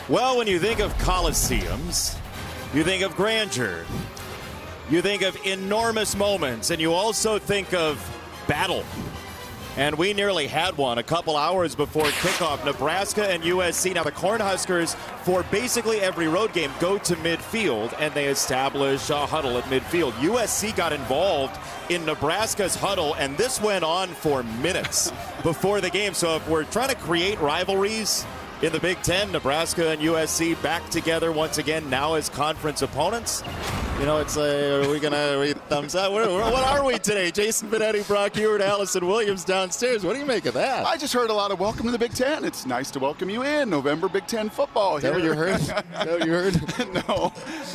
Well, when you think of coliseums, you think of grandeur. You think of enormous moments, and you also think of battle. And we nearly had one a couple hours before kickoff. Nebraska and USC. Now the Cornhuskers, for basically every road game, go to midfield, and they establish a huddle at midfield. USC got involved in Nebraska's huddle, and this went on for minutes before the game. So if we're trying to create rivalries in the Big Ten, Nebraska and USC back together once again, now as conference opponents. You know, it's are we going to read thumbs up? What are we today? Jason Benetti, Brock Ewert, Allison Williams downstairs. What do you make of that? I just heard a lot of welcome to the Big Ten. It's nice to welcome you in. November Big Ten football. Is that what you heard? Is that what you heard?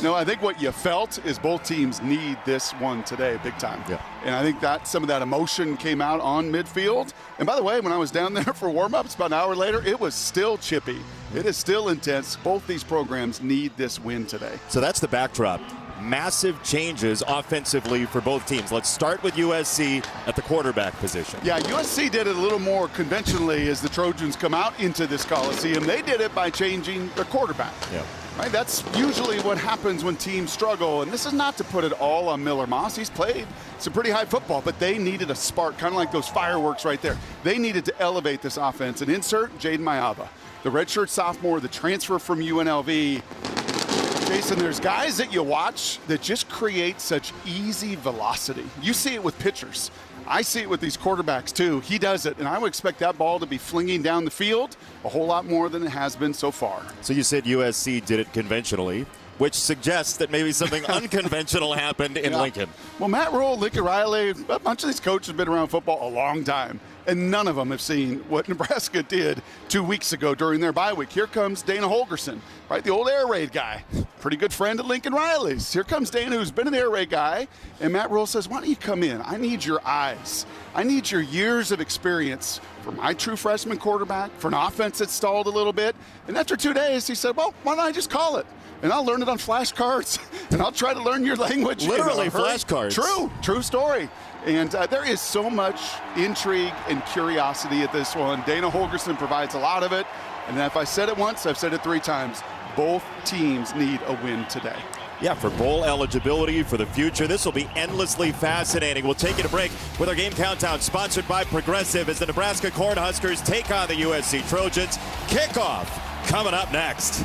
No, I think what you felt is both teams need this one today, big time. Yeah. And I think that some of that emotion came out on midfield. And by the way, when I was down there for warm-ups about an hour later, it was still chippy. It is still intense. Both these programs need this win today. So that's the backdrop. Massive changes offensively for both teams. Let's start with USC at the quarterback position. Yeah, USC did it a little more conventionally as the Trojans come out into this Coliseum. They did it by changing their quarterback. Yeah. Right, that's usually what happens when teams struggle. And this is not to put it all on Miller Moss. He's played some pretty high football, but they needed a spark, kind of like those fireworks right there. They needed to elevate this offense. And insert Jaden Mayava, the redshirt sophomore, the transfer from UNLV. Jason, there's guys that you watch that just create such easy velocity. You see it with pitchers. I see it with these quarterbacks too. He does it, and I would expect that ball to be flinging down the field a whole lot more than it has been so far. So you said USC did it conventionally, which suggests that maybe something unconventional happened in Lincoln. Well, Matt Rule, Lincoln Riley, a bunch of these coaches have been around football a long time, and none of them have seen what Nebraska did 2 weeks ago during their bye week. Here comes Dana Holgerson, right, the old air raid guy, pretty good friend of Lincoln Riley's. Here comes Dana, who's been an air raid guy, and Matt Rule says, why don't you come in? I need your eyes. I need your years of experience for my true freshman quarterback, for an offense that stalled a little bit. And after 2 days, he said, well, why don't I just call it? And I'll learn it on flashcards, and I'll try to learn your language. Literally flashcards. True story. And there is so much intrigue and curiosity at this one. Dana Holgerson provides a lot of it. And if I said it once, I've said it 3 times. Both teams need a win today. Yeah, for bowl eligibility for the future. This will be endlessly fascinating. We'll take you to break with our game countdown, sponsored by Progressive, as the Nebraska Cornhuskers take on the USC Trojans. Kickoff coming up next.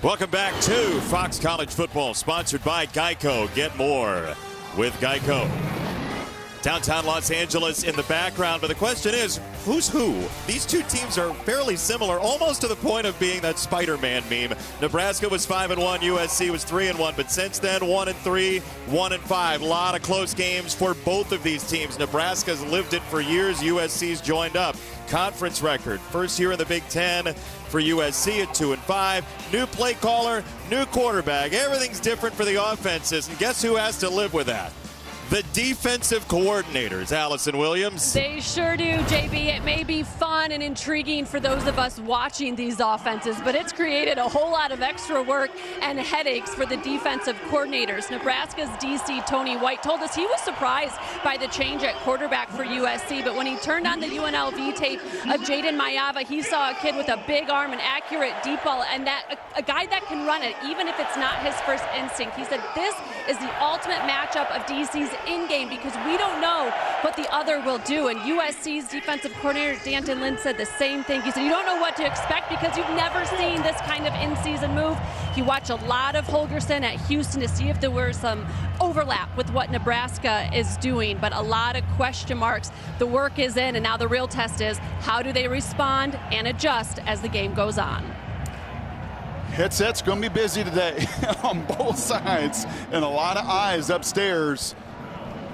Welcome back to Fox College Football, sponsored by Geico. Get more with Geico. Downtown Los Angeles in the background, but the question is, who's who? These two teams are fairly similar, almost to the point of being that Spider-Man meme. Nebraska was 5-1, USC was 3-1, but since then, 1-3, 1-5. A lot of close games for both of these teams. Nebraska's lived it for years. USC's joined up. Conference record, first year in the Big Ten for USC at 2-5. New play caller, new quarterback. Everything's different for the offenses, and guess who has to live with that? The defensive coordinators, Allison Williams. They sure do, JB. It may be fun and intriguing for those of us watching these offenses, but it's created a whole lot of extra work and headaches for the defensive coordinators. Nebraska's DC, Tony White, told us he was surprised by the change at quarterback for USC, but when he turned on the UNLV tape of Jaden Mayava, he saw a kid with a big arm, an accurate deep ball, and that a guy that can run it, even if it's not his first instinct. He said this is the ultimate matchup of DC's in-game because we don't know what the other will do. And USC's defensive coordinator, Danton Lynn, said the same thing. He said, you don't know what to expect because you've never seen this kind of in-season move. He watched a lot of Holgerson at Houston to see if there were some overlap with what Nebraska is doing, but a lot of question marks. The work is in, and now the real test is how do they respond and adjust as the game goes on. Headset's going to be busy today on both sides, and a lot of eyes upstairs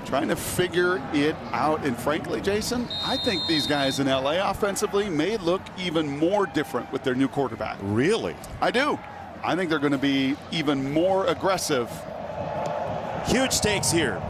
trying to figure it out. And frankly, Jason, I think these guys in LA offensively may look even more different with their new quarterback. Really? I do. I think they're going to be even more aggressive. Huge stakes here.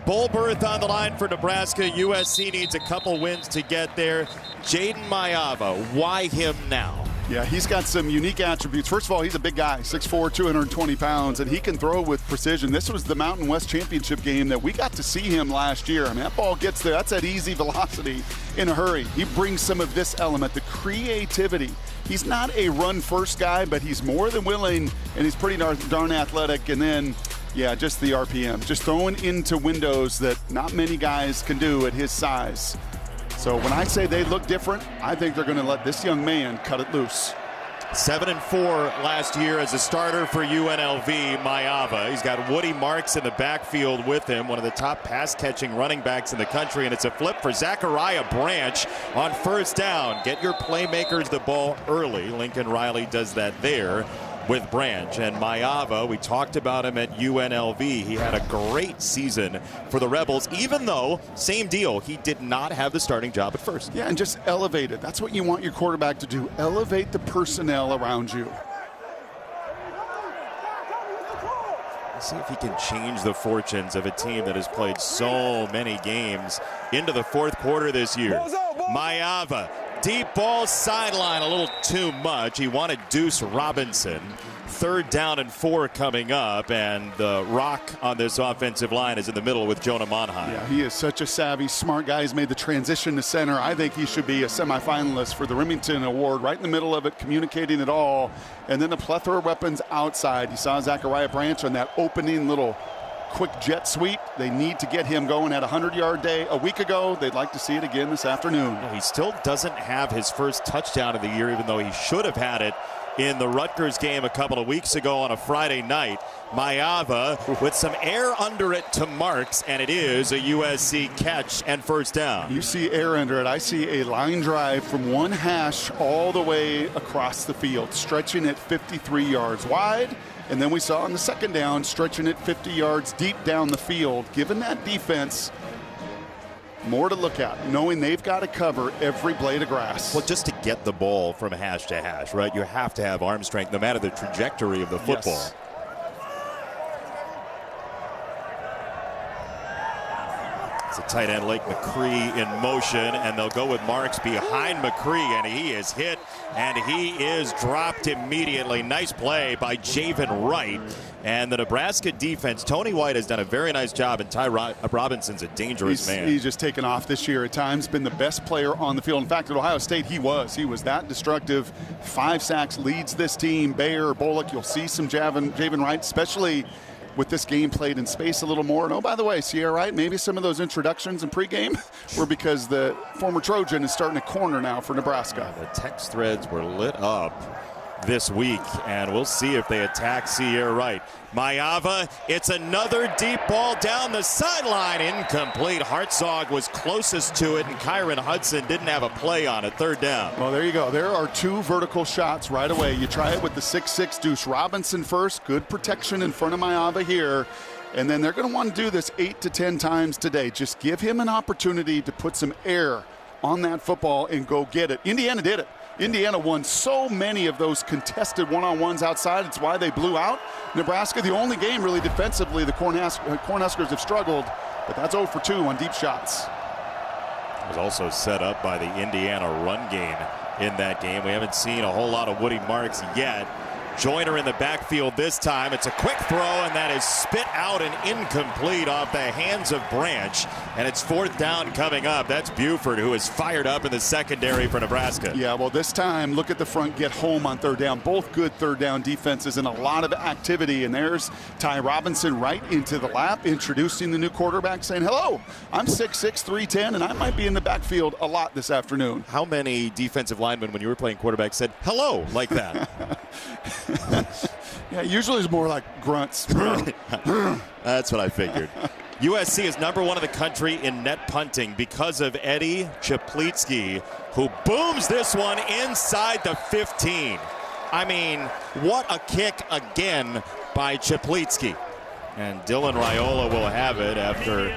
Bowl berth on the line for Nebraska. USC needs a couple wins to get there. Jaden Mayava, why him now? Yeah, he's got some unique attributes. First of all, he's a big guy, 6'4", 220 pounds, and he can throw with precision. This was the Mountain West Championship game that we got to see him last year. I mean, that ball gets there. That's that easy velocity in a hurry. He brings some of this element, the creativity. He's not a run-first guy, but he's more than willing, and he's pretty darn athletic. And then, yeah, just the RPM, just throwing into windows that not many guys can do at his size. So when I say they look different, I think they're going to let this young man cut it loose. 7-4 last year as a starter for UNLV, Maiava. He's got Woody Marks in the backfield with him, one of the top pass-catching running backs in the country, and it's a flip for Zachariah Branch on first down. Get your playmakers the ball early. Lincoln Riley does that there with Branch. And Maiava, we talked about him at UNLV. He had a great season for the Rebels, even though, same deal, he did not have the starting job at first. Yeah, and just elevate it. That's what you want your quarterback to do. Elevate the personnel around you. Let's see if he can change the fortunes of a team that has played so many games into the fourth quarter this year. Maiava. Deep ball sideline, a little too much. He wanted Deuce Robinson. 3rd down and 4 coming up, and the rock on this offensive line is in the middle with Jonah Monheim. Yeah, he is such a savvy, smart guy. He's made the transition to center. I think he should be a semifinalist for the Remington Award, right in the middle of it, communicating it all. And then the plethora of weapons outside. You saw Zachariah Branch on that opening little quick jet sweep. They need to get him going at a 100-yard day a week ago. They'd like to see it again this afternoon. He still doesn't have his first touchdown of the year, even though he should have had it in the Rutgers game a couple of weeks ago on a Friday night. Maiava with some air under it to Marks, and it is a USC catch and first down. You see air under it. I see a line drive from one hash all the way across the field, stretching it 53 yards wide. And then we saw on the second down, stretching it 50 yards deep down the field, giving that defense more to look at, knowing they've got to cover every blade of grass. Well, just to get the ball from hash to hash, right? You have to have arm strength no matter the trajectory of the football. Yes. It's a tight end, Lake McCree, in motion, and they'll go with Marks behind McCree, and he is hit, and he is dropped immediately. Nice play by Javen Wright. And the Nebraska defense, Tony White has done a very nice job, and Ty Robinson's a dangerous man. He's just taken off this year at times, been the best player on the field. In fact, at Ohio State, he was that destructive. 5 sacks, leads this team. Bayer, Bullock, you'll see some Javen Wright, especially with this game played in space a little more. And oh, by the way, Sierra Wright, maybe some of those introductions in pregame were because the former Trojan is starting to corner now for Nebraska. The text threads were lit up this week, and we'll see if they attack Sierra Wright. Maiava, it's another deep ball down the sideline, incomplete. Hartzog was closest to it, and Kyron Hudson didn't have a play on it. 3rd down. Well, there you go. There are 2 vertical shots right away. You try it with the 6'6" Deuce Robinson first. Good protection in front of Maiava here. And then they're going to want to do this 8 to 10 times today. Just give him an opportunity to put some air on that football and go get it. Indiana did it. Indiana won so many of those contested one-on-ones outside. It's why they blew out Nebraska. The only game really defensively the Cornhuskers have struggled, but that's 0 for 2 on deep shots. It was also set up by the Indiana run game in that game. We haven't seen a whole lot of Woody Marks yet. Joyner in the backfield this time. It's a quick throw, and that is spit out and incomplete off the hands of Branch. And it's 4th down coming up. That's Buford, who is fired up in the secondary for Nebraska. Yeah, well, this time, look at the front get home on 3rd down. Both good 3rd down defenses and a lot of activity. And there's Ty Robinson right into the lap, introducing the new quarterback, saying, hello, I'm 6'6", 310, and I might be in the backfield a lot this afternoon. How many defensive linemen, when you were playing quarterback, said hello like that? Yeah, usually it's more like grunts. That's what I figured. USC is #1 in the country in net punting because of Eddie Chaplitsky, who booms this one inside the 15. I mean, what a kick again by Chaplitsky. And Dylan Raiola will have it after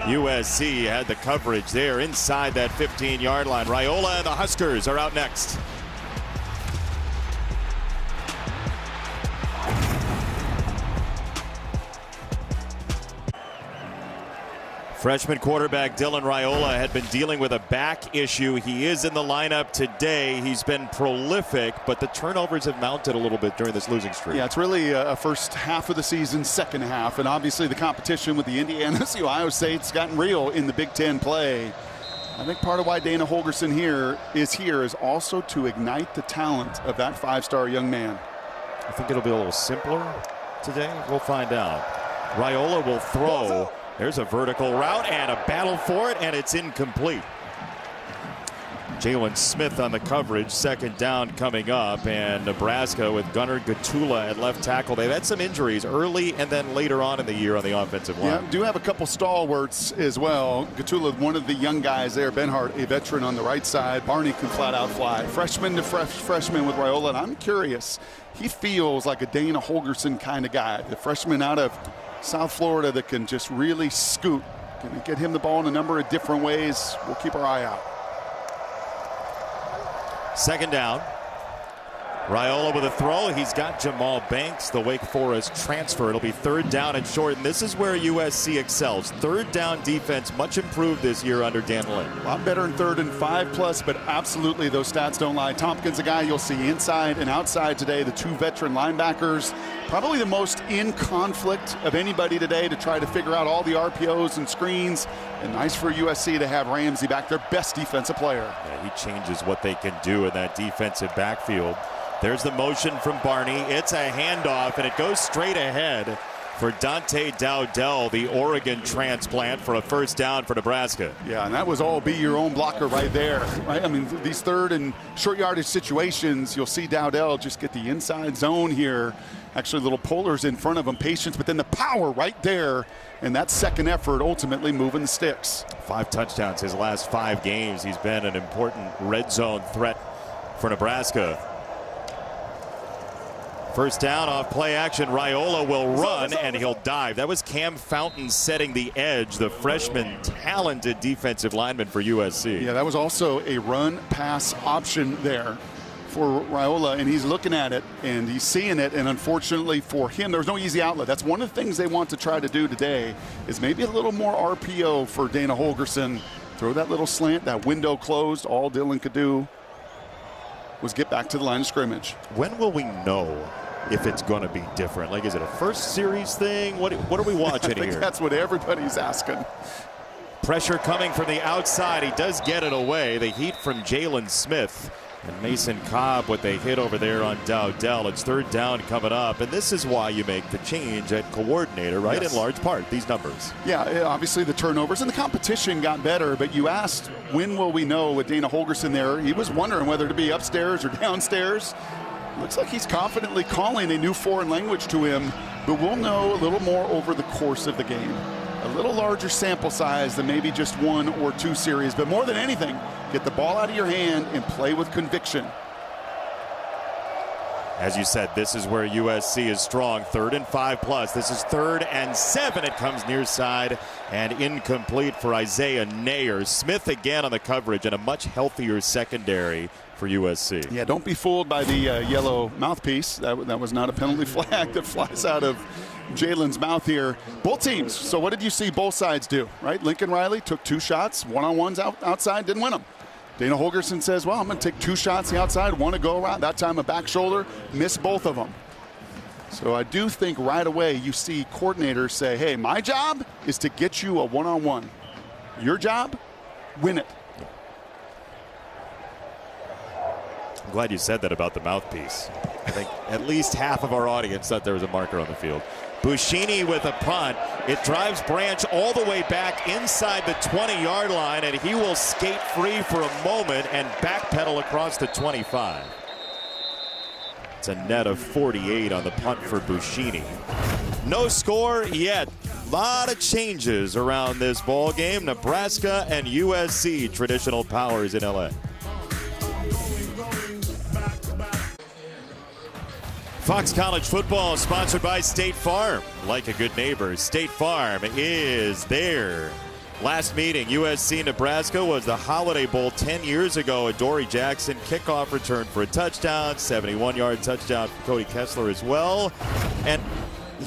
USC had the coverage there inside that 15-yard line. Raiola and the Huskers are out next. Freshman quarterback Dylan Raiola had been dealing with a back issue. He is in the lineup today. He's been prolific, but the turnovers have mounted a little bit during this losing streak. Yeah, it's really a first half of the season, second half, and obviously the competition with the Indiana's, the Ohio State's gotten real in the Big Ten play. I think part of why Dana Holgorsen is also to ignite the talent of that five-star young man. I think it'll be a little simpler today. We'll find out. Raiola will throw. There's a vertical route and a battle for it, and it's incomplete. Jalen Smith on the coverage, second down coming up, and Nebraska with Gunnar Gatula at left tackle. They've had some injuries early and then later on in the year on the offensive line. Yeah, do have a couple stalwarts as well. Gatula, one of the young guys there. Benhart, a veteran on the right side. Barney can flat out fly. Freshman to freshman with Raiola, and I'm curious. He feels like a Dana Holgorsen kind of guy. The freshman out of South Florida that can just really scoot. Can get him the ball in a number of different ways. We'll keep our eye out. Second down. Raiola with a throw. He's got Jamal Banks, the Wake Forest transfer. It'll be third down and short, and this is where USC excels. Third down defense, much improved this year under Dan Lynn. A lot better in 3rd and 5+, but absolutely those stats don't lie. Tompkins, a guy you'll see inside and outside today, the two veteran linebackers. Probably the most in conflict of anybody today to try to figure out all the RPOs and screens. And nice for USC to have Ramsey back, their best defensive player. Yeah, he changes what they can do in that defensive backfield. There's the motion from Barney. It's a handoff, and it goes straight ahead for Dante Dowdell, the Oregon transplant, for a first down for Nebraska. Yeah, and that was all be your own blocker right there. Right? I mean, these third and short yardage situations, you'll see Dowdell just get the inside zone here. Actually, little pullers in front of him, patience, but then the power right there. And that second effort ultimately moving the sticks. 5 touchdowns his last 5 games. He's been an important red zone threat for Nebraska. First down off play action. Raiola will run and he'll dive. That was Cam Fountain setting the edge, the freshman talented defensive lineman for USC. Yeah, that was also a run pass option there for Raiola, and he's looking at it and he's seeing it, and unfortunately for him there was no easy outlet. That's one of the things they want to try to do today, is maybe a little more RPO for Dana Holgorsen. Throw that little slant, that window closed. All Dylan could do was get back to the line of scrimmage. When will we know if it's going to be different? Like, is it a first series thing? What are we watching I think here? That's what everybody's asking. Pressure coming from the outside. He does get it away. The heat from Jalen Smith and Mason Cobb with a hit over there on Dowdell. It's third down coming up, and this is why you make the change at coordinator, right? Yes. In large part, these numbers. Yeah, obviously the turnovers and the competition got better, but you asked when will we know with Dana Holgorsen there. He was wondering whether to be upstairs or downstairs. Looks like he's confidently calling a new foreign language to him, but we'll know a little more over the course of the game. A little larger sample size than maybe just 1 or 2 series, but more than anything, get the ball out of your hand and play with conviction. As you said, this is where USC is strong. 3rd and 5+. This is 3rd and 7. It comes near side and incomplete for Isaiah Nayer. Smith again on the coverage, and a much healthier secondary for USC. Yeah, don't be fooled by the yellow mouthpiece. That was not a penalty flag that flies out of Jalen's mouth here. Both teams. So what did you see both sides do, right? Lincoln Riley took 2 shots, one-on-ones outside, didn't win them. Dana Holgorsen says, well, I'm going to take 2 shots the outside, one to go around. That time a back shoulder, missed both of them. So I do think right away you see coordinators say, hey, my job is to get you a one-on-one. Your job, win it. I'm glad you said that about the mouthpiece. I think at least half of our audience thought there was a marker on the field. Buschini with a punt. It drives Branch all the way back inside the 20-yard line, and he will skate free for a moment and backpedal across the 25. It's a net of 48 on the punt for Buschini. No score yet. A lot of changes around this ball game. Nebraska and USC, traditional powers in LA. Fox College Football is sponsored by State Farm. Like a good neighbor, State Farm is there. Last meeting, USC-Nebraska, was the Holiday Bowl 10 years ago. A Dory Jackson kickoff return for a touchdown, 71-yard touchdown for Cody Kessler as well. And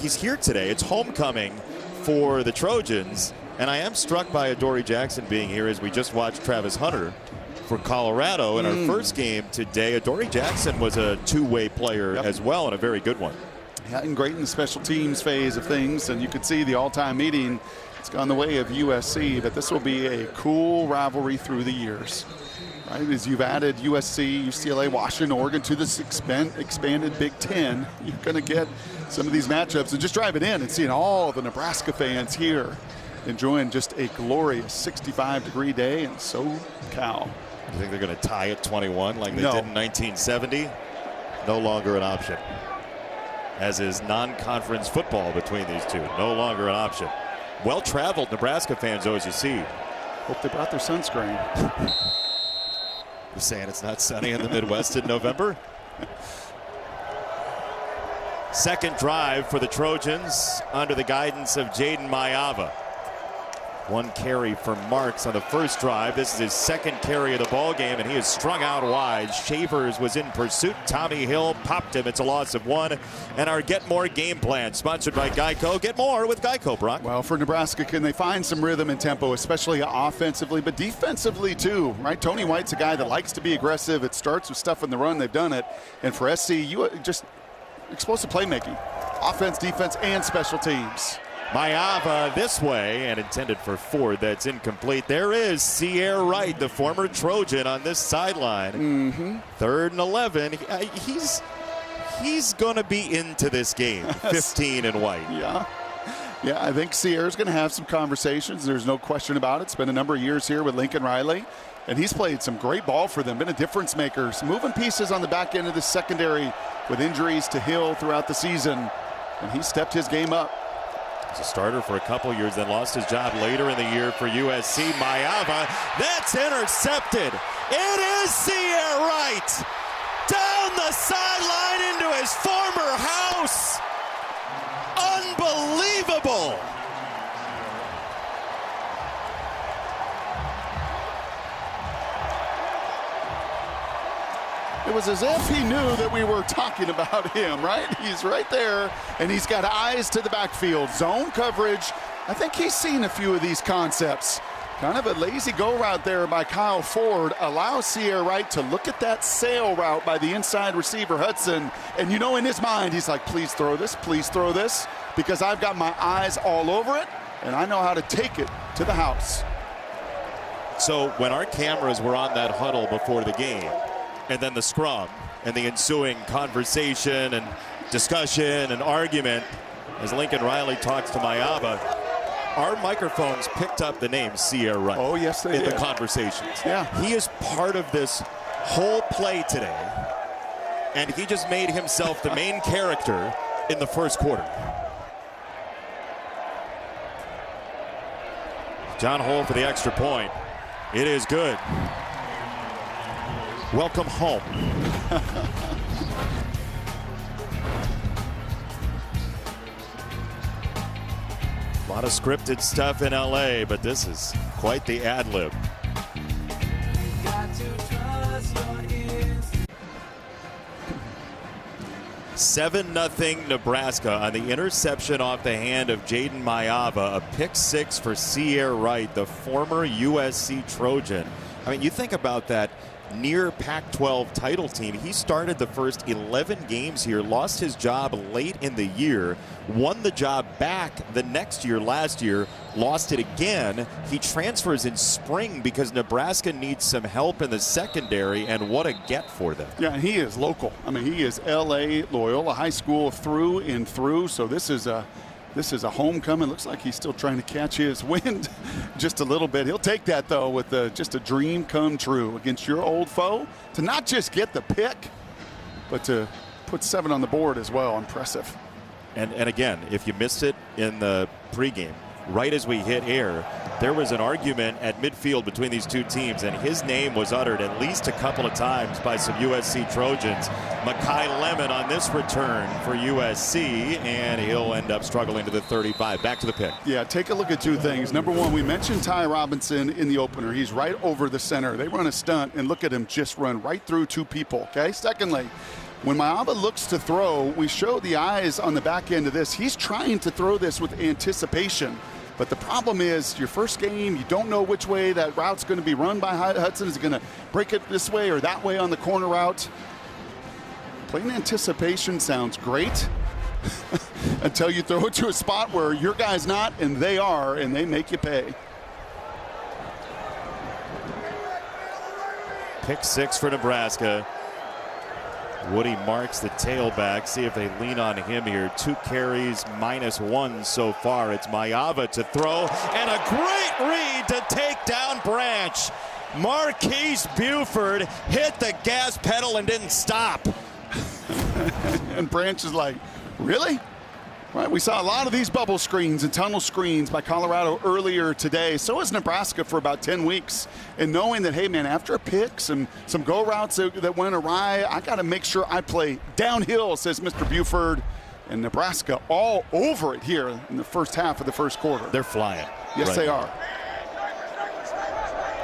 he's here today. It's homecoming for the Trojans. And I am struck by Adoree Jackson being here as we just watched Travis Hunter for Colorado in our first game today. Adoree Jackson was a two-way player as well, and a very good one. Yeah, and great in the special teams phase of things. And you could see the all-time meeting. It's gone the way of USC, but this will be a cool rivalry through the years. Right, as you've added USC, UCLA, Washington, Oregon to this expanded Big Ten, you're going to get some of these matchups. And just driving in and seeing all the Nebraska fans here enjoying just a glorious 65-degree day in SoCal. You think they're going to tie at 21 like they did in 1970? No longer an option. As is non-conference football between these two. No longer an option. Well-traveled Nebraska fans, though, as you see. Hope they brought their sunscreen. You're saying it's not sunny in the Midwest in November? Second drive for the Trojans under the guidance of Jaden Mayava. One carry for Marks on the first drive. This is his second carry of the ball game, and he is strung out wide. Shavers was in pursuit. Tommy Hill popped him. It's a loss of one. And our Get More game plan, sponsored by Geico. Get more with Geico, Brock. Well, for Nebraska, can they find some rhythm and tempo, especially offensively, but defensively too, right? Tony White's a guy that likes to be aggressive. It starts with stuff in the run. They've done it. And for SC, you just explosive playmaking, offense, defense, and special teams. Mayava this way, and intended for Ford. That's incomplete. There is Sierra Wright, the former Trojan, on this sideline. 3rd and 11. He's going to be into this game. 15 and White. Yeah, I think Sierra's going to have some conversations. There's no question about it. It's been a number of years here with Lincoln Riley, and he's played some great ball for them. Been a difference maker. Some moving pieces on the back end of the secondary with injuries to Hill throughout the season, and he stepped his game up. He's a starter for a couple years, then lost his job later in the year for USC. Mayava, that's intercepted. It is Sierra Wright down the sideline into his former house. Unbelievable. It was as if he knew that we were talking about him, right? He's right there, and he's got eyes to the backfield. Zone coverage. I think he's seen a few of these concepts. Kind of a lazy go route there by Kyle Ford. Allows Sierra Wright to look at that sail route by the inside receiver Hudson. And you know in his mind, he's like, please throw this, because I've got my eyes all over it, and I know how to take it to the house. So when our cameras were on that huddle before the game, and then the scrum and the ensuing conversation and discussion and argument as Lincoln Riley talks to Mayava, our microphones picked up the name Sierra Wright. Oh, yes, they did. In the conversations. Yeah. He is part of this whole play today, and he just made himself the main character in the first quarter. John Hole for the extra point. It is good. Welcome home. A lot of scripted stuff in LA, but this is quite the ad-lib. Seven 0 Nebraska on the interception off the hand of Jaden Mayava. A pick six for Sierra Wright, the former USC Trojan. I mean, you think about that near Pac-12 title team. He started the first 11 games here, lost his job late in the year, won the job back the next year, last year, lost it again. He transfers in spring because Nebraska needs some help in the secondary, and what a get for them. Yeah, he is local. I mean, he is L.A. Loyola High School through and through, so this is a homecoming. Looks like he's still trying to catch his wind just a little bit. He'll take that, though, with just a dream come true against your old foe. To not just get the pick, but to put 7 on the board as well. Impressive. And again, if you missed it in the pregame, right as we hit air, there was an argument at midfield between these two teams, and his name was uttered at least a couple of times by some USC Trojans. Makai Lemon on this return for USC, and he'll end up struggling to the 35. Back to the pick. Yeah, take a look at two things. Number one, we mentioned Ty Robinson in the opener. He's right over the center. They run a stunt, and look at him just run right through 2 people, okay? Secondly, when Mayava looks to throw, we show the eyes on the back end of this. He's trying to throw this with anticipation. But the problem is your first game, you don't know which way that route's going to be run by Hudson. Is he going to break it this way or that way on the corner route? Playing anticipation sounds great until you throw it to a spot where your guy's not and they are, and they make you pay. Pick 6 for Nebraska. Woody Marks, the tailback. See if they lean on him here. 2 carries, -1 so far. It's Mayava to throw, and a great read to take down Branch. Marquise Buford hit the gas pedal and didn't stop. And Branch is like, really? Right, we saw a lot of these bubble screens and tunnel screens by Colorado earlier today. So is Nebraska for about 10 weeks. And knowing that, hey, man, after a pick, some go routes that went awry, I got to make sure I play downhill, says Mr. Buford. And Nebraska all over it here in the first half of the first quarter. They're flying. Yes, right they now. are.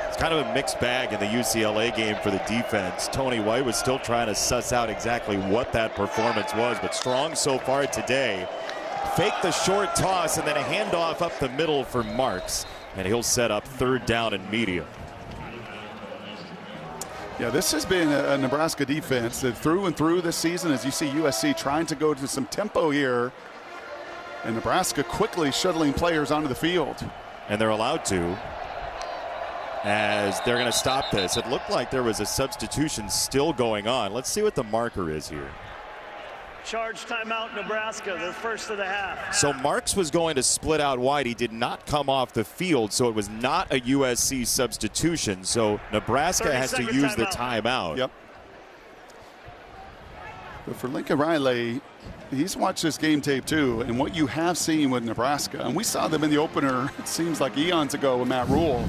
It's kind of a mixed bag in the UCLA game for the defense. Tony White was still trying to suss out exactly what that performance was, but strong so far today. Fake the short toss and then a handoff up the middle for Marks, and he'll set up 3rd down and medium. Yeah, this has been a Nebraska defense that through and through this season, as you see USC trying to go to some tempo here, and Nebraska quickly shuttling players onto the field. And they're allowed to, as they're going to stop this. It looked like there was a substitution still going on. Let's see what the marker is here. Charge timeout, Nebraska, the first of the half. So Marks was going to split out wide. He did not come off the field, so it was not a USC substitution. So Nebraska has to use the timeout. Yep. But for Lincoln Riley, he's watched this game tape too, and what you have seen with Nebraska, and we saw them in the opener, it seems like eons ago with Matt Rule.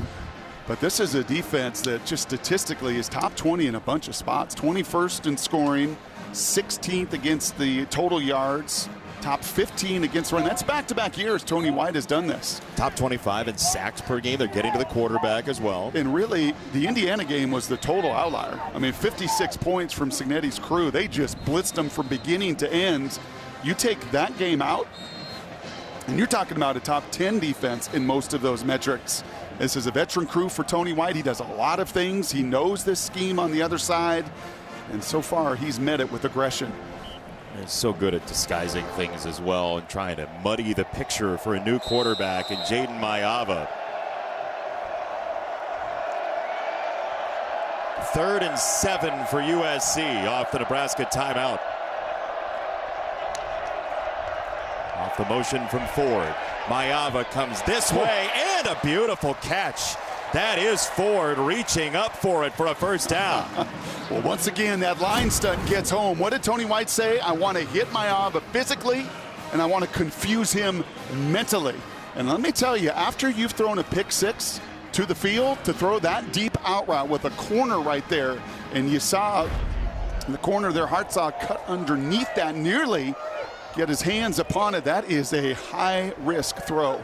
But this is a defense that just statistically is top 20 in a bunch of spots. 21st in scoring, 16th against the total yards, top 15 against run. That's back-to-back years Tony White has done this. Top 25 in sacks per game. They're getting to the quarterback as well. And really, the Indiana game was the total outlier. I mean, 56 points from Cignetti's crew. They just blitzed them from beginning to end. You take that game out, and you're talking about a top 10 defense in most of those metrics. This is a veteran crew for Tony White. He does a lot of things. He knows this scheme on the other side. And so far, he's met it with aggression. He's so good at disguising things as well and trying to muddy the picture for a new quarterback in Jaden Mayava. 3rd and 7 for USC off the Nebraska timeout. Off the motion from Ford. Mayava comes this way, and a beautiful catch. That is Ford reaching up for it for a 1st down. Well, once again, that line stunt gets home. What did Tony White say? I want to hit Mayava physically, and I want to confuse him mentally. And let me tell you, after you've thrown a pick 6 to the field, to throw that deep out route with a corner right there, and you saw in the corner there, Hartzog cut underneath that, nearly get his hands upon it. That is a high-risk throw.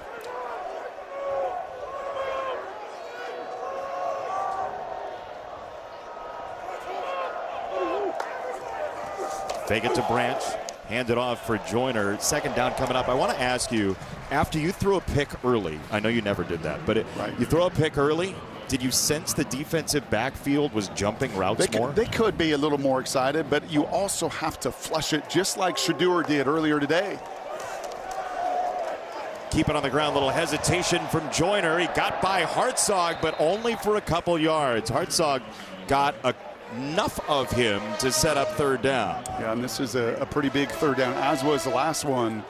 Fake it to Branch, hand it off for Joyner. 2nd down coming up. I want to ask you, after you threw a pick early, I know you never did that, but you throw a pick early, did you sense the defensive backfield was jumping routes more? They could be a little more excited, but you also have to flush it just like Shedeur did earlier today. Keep it on the ground, little hesitation from Joyner. He got by Hartzog, but only for a couple yards. Hartzog got enough of him to set up 3rd down. Yeah, and this is a pretty big 3rd down, as was the last one.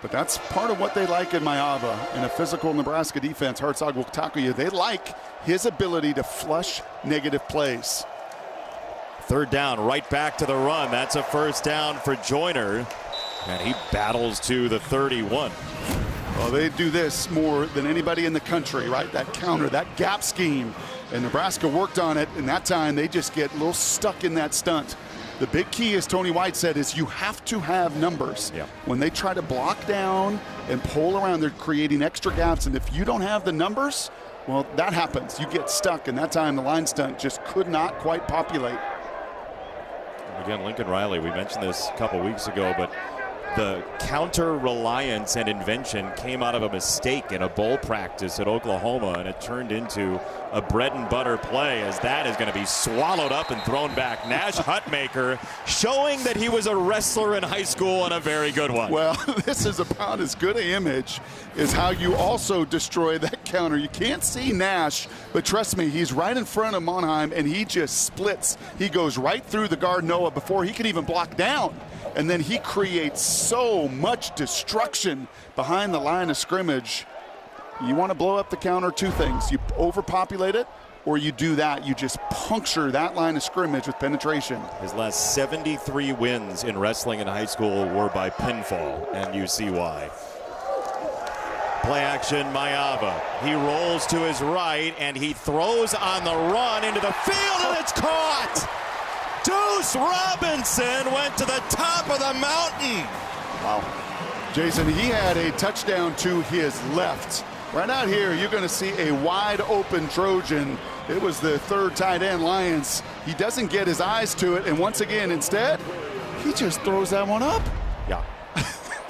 But that's part of what they like in Mayava. In a physical Nebraska defense, Hartzog will tackle you. They like his ability to flush negative plays. 3rd down, right back to the run. That's a 1st down for Joyner. And he battles to the 31. Well, they do this more than anybody in the country, right? That counter, that gap scheme. And Nebraska worked on it, and that time they just get a little stuck in that stunt. The big key, as Tony White said, is you have to have numbers. Yep. When they try to block down and pull around, they're creating extra gaps. And if you don't have the numbers, well, that happens. You get stuck, and that time the line stunt just could not quite populate. Again, Lincoln Riley, we mentioned this a couple weeks ago, but the counter-reliance and invention came out of a mistake in a bowl practice at Oklahoma, and it turned into a bread-and-butter play as that is going to be swallowed up and thrown back. Nash Hutmaker showing that he was a wrestler in high school and a very good one. Well, this is about as good an image as how you also destroy that counter. You can't see Nash, but trust me, he's right in front of Monheim, and he just splits. He goes right through the guard Noah before he could even block down. And then he creates so much destruction behind the line of scrimmage. You want to blow up the counter, two things. You overpopulate it, or you do that. You just puncture that line of scrimmage with penetration. His last 73 wins in wrestling in high school were by pinfall, and you see why. Play action, Mayava. He rolls to his right, and he throws on the run into the field, and it's caught! Deuce Robinson went to the top of the mountain. Wow. Jason, he had a touchdown to his left. Right out here, you're going to see a wide open Trojan. It was the third tight end, Lions. He doesn't get his eyes to it, and once again, instead, he just throws that one up. Yeah.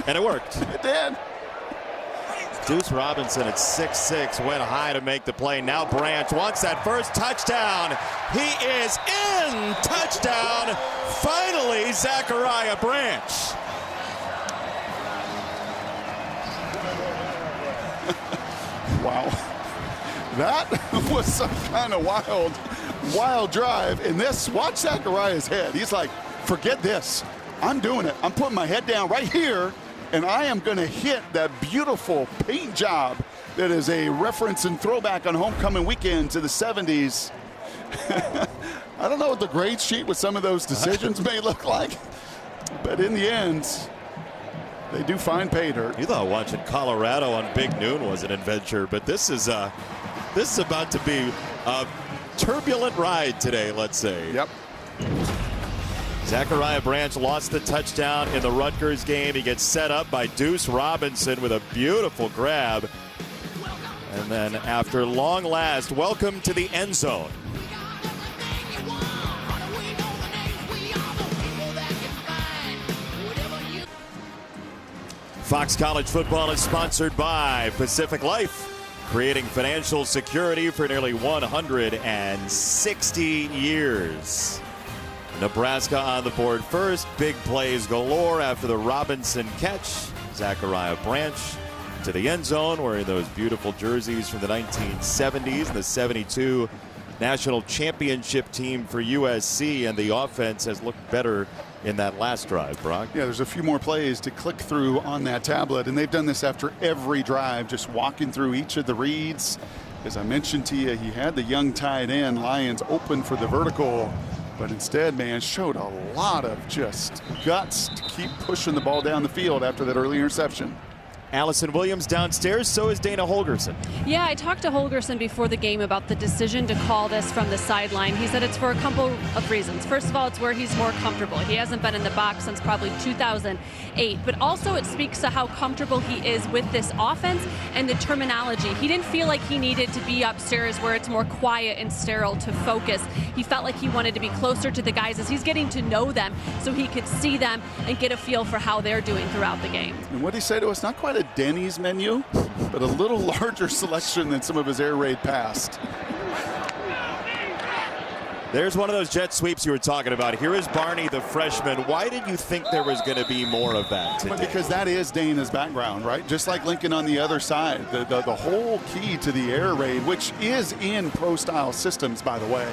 And it worked. It did. Deuce Robinson at 6'6" went high to make the play. Now Branch wants that first touchdown. He is in. Touchdown. Finally, Zachariah Branch. Wow. That was some kind of wild drive. And this, watch Zachariah's head. He's like, forget this. I'm doing it. I'm putting my head down right here, and I am going to hit that beautiful paint job that is a reference and throwback on homecoming weekend to the 70s. I don't know what the grade sheet with some of those decisions may look like, but in the end, they do find pay dirt. You thought watching Colorado on Big Noon was an adventure, but this is about to be a turbulent ride today, let's say. Yep. Zachariah Branch lost the touchdown in the Rutgers game. He gets set up by Deuce Robinson with a beautiful grab. And then after long last, welcome to the end zone. Fox College Football is sponsored by Pacific Life, creating financial security for nearly 160 years. Nebraska on the board first. Big plays galore after the Robinson catch. Zachariah Branch to the end zone wearing those beautiful jerseys from the 1970s and the 72 national championship team for USC, and the offense has looked better in that last drive, Brock. Yeah, there's a few more plays to click through on that tablet, and they've done this after every drive, just walking through each of the reads. As I mentioned to you, he had the young tight end, Lions, open for the vertical, but instead, man, showed a lot of just guts to keep pushing the ball down the field after that early interception. Allison Williams downstairs, so is Dana Holgorsen. Yeah, I talked to Holgorsen before the game about the decision to call this from the sideline. He said it's for a couple of reasons. First of all, it's where he's more comfortable. He hasn't been in the box since probably 2008, but also it speaks to how comfortable he is with this offense and the terminology. He didn't feel like he needed to be upstairs where it's more quiet and sterile to focus. He felt like he wanted to be closer to the guys as he's getting to know them so he could see them and get a feel for how they're doing throughout the game. And what did he say to us? Not quite a Denny's menu, but a little larger selection than some of his air raid past. There's one of those jet sweeps you were talking about. Here is Barney, the freshman. Why did you think there was going to be more of that today? Because that is Dana's background, right? Just like Lincoln on the other side. The whole key to the air raid, which is in pro-style systems, by the way,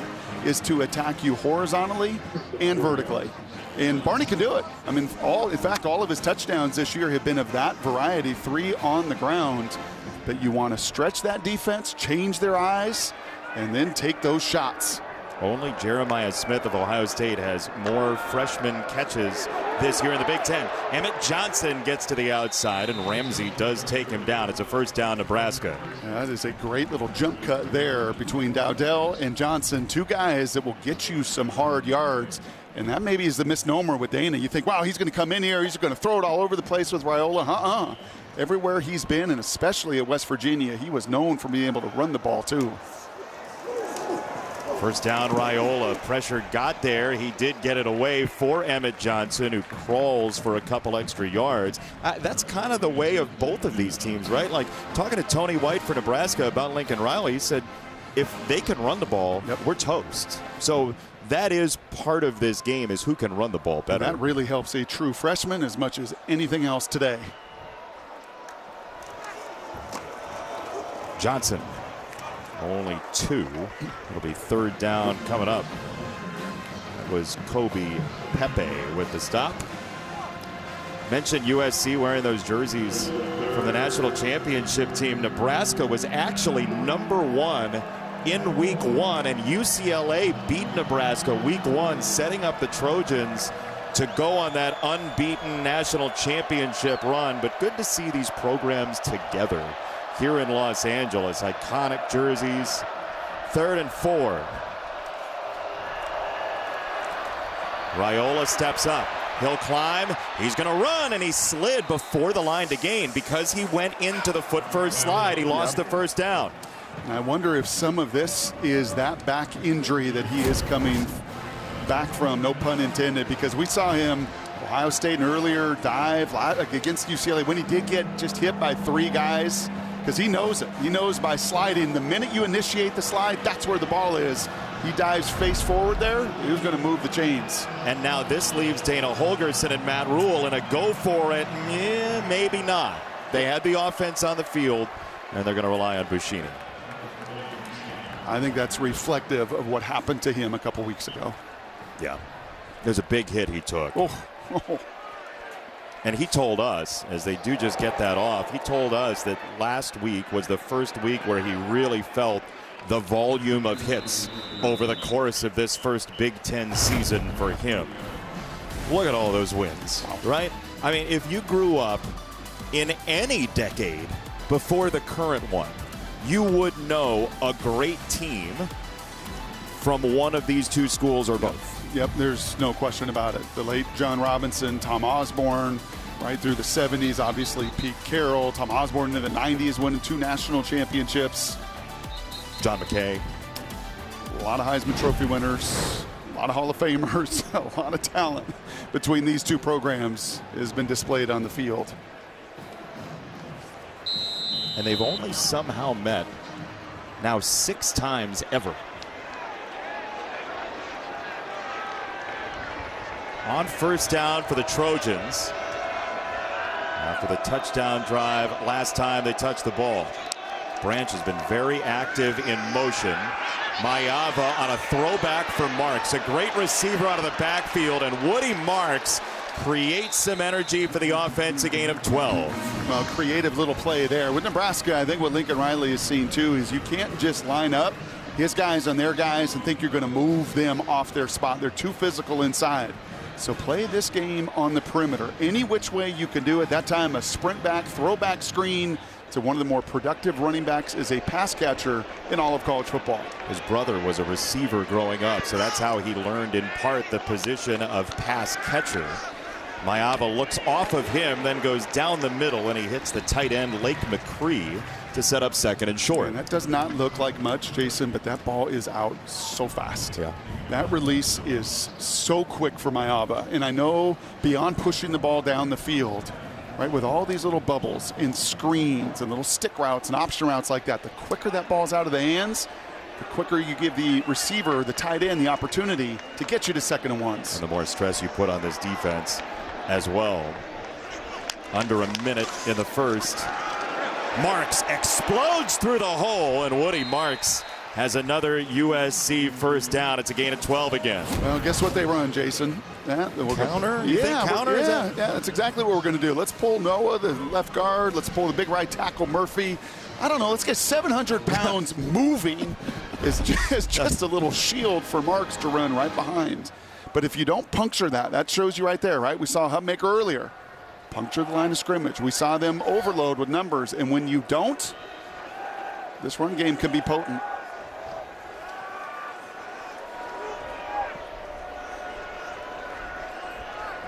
is to attack you horizontally and vertically. And Barney can do it. I mean, in fact, all of his touchdowns this year have been of that variety, 3 on the ground. But you want to stretch that defense, change their eyes, and then take those shots. Only Jeremiah Smith of Ohio State has more freshman catches this year in the Big Ten. Emmett Johnson gets to the outside, and Ramsey does take him down. It's a first down, Nebraska. Yeah, that is a great little jump cut there between Dowdell and Johnson, two guys that will get you some hard yards. And that maybe is the misnomer with Dana. You think, wow, he's going to come in here, he's going to throw it all over the place with Raiola. Everywhere he's been, and especially at West Virginia, he was known for being able to run the ball too. First down, Raiola. Pressure got there. He did get it away for Emmett Johnson, who crawls for a couple extra yards. That's kind of the way of both of these teams, right? Like, talking to Tony White for Nebraska about Lincoln Riley, he said, if they can run the ball, we're toast. So that is part of this game, is who can run the ball better. And that really helps a true freshman as much as anything else today. Johnson, only 2. It'll be third down coming up. That was Kobe Pepe with the stop. Mentioned USC wearing those jerseys from the national championship team. Nebraska was actually #1 in week 1, and UCLA beat Nebraska week 1, setting up the Trojans to go on that unbeaten national championship run. But good to see these programs together here in Los Angeles. Iconic jerseys. 3rd and 4. Raiola steps up. He'll climb. He's going to run, and he slid before the line to gain because he went into the foot first slide. He lost the first down. I wonder if some of this is that back injury that he is coming back from, no pun intended, because we saw him, Ohio State, an earlier dive against UCLA when he did get just hit by 3 guys, because he knows it. He knows by sliding, the minute you initiate the slide, that's where the ball is. He dives face forward there. He was going to move the chains. And now this leaves Dana Holgorsen and Matt Rule in a go for it. Maybe not. They had the offense on the field, and they're going to rely on Buschini. I think that's reflective of what happened to him a couple weeks ago. Yeah. There's a big hit he took. Oh. And he told us, as they do just get that off, he told us that last week was the first week where he really felt the volume of hits over the course of this first Big Ten season for him. Look at all those wins, right? I mean, if you grew up in any decade before the current one, you would know a great team from one of these two schools or both. Yep, there's no question about it. The late John Robinson, Tom Osborne, right through the 70s, obviously Pete Carroll, Tom Osborne in the 90s winning 2 national championships. John McKay. A lot of Heisman Trophy winners, a lot of Hall of Famers, a lot of talent between these two programs has been displayed on the field. And they've only somehow met now 6 times ever. On first down for the Trojans. After the touchdown drive last time they touched the ball. Branch has been very active in motion. Mayava on a throwback for Marks. A great receiver out of the backfield, and Woody Marks creates some energy for the offense, a gain of 12. Well, creative little play there. With Nebraska, I think what Lincoln Riley has seen too is you can't just line up his guys on their guys and think you're going to move them off their spot. They're too physical inside. So play this game on the perimeter. Any which way you can do it. That time a sprint back, throwback screen to one of the more productive running backs as a pass catcher in all of college football. His brother was a receiver growing up, so that's how he learned in part the position of pass catcher. Mayava looks off of him, then goes down the middle, and he hits the tight end, Lake McCree, to set up 2nd and short. And that does not look like much, Jason, but that ball is out so fast. Yeah. That release is so quick for Mayava. And I know beyond pushing the ball down the field, right, with all these little bubbles and screens and little stick routes and option routes like that, the quicker that ball's out of the hands, the quicker you give the receiver, the tight end, the opportunity to get you to 2nd and 1s. And the more stress you put on this defense as well. Under a minute in the first. Marks explodes through the hole, and Woody Marks has another USC first down. It's a gain of 12 again. Well, guess what they run, Jason? Counter? You think counter? Yeah, that's exactly what we're going to do. Let's pull Noah, the left guard. Let's pull the big right tackle, Murphy. I don't know. Let's get 700 pounds moving is just a little shield for Marks to run right behind. But if you don't puncture that, that shows you right there, right? We saw Hubmaker earlier. Puncture the line of scrimmage. We saw them overload with numbers. And when you don't, this run game can be potent.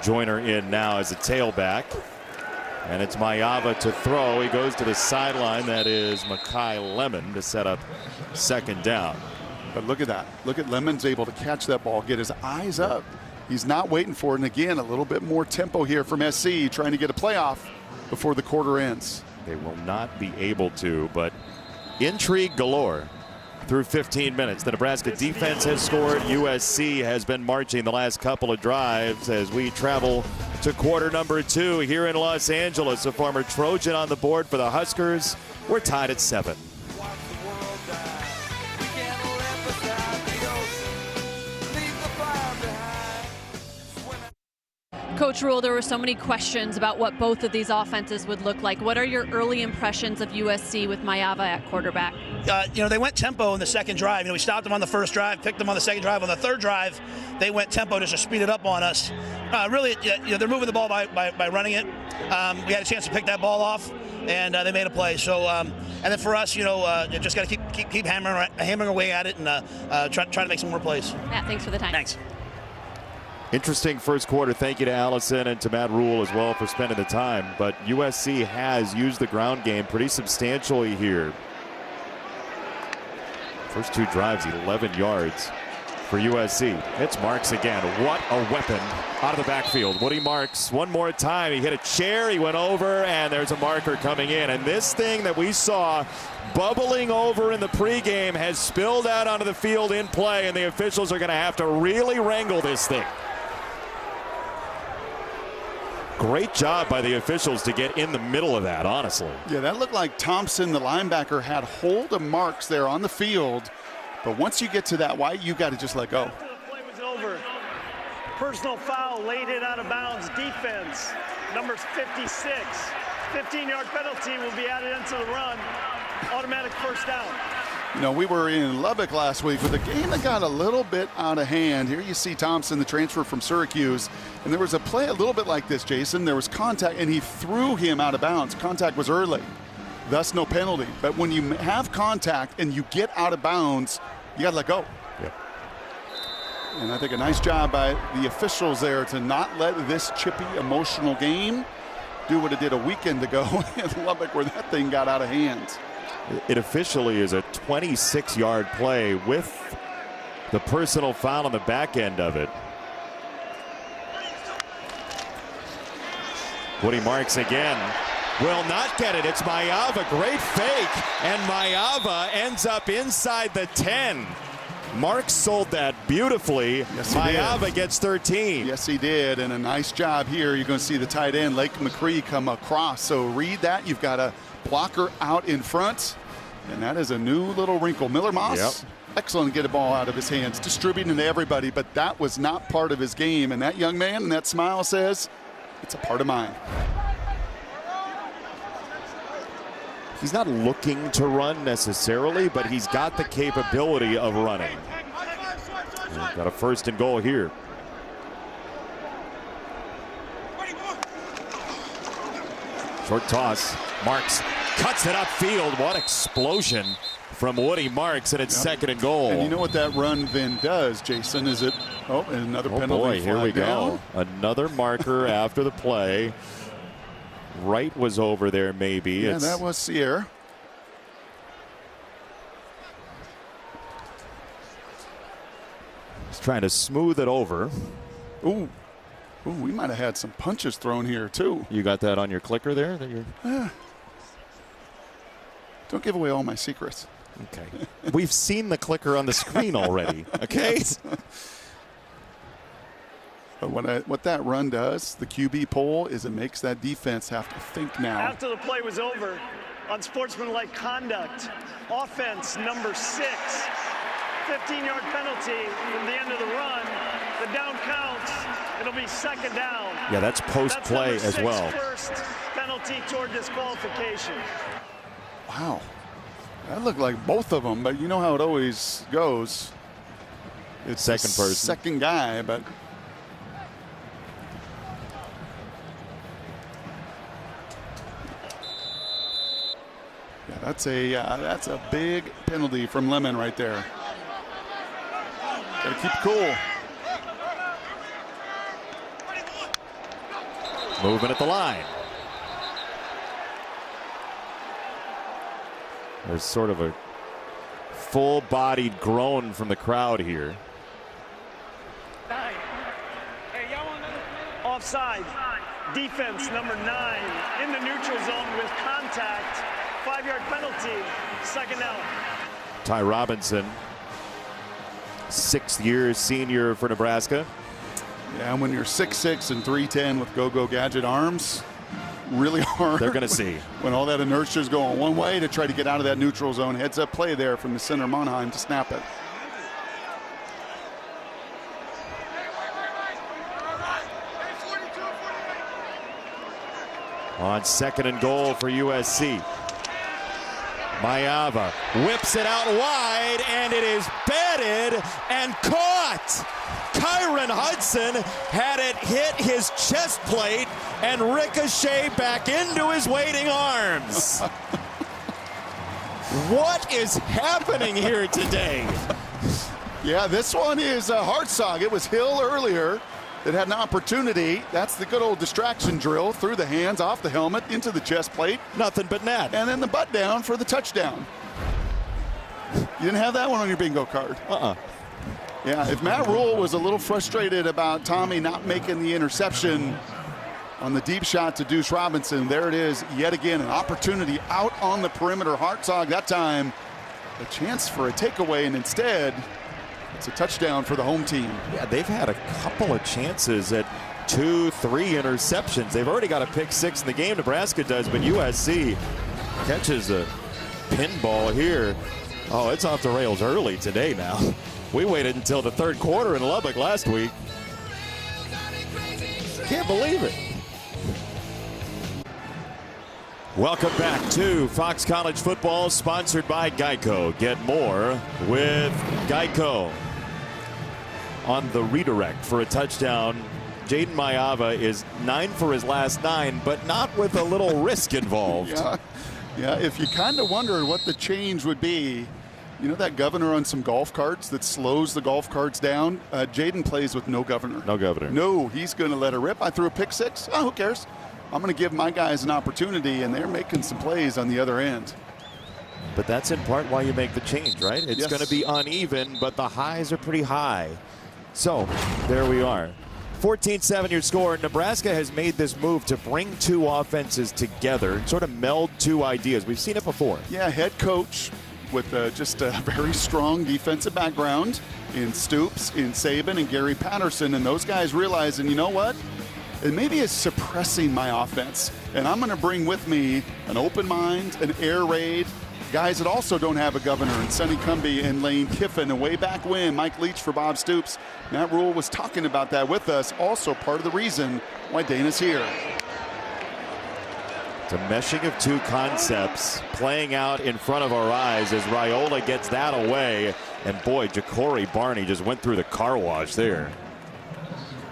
Joyner in now as a tailback. And it's Mayava to throw. He goes to the sideline. That is Makai Lemon to set up 2nd down. But look at that. Look at Lemon's able to catch that ball, get his eyes up. He's not waiting for it. And again, a little bit more tempo here from SC, trying to get a playoff before the quarter ends. They will not be able to, but intrigue galore through 15 minutes. The Nebraska defense has scored. USC has been marching the last couple of drives as we travel to quarter number 2 here in Los Angeles. A former Trojan on the board for the Huskers. We're tied at 7. Coach Rule, there were so many questions about what both of these offenses would look like. What are your early impressions of USC with Mayava at quarterback? They went tempo in the second drive. We stopped them on the first drive, picked them on the second drive. On the third drive, they went tempo just to speed it up on us. Really, they're moving the ball by running it. We had a chance to pick that ball off, and they made a play. So, and then for us, just got to keep hammering away at it and try to make some more plays. Matt, thanks for the time. Thanks. Interesting first quarter. Thank you to Allison and to Matt Rule as well for spending the time. But USC has used the ground game pretty substantially here. First 2 drives, 11 yards for USC. It's Marks again. What a weapon out of the backfield. Woody Marks one more time. He hit a chair, he went over, and there's a marker coming in. And this thing that we saw bubbling over in the pregame has spilled out onto the field in play, and the officials are going to have to really wrangle this thing. Great job by the officials to get in the middle of that, honestly. Yeah, that looked like Thompson, the linebacker, had hold of Marks there on the field. But once you get to that white, you got to just let go. After the play was over, personal foul, laid it out of bounds, defense, number 56. 15-yard penalty will be added into the run, automatic first down. We were in Lubbock last week with a game that got a little bit out of hand. Here you see Thompson, the transfer from Syracuse. And there was a play a little bit like this, Jason. There was contact, and he threw him out of bounds. Contact was early, thus no penalty. But when you have contact and you get out of bounds, you got to let go. Yep. And I think a nice job by the officials there to not let this chippy, emotional game do what it did a weekend ago in Lubbock where that thing got out of hand. It officially is a 26-yard play with the personal foul on the back end of it. Woody Marks again will not get it. It's Mayava. Great fake. And Mayava ends up inside the 10. Marks sold that beautifully. Yes, he Mayava did. Gets 13. Yes, he did. And a nice job here. You're going to see the tight end, Lake McCree, come across. So read that. You've got a blocker out in front. And that is a new little wrinkle. Miller Moss, Yep. Excellent to get a ball out of his hands, distributing to everybody, but that was not part of his game. And that young man and that smile says, it's a part of mine. He's not looking to run necessarily, but he's got the capability of running. Got a 1st and goal here. Short toss. Marks cuts it upfield. What explosion from Woody Marks, and it's 2nd and goal. And you know what that run then does, Jason? Is it, and another penalty. Boy, here we down. go. Another marker after the play. Wright was over there, maybe. Yeah, that was Sierra. He's trying to smooth it over. Ooh, we might have had some punches thrown here, too. You got that on your clicker there? That you're... Don't give away all my secrets. Okay. We've seen the clicker on the screen already, okay? But what that run does, the QB poll, is it makes that defense have to think now. After the play was over, unsportsmanlike conduct, offense number 6, 15-yard penalty from the end of the run. The down counts. It'll be 2nd down. Yeah, that's post-play as well. First penalty toward disqualification. Wow. That looked like both of them, but you know how it always goes. It's second person. Second guy, but yeah, that's a big penalty from Lemon right there. Gotta keep cool. Movement at the line. There's sort of a full-bodied groan from the crowd here. Offside. Defense number 9 in the neutral zone with contact. 5-yard penalty. Second down. Ty Robinson, 6th-year senior for Nebraska. Yeah, and when you're 6'6" and 310 with go-go gadget arms, really hard. They're going to see. When all that inertia is going one way to try to get out of that neutral zone. Heads-up play there from the center Monheim to snap it. On 2nd and goal for USC. Mayava whips it out wide, and it is batted and caught. Kyron Hudson had it hit his chest plate and ricochet back into his waiting arms. What is happening here today? Yeah, this one is a Hartzog. It was Hill earlier that had an opportunity. That's the good old distraction drill, through the hands, off the helmet, into the chest plate. Nothing but net. And then the butt down for the touchdown. You didn't have that one on your bingo card. Yeah, if Matt Rule was a little frustrated about Tommy not making the interception on the deep shot to Deuce Robinson, there it is yet again, an opportunity out on the perimeter. Hartzog that time a chance for a takeaway, and instead it's a touchdown for the home team. Yeah, they've had a couple of chances at 2-3 interceptions. They've already got a pick 6 in the game, Nebraska does, but USC catches a pinball here. Oh, it's off the rails early today now. We waited until the 3rd quarter in Lubbock last week. Can't believe it. Welcome back to Fox College Football, sponsored by Geico. Get more with Geico. On the redirect for a touchdown, Jaden Mayava is 9 for his last 9, but not with a little risk involved. Yeah, if you kind of wonder what the change would be, you know that governor on some golf carts that slows the golf carts down? Jaden plays with no governor. No governor. No, he's going to let her rip. I threw a pick 6. Oh, who cares? I'm going to give my guys an opportunity, and they're making some plays on the other end. But that's in part why you make the change, right? It's going to be uneven, but the highs are pretty high. So there we are. 14-7 your score. Nebraska has made this move to bring 2 offenses together and sort of meld 2 ideas. We've seen it before. Yeah, head coach with just a very strong defensive background in Stoops, in Saban, and Gary Patterson. And those guys realizing, you know what? It maybe is suppressing my offense. And I'm going to bring with me an open mind, an air raid, guys that also don't have a governor, and Sonny Cumbie and Lane Kiffin. And way back when, Mike Leach for Bob Stoops, Matt Rule was talking about that with us. Also part of the reason why Dana's here. It's a meshing of 2 concepts playing out in front of our eyes as Raiola gets that away. And boy, Ja'Cory Barney just went through the car wash there.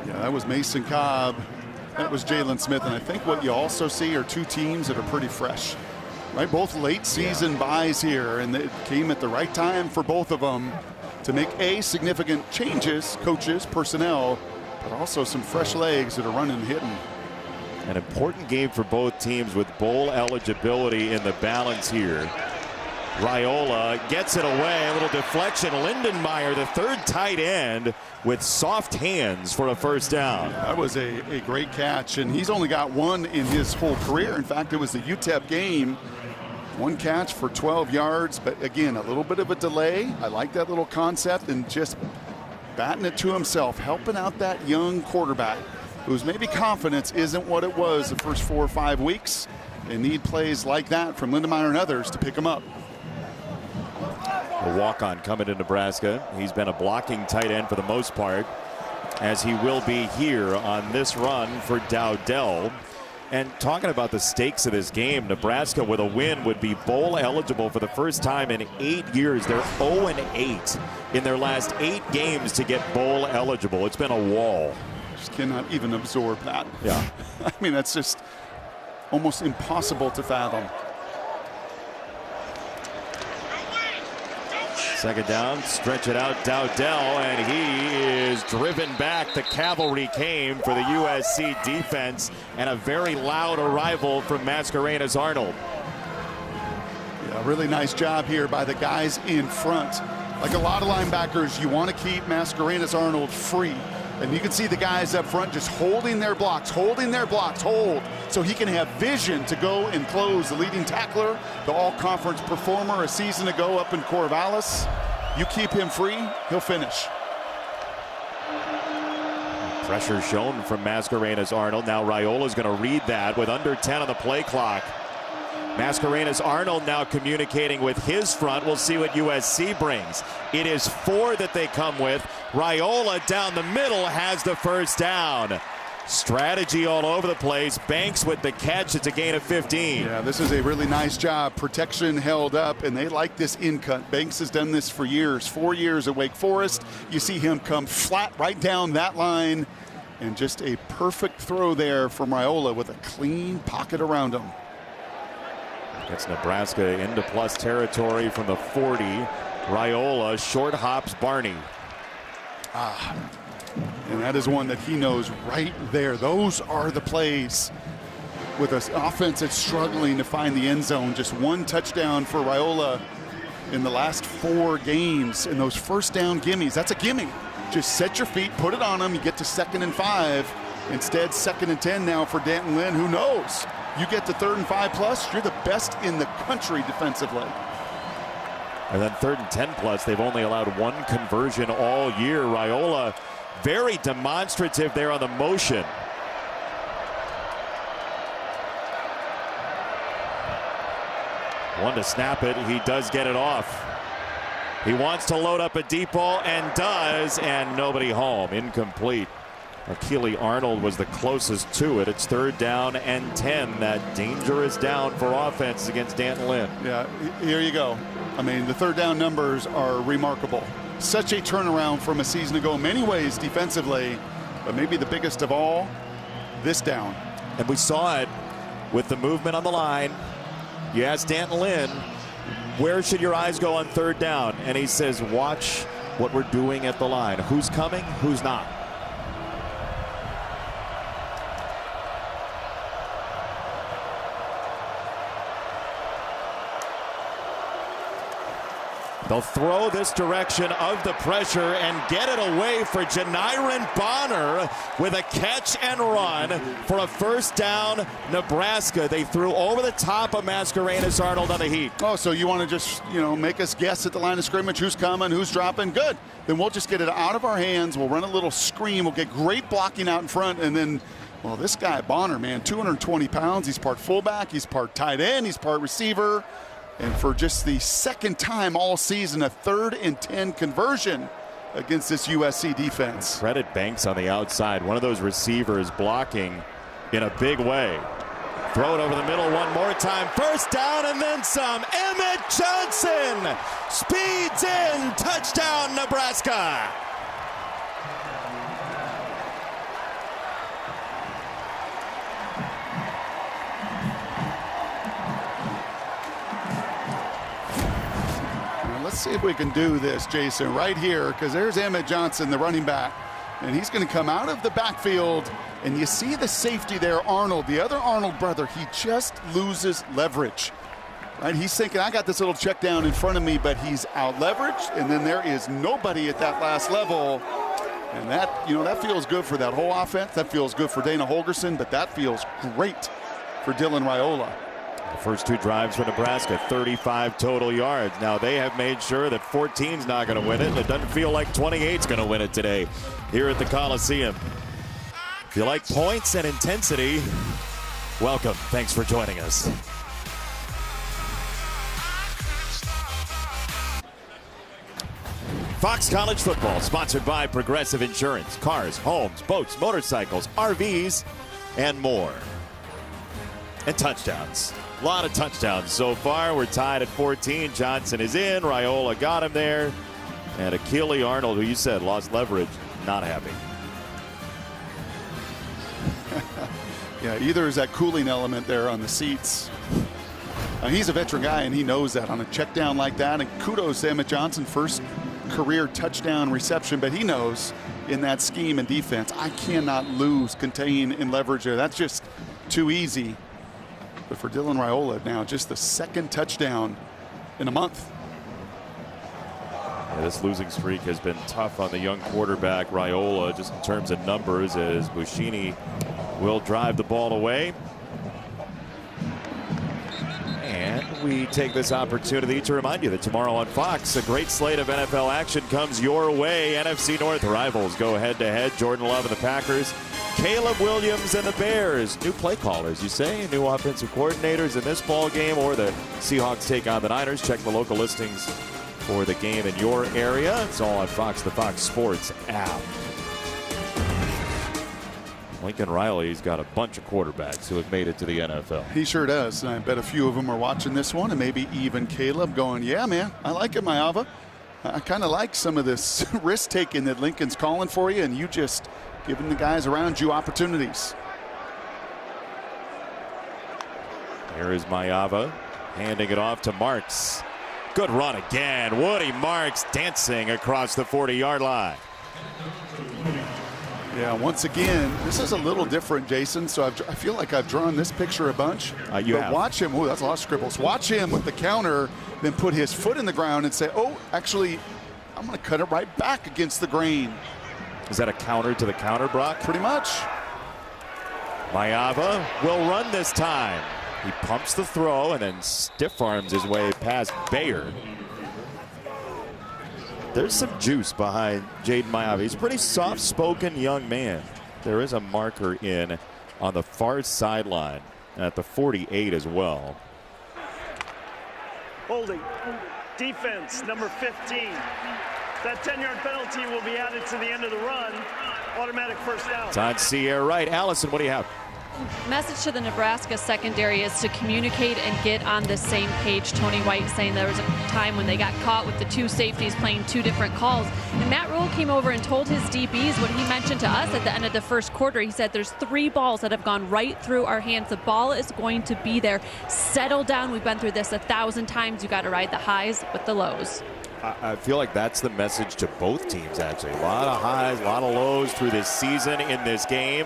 Yeah, that was Mason Cobb. That was Jalen Smith. And I think what you also see are 2 teams that are pretty fresh. Right, both late season buys here, and it came at the right time for both of them to make significant changes, coaches, personnel, but also some fresh legs that are running and hitting. An important game for both teams with bowl eligibility in the balance here. Raiola gets it away, a little deflection. Lindenmeyer, the 3rd tight end, with soft hands for a first down. That was a great catch, and he's only got 1 in his whole career. In fact, it was the UTEP game. 1 catch for 12 yards, but again, a little bit of a delay. I like that little concept, and just batting it to himself, helping out that young quarterback whose maybe confidence isn't what it was the first 4 or 5 weeks. They need plays like that from Lindenmeyer and others to pick them up. A walk-on coming to Nebraska. He's been a blocking tight end for the most part, as he will be here on this run for Dowdell. And talking about the stakes of this game, Nebraska with a win would be bowl eligible for the first time in 8 years. They're 0-8 in their last 8 games to get bowl eligible. It's been a wall. Just cannot even absorb that. Yeah. I mean, that's just almost impossible to fathom. Second down, stretch it out, Dowdell, and he is driven back. The cavalry came for the USC defense, and a very loud arrival from Mascarenas Arnold. Yeah, Really nice job here by the guys in front. Like a lot of linebackers, you want to keep Mascarenas-Arnold free. And you can see the guys up front just holding their blocks, hold, so he can have vision to go and close. The leading tackler, the all-conference performer a season ago up in Corvallis. You keep him free, he'll finish. Pressure shown from Mascarenas-Arnold. Now Raiola's going to read that with under 10 on the play clock. Mascarenas-Arnold now communicating with his front. We'll see what USC brings. It is 4 that they come with. Raiola down the middle has the first down. Strategy all over the place. Banks with the catch. It's a gain of 15. Yeah, this is a really nice job. Protection held up, and they like this in-cut. Banks has done this for years. 4 years at Wake Forest. You see him come flat right down that line, and just a perfect throw there from Raiola with a clean pocket around him. Gets Nebraska into plus territory from the 40. Raiola short hops Barney. And that is one that he knows right there. Those are the plays with an offense that's struggling to find the end zone. Just one touchdown for Raiola in the last 4 games. And those first down gimmies, that's a gimme. Just set your feet, put it on them. You get to 2nd and 5. Instead, 2nd and 10 now for Danton Lynn. Who knows? You get to 3rd and 5 plus, you're the best in the country defensively. And then 3rd and 10 plus, they've only allowed 1 conversion all year. Raiola very demonstrative there on the motion. One to snap it. He does get it off. He wants to load up a deep ball and does, and nobody home. Incomplete. Achille Arnold was the closest to it. It's 3rd down and 10. That dangerous down for offense against Danton Lynn. Yeah, here you go. I mean, the 3rd down numbers are remarkable. Such a turnaround from a season ago in many ways defensively, but maybe the biggest of all, this down. And we saw it with the movement on the line. You asked Danton Lynn, where should your eyes go on 3rd down? And he says, watch what we're doing at the line. Who's coming, who's not. They'll throw this direction of the pressure and get it away for Janiron Bonner with a catch and run for a 1st down, Nebraska. They threw over the top of Mascarenas-Arnold on the heat. Oh, so you want to just, make us guess at the line of scrimmage who's coming, who's dropping? Good. Then we'll just get it out of our hands. We'll run a little screen. We'll get great blocking out in front, and then, well, this guy Bonner, man, 220 pounds. He's part fullback. He's part tight end. He's part receiver. And for just the 2nd time all season, a 3rd and 10 conversion against this USC defense. Credit Banks on the outside. One of those receivers blocking in a big way. Throw it over the middle one more time. 1st down and then some. Emmett Johnson speeds in. Touchdown, Nebraska. Let's see if we can do this, Jason, right here, because there's Emmett Johnson, the running back, and he's going to come out of the backfield, and you see the safety there, Arnold, the other Arnold brother. He just loses leverage, right? He's thinking, I got this little check down in front of me, but he's out leveraged, and then there is nobody at that last level, and that, that feels good for that whole offense. That feels good for Dana Holgorsen, but that feels great for Dylan Raiola. The first 2 drives for Nebraska, 35 total yards. Now they have made sure that 14's not going to win it, and it doesn't feel like 28's going to win it today here at the Coliseum. If you like points and intensity, welcome. Thanks for joining us. Fox College Football, sponsored by Progressive Insurance. Cars, homes, boats, motorcycles, RVs, and more. And touchdowns. A lot of touchdowns so far. We're tied at 14. Johnson is in. Raiola got him there. And Achille Arnold, who you said lost leverage, not happy. Yeah, either is that cooling element there on the seats. He's a veteran guy, and he knows that on a check down like that. And kudos to Emmett Johnson, first career touchdown reception. But he knows in that scheme and defense, I cannot lose, contain, and leverage there. That's just too easy. But for Dylan Raiola now, just the 2nd touchdown in a month. Yeah, this losing streak has been tough on the young quarterback Raiola, just in terms of numbers, as Buschini will drive the ball away. And we take this opportunity to remind you that tomorrow on Fox, a great slate of NFL action comes your way. NFC North rivals go head-to-head. Jordan Love and the Packers, Caleb Williams and the Bears. New play callers, you say, new offensive coordinators in this ball game, or the Seahawks take on the Niners. Check the local listings for the game in your area. It's all on Fox, the Fox Sports app. Lincoln Riley's got a bunch of quarterbacks who have made it to the NFL. He sure does. And I bet a few of them are watching this one, and maybe even Caleb going, yeah, man, I like it, Maava. I kind of like some of this risk taking that Lincoln's calling for you, and you just giving the guys around you opportunities. Here is Maava handing it off to Marks. Good run again. Woody Marks dancing across the 40-yard line. Yeah, once again, this is a little different, Jason. So I feel like I've drawn this picture a bunch. You have. Watch him. Oh, that's a lot of scribbles. Watch him with the counter, then put his foot in the ground and say, oh, actually, I'm going to cut it right back against the grain. Is that a counter to the counter, Brock? Pretty much. Maava will run this time. He pumps the throw and then stiff arms his way past Bayer. There's some juice behind Jaden Maava. He's a pretty soft-spoken young man. There is a marker in on the far sideline at the 48 as well. Holding. Defense, number 15. That 10-yard penalty will be added to the end of the run. Automatic first down. It's on Sierra right. Allison, what do you have? Message to the Nebraska secondary is to communicate and get on the same page. Tony White saying there was a time when they got caught with the two safeties playing two different calls. And Matt Rule came over and told his DBs what he mentioned to us at the end of the first quarter. He said there's 3 balls that have gone right through our hands. The ball is going to be there. Settle down. We've been through this 1,000 times. You got to ride the highs with the lows. I feel like that's the message to both teams, actually. A lot of highs, a lot of lows through this season in this game.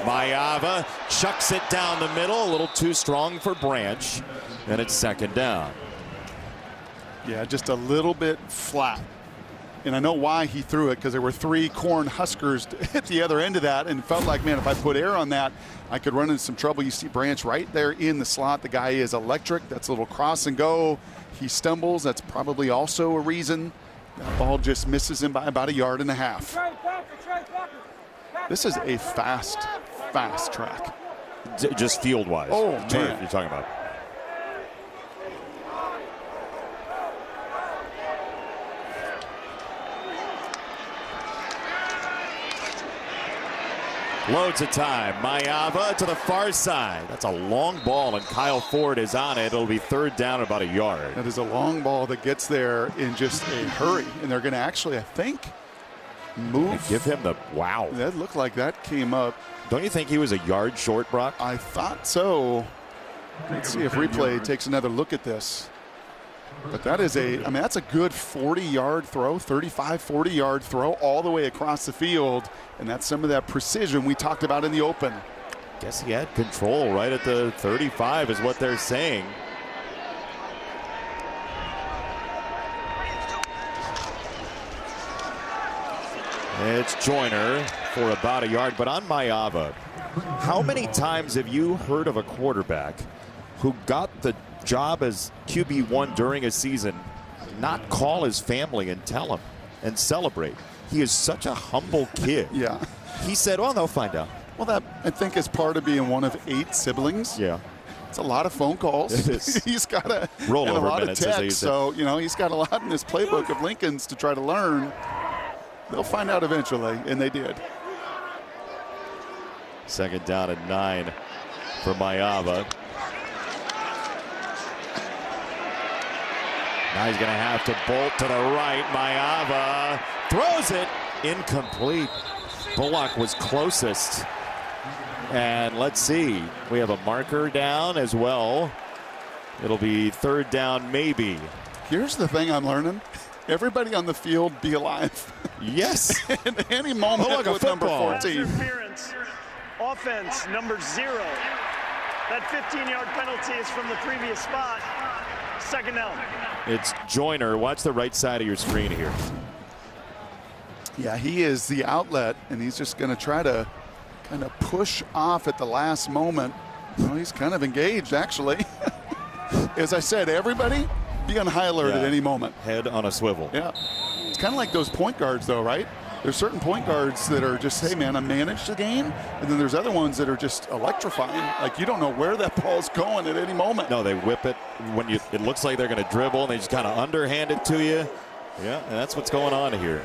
Maava chucks it down the middle, a little too strong for Branch, and it's second down. Yeah, just a little bit flat. And I know why he threw it, because there were 3 corn huskers at the other end of that, and felt like, man, if I put air on that, I could run into some trouble. You see Branch right there in the slot. The guy is electric. That's a little cross and go. He stumbles. That's probably also a reason. That ball just misses him by about 1.5 yards. This is a fast track. Just field-wise. Oh, turf man. you're talking about. Loads of time. Maava to the far side. That's a long ball, and Kyle Ford is on it. It'll be third down about 1 yard. That is a long ball that gets there in just a hurry. And they're going to actually, I think, move. And give him the wow. That looked like that came up. Don't you think he was a yard short, Brock? I thought so. Let's see if replay takes another look at this. But that is that's a good 40-yard throw, 35, 40-yard throw all the way across the field. And that's some of that precision we talked about in the open. Guess he had control right at the 35 is what they're saying. It's Joyner for about 1 yard, but on Maava, how many times have you heard of a quarterback who got the job as QB1 during a season not call his family and tell him and celebrate? He is such a humble kid. Yeah. He said, well, they'll find out. Well, that, I think, is part of being one of 8 siblings. Yeah. It's a lot of phone calls. It is. He's got a rollover lot of texts. So, he's got a lot in his playbook of Lincoln's to try to learn. They'll find out eventually, and they did. Second down and 9 for Maava. Now he's going to have to bolt to the right. Maava throws it incomplete. Bullock was closest. And let's see. We have a marker down as well. It'll be third down maybe. Here's the thing I'm learning. Everybody on the field be alive. Yes. At any moment like a with number football. 14. Interference. Offense, number 0. That 15-yard penalty is from the previous spot. Second down. It's Joyner. Watch the right side of your screen here. Yeah, he is the outlet, and he's just going to try to kind of push off at the last moment. Well, he's kind of engaged, actually. As I said, everybody be on high alert at any moment. Head on a swivel. Yeah. It's kind of like those point guards, though, right? There's certain point guards that are just, hey, man, I managed the game. And then there's other ones that are just electrifying. Like, you don't know where that ball's going at any moment. No, they whip it when it looks like they're going to dribble, and they just kind of underhand it to you. Yeah, and that's what's going on here.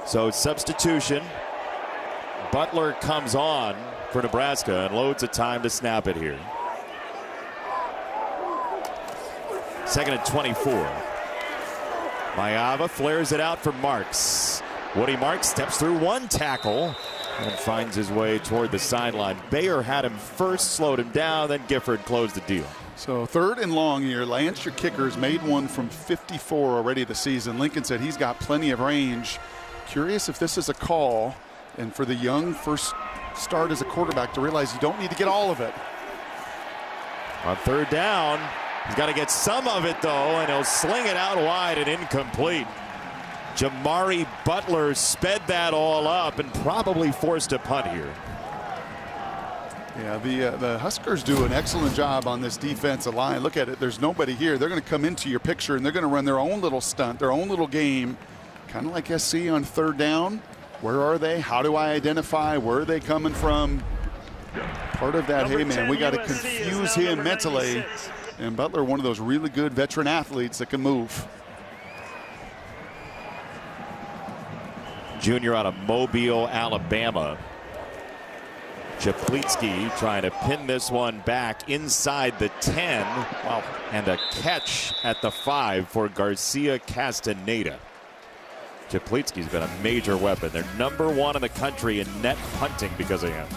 So substitution. Butler comes on for Nebraska and loads of time to snap it here. 2nd and 24. Mayava flares it out for Marks. Woody Marks steps through one tackle and finds his way toward the sideline. Bayer had him first, slowed him down, then Gifford closed the deal. So 3rd and long here. Lance, your kicker's made one from 54 already this season. Lincoln said he's got plenty of range. Curious if this is a call, and for the young first start as a quarterback to realize you don't need to get all of it. On 3rd down, he's got to get some of it, though, and he'll sling it out wide and incomplete. Jamari Butler sped that all up and probably forced a punt here. Yeah, the Huskers do an excellent job on this defensive line. Look at it. There's nobody here. They're going to come into your picture, and they're going to run their own little stunt, their own little game, kind of like SC on 3rd down. Where are they? How do I identify? Where are they coming from? Part of that, hey, man, we got to confuse him mentally. And Butler, one of those really good veteran athletes that can move. Junior out of Mobile, Alabama. Chaplitsky trying to pin this one back inside the 10. Wow. And a catch at the 5 for Garcia Castaneda. Chaplitsky's been a major weapon. They're #1 in the country in net punting because of him.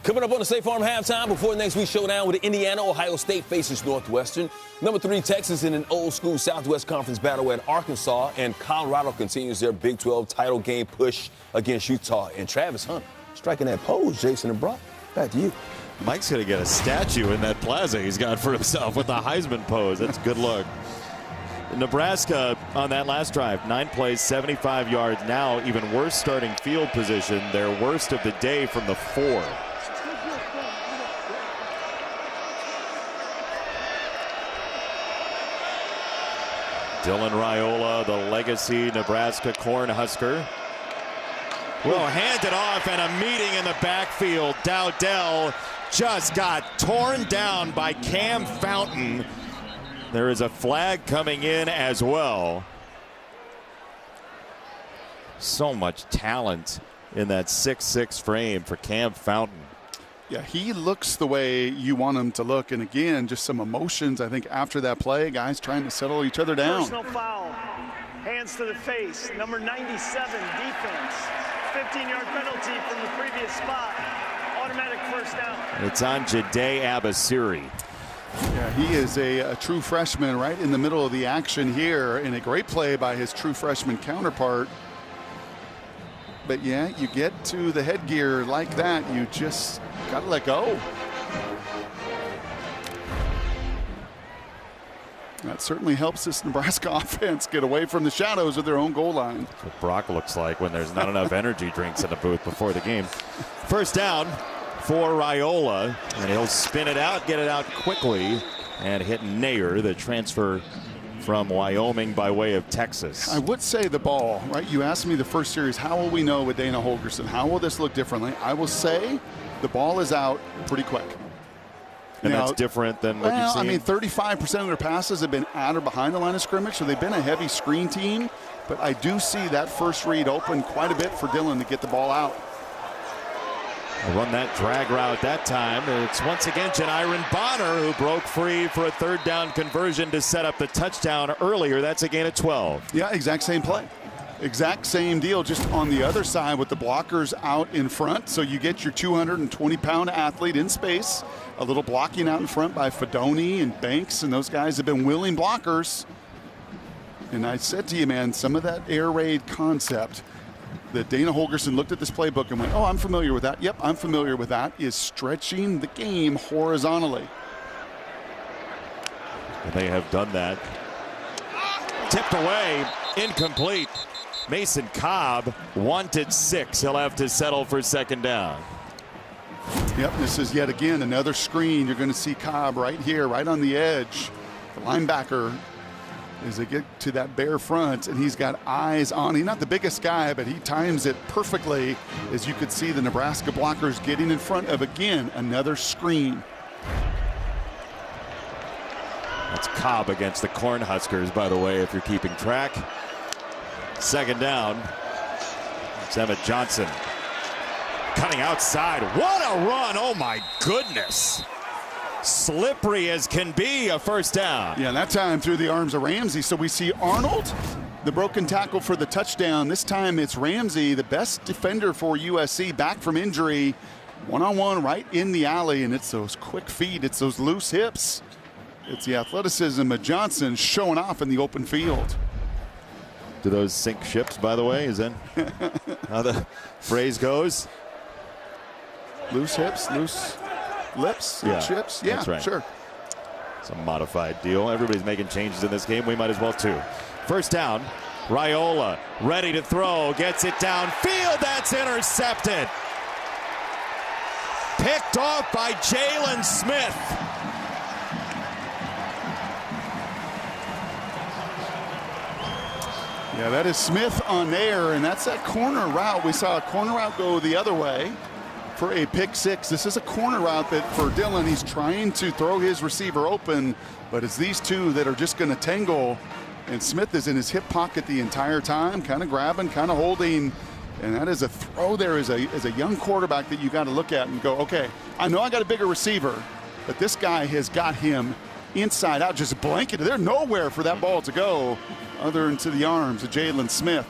Coming up on the State Farm halftime before next week's showdown with Indiana, Ohio State faces Northwestern. #3 Texas in an old-school Southwest Conference battle at Arkansas, and Colorado continues their Big 12 title game push against Utah. And Travis Hunter striking that pose, Jason and Brock. Back to you. Mike's going to get a statue in that plaza he's got for himself with the Heisman pose. That's a good look. Nebraska on that last drive, 9 plays, 75 yards. Now even worse starting field position. Their worst of the day from the 4. Dylan Raiola, the legacy Nebraska Cornhusker, will hand it off, and a meeting in the backfield. Dowdell just got torn down by Cam Fountain. There is a flag coming in as well. So much talent in that 6'6" frame for Cam Fountain. Yeah, he looks the way you want him to look. And again, just some emotions, I think, after that play. Guys trying to settle each other down. Personal foul. Hands to the face. Number 97, defense. 15-yard penalty from the previous spot. Automatic first down. It's on Jade Abasiri. Yeah, he is a true freshman right in the middle of the action here, and a great play by his true freshman counterpart. But yeah, you get to the headgear like that, you just got to let go. That certainly helps this Nebraska offense get away from the shadows of their own goal line. That's what Brock looks like when there's not enough energy drinks in the booth before the game. First down for Raiola, and he'll spin it out, get it out quickly, and hit Nair, the transfer from Wyoming by way of Texas. I would say the ball, right? You asked me the first series, how will we know with Dana Holgorsen? How will this look differently? I will say the ball is out pretty quick. And that's different than what you've seen? I mean, 35% of their passes have been at or behind the line of scrimmage, so they've been a heavy screen team. But I do see that first read open quite a bit for Dylan to get the ball out. I'll run that drag route that time. It's once again Janiron Bonner who broke free for a third down conversion to set up the touchdown earlier. That's a gain of 12. Yeah, exact same play. Exact same deal, just on the other side with the blockers out in front. So you get your 220-pound athlete in space. A little blocking out in front by Fedoni and Banks, and those guys have been willing blockers. And I said to you, man, some of that air raid concept, that Dana Holgorsen looked at this playbook and went, oh, I'm familiar with that. Yep, I'm familiar with that, is stretching the game horizontally. And they have done that. Tipped away, incomplete. Mason Cobb wanted 6. He'll have to settle for second down. Yep, this is yet again another screen. You're going to see Cobb right here, right on the edge. The linebacker, as they get to that bare front, and he's got eyes on. He's not the biggest guy, but he times it perfectly, as you could see the Nebraska blockers getting in front of, again, another screen. That's Cobb against the Cornhuskers, by the way, if you're keeping track. Second down. It's Emmett Johnson cutting outside. What a run. Oh, my goodness. Slippery as can be, a first down. Yeah, that time through the arms of Ramsey. So we see Arnold, the broken tackle for the touchdown. This time it's Ramsey, the best defender for USC, back from injury. One-on-one right in the alley, and it's those quick feet. It's those loose hips. It's the athleticism of Johnson showing off in the open field. Do those sink ships, by the way? Is that how the phrase goes? Loose hips, loose lips, yeah, chips. Yeah, that's right. Sure. It's a modified deal. Everybody's making changes in this game. We might as well, too. First down. Raiola ready to throw. Gets it downfield. That's intercepted. Picked off by Jalen Smith. Yeah, that is Smith on there, and that's that corner route. We saw a corner route go the other way for a pick six. This is a corner route that for Dillon, he's trying to throw his receiver open, but it's these two that are just going to tangle, and Smith is in his hip pocket the entire time, kind of grabbing, kind of holding, and that is a throw there as a young quarterback that you got to look at and go, okay, I know I got a bigger receiver, but this guy has got him inside out, just blanketed. There's nowhere for that ball to go other than to the arms of Jalen Smith.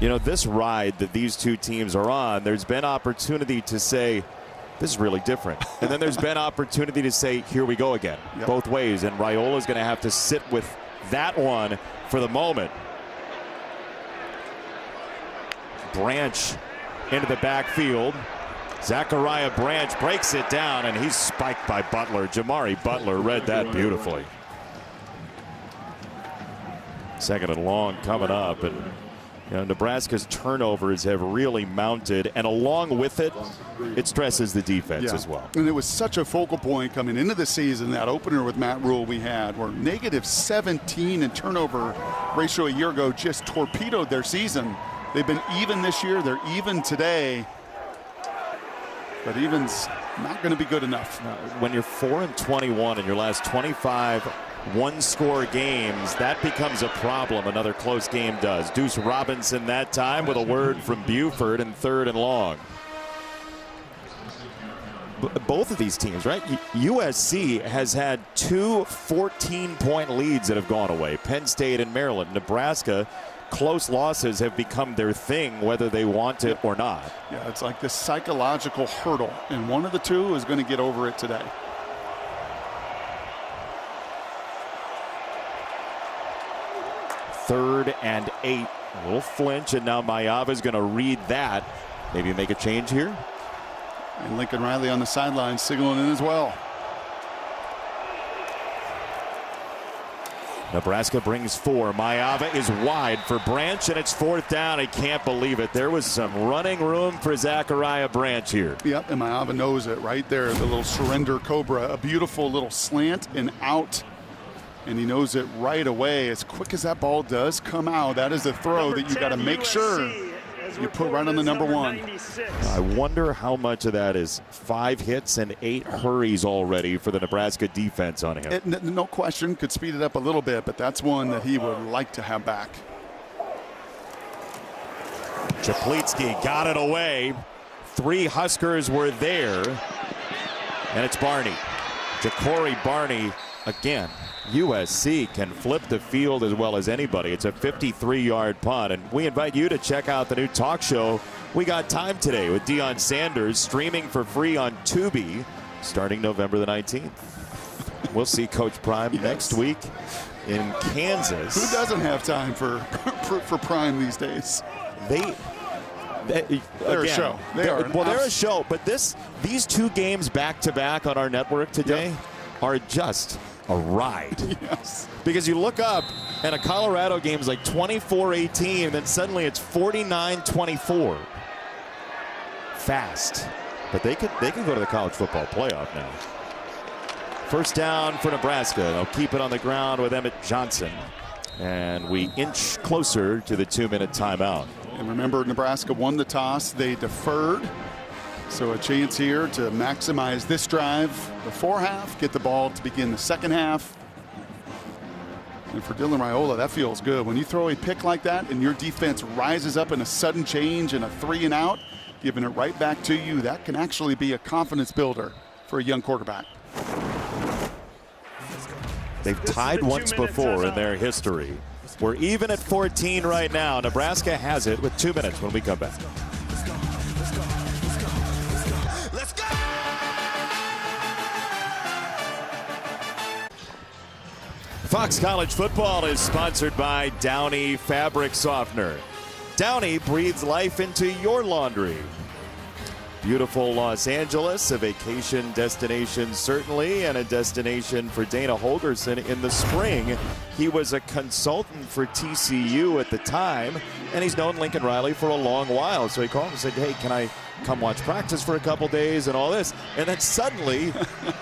You know, this ride that these two teams are on, there's been opportunity to say, this is really different. And then there's been opportunity to say, here we go again, both ways. And Raiola's going to have to sit with that one for the moment. Branch into the backfield. Zachariah Branch breaks it down, and he's spiked by Butler. Jamari Butler read that beautifully. Second and long coming up, and you know, Nebraska's turnovers have really mounted, and along with it, it stresses the defense as well. And it was such a focal point coming into the season, that opener with Matt Rule we had, where -17 in turnover ratio a year ago just torpedoed their season. They've been even this year. They're even today. But even's not going to be good enough. When you're 4-21 in your last 25 one-score games, that becomes a problem. Another close game does. Deuce Robinson that time with a word from Buford, and third and long. Both of these teams, right? USC has had two 14-point leads that have gone away. Penn State and Maryland. Nebraska, close losses have become their thing, whether they want it or not. Yeah, it's like this psychological hurdle, and one of the two is going to get over it today. Third and 8. A little flinch, and now Mayava's going to read that. Maybe make a change here. And Lincoln Riley on the sideline signaling in as well. Nebraska brings 4. Mayava is wide for Branch, and it's fourth down. I can't believe it. There was some running room for Zachariah Branch here. Yep, and Mayava knows it right there. The little surrender cobra, a beautiful little slant and out. And he knows it right away. As quick as that ball does come out, that is a throw that you got to make sure you put right on the number 1. I wonder how much of that is 5 hits and 8 hurries already for the Nebraska defense on him. No question, could speed it up a little bit, but that's one that he would like to have back. Chaplitsky got it away. 3 Huskers were there, and it's Barney. Ja'Cory Barney again. USC can flip the field as well as anybody. It's a 53-yard punt, and we invite you to check out the new talk show We Got Time Today with Deion Sanders, streaming for free on Tubi starting November the 19th. We'll see Coach Prime next week. in Kansas. Who doesn't have time for prime these days? They're a show. They're a show. But these two games back to back on our network today are just a ride. Yes. Because you look up and a Colorado game is like 24-18, and then suddenly it's 49-24. Fast. But they could go to the college football playoff now. First down for Nebraska. They'll keep it on the ground with Emmett Johnson. And we inch closer to the 2-minute timeout. And remember, Nebraska won the toss. They deferred. So a chance here to maximize this drive before half, get the ball to begin the second half. And for Dylan Raiola, that feels good. When you throw a pick like that and your defense rises up in a sudden change and a 3-and-out, giving it right back to you, that can actually be a confidence builder for a young quarterback. They've tied once before in their history. We're even at 14 right now. Nebraska has it with 2 minutes when we come back. Let's go! Fox College Football is sponsored by Downy Fabric Softener. Downy breathes life into your laundry. Beautiful Los Angeles, a vacation destination certainly, and a destination for Dana Holgorsen in the spring. He was a consultant for TCU at the time, and he's known Lincoln Riley for a long while. So he called and said, hey, can I come watch practice for a couple days and all this? And then suddenly,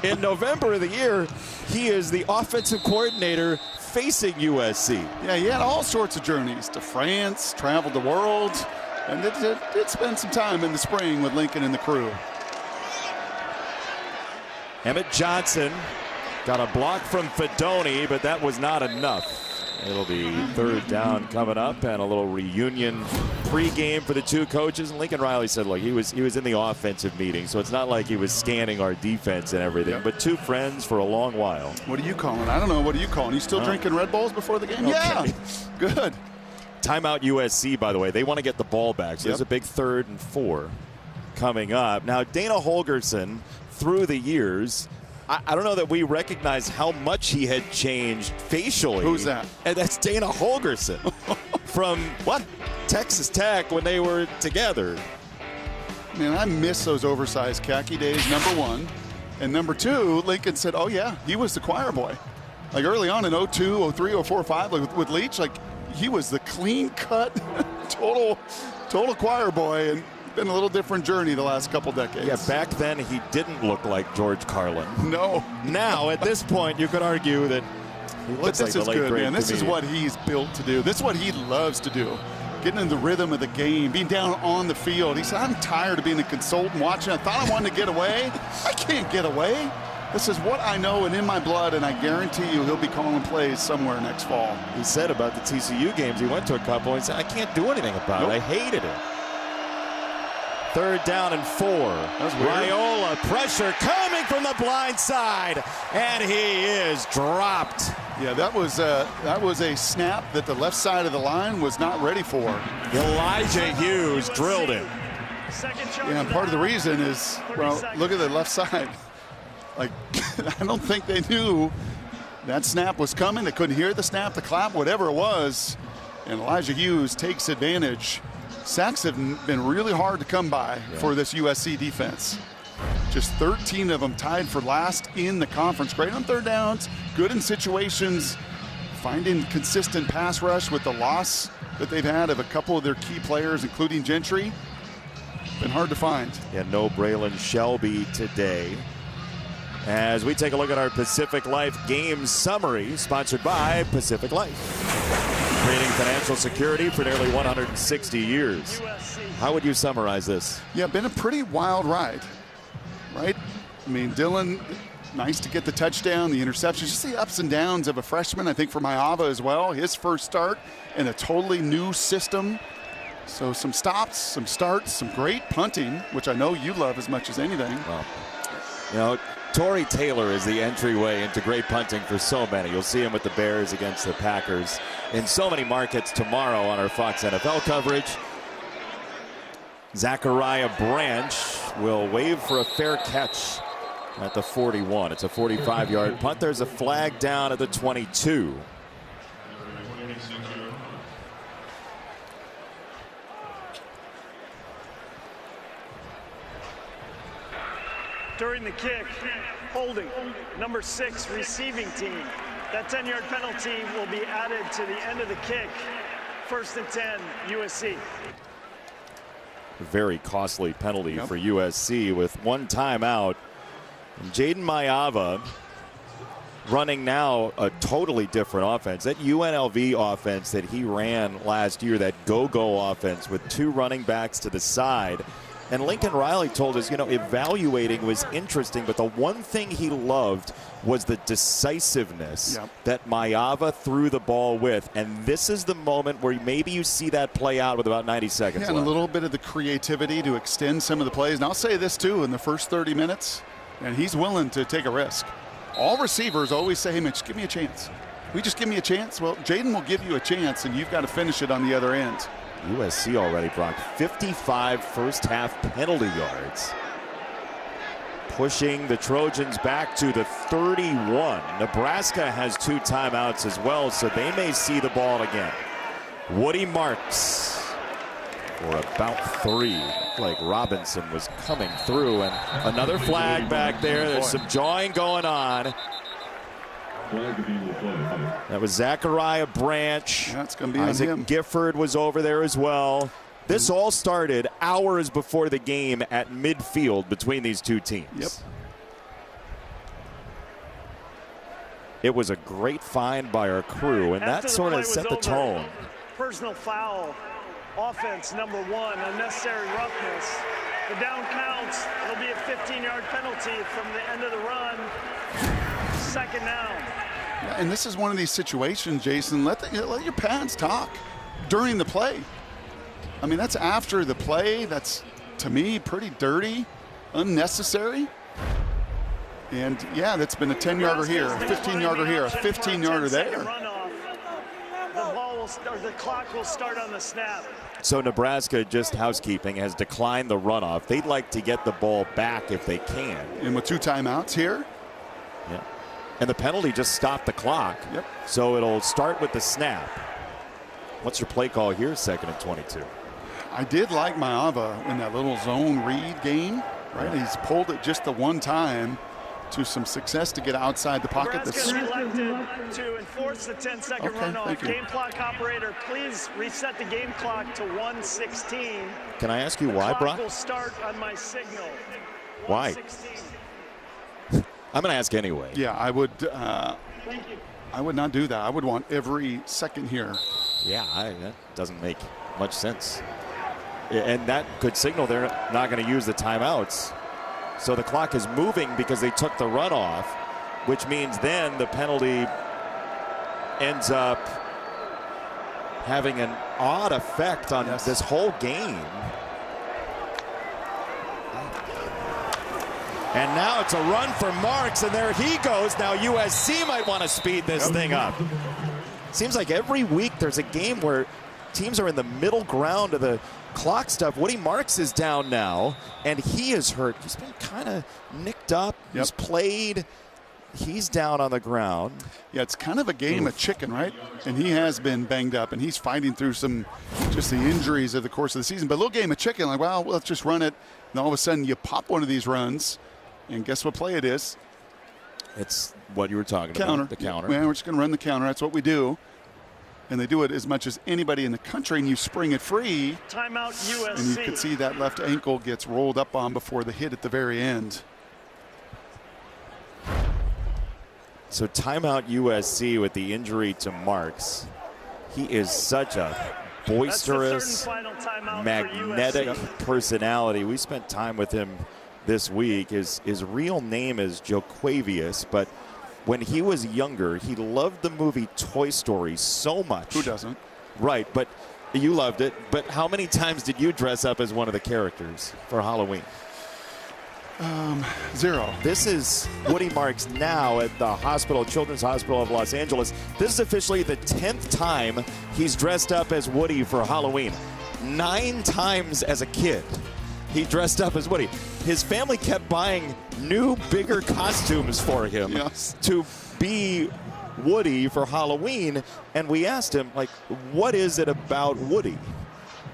in November of the year, he is the offensive coordinator facing USC. Yeah, he had all sorts of journeys to France, traveled the world. And it spent some time in the spring with Lincoln and the crew. Emmett Johnson got a block from Fedoni, but that was not enough. It'll be third down coming up, and a little reunion pregame for the two coaches. And Lincoln Riley said, look, he was in the offensive meeting, so it's not like he was scanning our defense and everything, but two friends for a long while. What are you calling? I don't know. What are you calling? You still drinking Red Bulls before the game? Okay. Yeah, good. Timeout USC, by the way. They want to get the ball back. So there's a big 3rd and 4 coming up. Now, Dana Holgorsen, through the years, I don't know that we recognize how much he had changed facially. Who's that? And that's Dana Holgorsen from, Texas Tech when they were together. Man, I miss those oversized khaki days, number one. And number two, Lincoln said, oh, yeah, he was the choir boy. Like early on in 02, 03, 04, 05, like with Leach, like, he was the clean-cut, total choir boy, and been a little different journey the last couple decades. Yeah, back then he didn't look like George Carlin. No. Now, at this point, you could argue that he looks like the late great comedian. This is what he's built to do. This is what he loves to do. Getting in the rhythm of the game, being down on the field. He said, I'm tired of being a consultant watching. I thought I wanted to get away. I can't get away. This is what I know and in my blood, and I guarantee you he'll be calling plays somewhere next fall. He said about the TCU games, he went to a couple and said, I can't do anything about it. I hated it. 3rd down and 4. Raiola, pressure coming from the blind side, and he is dropped. Yeah, that was a snap that the left side of the line was not ready for. Elijah Hughes drilled him. Yeah, and part of the reason is, well, look at the left side. Like, I don't think they knew that snap was coming. They couldn't hear the snap, the clap, whatever it was. And Elijah Hughes takes advantage. Sacks have been really hard to come by for this USC defense. Just 13 of them tied for last in the conference. Great on 3rd downs, good in situations, finding consistent pass rush with the loss that they've had of a couple of their key players, including Gentry. Been hard to find. Yeah, no Braylon Shelby today. As we take a look at our Pacific Life game summary, sponsored by Pacific Life. Creating financial security for nearly 160 years. How would you summarize this? Yeah, been a pretty wild ride, right? I mean, Dylan, nice to get the touchdown, the interception, just the ups and downs of a freshman, I think for Maava as well. His first start in a totally new system. So some stops, some starts, some great punting, which I know you love as much as anything. Well, you know, Torrey Taylor is the entryway into great punting for so many. You'll see him with the Bears against the Packers in so many markets tomorrow on our Fox NFL coverage. Zachariah Branch will wave for a fair catch at the 41. It's a 45-yard punt. There's a flag down at the 22. During the kick, holding, number 6 receiving team. That 10-yard penalty will be added to the end of the kick. 1st and 10, USC. Very costly penalty for USC with one timeout. Jaden Maiava running now a totally different offense. That UNLV offense that he ran last year, that go-go offense with 2 running backs to the side. And Lincoln Riley told us, evaluating was interesting, but the one thing he loved was the decisiveness that Maiava threw the ball with. And this is the moment where maybe you see that play out with about 90 seconds left. And a little bit of the creativity to extend some of the plays. And I'll say this, too, in the first 30 minutes, and he's willing to take a risk. All receivers always say, hey, man, just give me a chance. Will you just give me a chance? Well, Jaden will give you a chance, and you've got to finish it on the other end. USC already, Brock, 55 first-half penalty yards. Pushing the Trojans back to the 31. Nebraska has 2 timeouts as well, so they may see the ball again. Woody Marks for about 3. Looked like Robinson was coming through, and another flag back there. There's some jawing going on. That was Zachariah Branch. That's going to be Isaac on him. Gifford was over there as well. This all started hours before the game at midfield between these two teams. Yep. It was a great find by our crew, and that sort of set the tone. Personal foul, offense number 1, unnecessary roughness. The down counts. It'll be a 15-yard penalty from the end of the run. 2nd down. And this is one of these situations, Jason, let your pads talk during the play. I mean, that's after the play. That's, to me, pretty dirty, unnecessary. And, yeah, that's been a 10-yarder here, a 15-yarder here, a 15-yarder there. The clock will start on the snap. So Nebraska, just housekeeping, has declined the runoff. They'd like to get the ball back if they can. And with 2 timeouts here. Yeah. And the penalty just stopped the clock. Yep. So it'll start with the snap. What's your play call here, 2nd and 22? I did like Maiava in that little zone read game, right? Yeah. He's pulled it just the one time to some success to get outside the pocket. Nebraska elected to enforce the 10-second runoff. Game clock operator, please reset the game clock to 1:16. Can I ask you why, Brock? The clock will start on my signal. Why? 1:16. I'm going to ask anyway. Yeah, I would not do that. I would want every second here. Yeah, that doesn't make much sense. And that could signal they're not going to use the timeouts. So the clock is moving because they took the runoff, which means then the penalty ends up having an odd effect on this whole game. And now it's a run for Marks, and there he goes. Now USC might want to speed this thing up. Seems like every week there's a game where teams are in the middle ground of the clock stuff. Woody Marks is down now, and he is hurt. He's been kind of nicked up. He's played. He's down on the ground. Yeah, it's kind of a game of chicken, right? And he has been banged up, and he's fighting through just the injuries of the course of the season. But a little game of chicken, like, well, let's just run it. And all of a sudden you pop one of these runs, and guess what play it is? It's what you were talking about, the counter. Yeah, we're just going to run the counter. That's what we do. And they do it as much as anybody in the country, and you spring it free. Timeout USC. And you can see that left ankle gets rolled up on before the hit at the very end. So timeout USC with the injury to Marks. He is such a boisterous, magnetic personality. We spent time with him this week. His real name is Joquavius, but when he was younger, he loved the movie Toy Story so much. Who doesn't? Right, but you loved it. But how many times did you dress up as one of the characters for Halloween? 0. This is Woody Marks now at the Children's Hospital of Los Angeles. This is officially the 10th time he's dressed up as Woody for Halloween. 9 times as a kid he dressed up as Woody. His family kept buying new, bigger costumes for him to be Woody for Halloween. And we asked him, like, what is it about Woody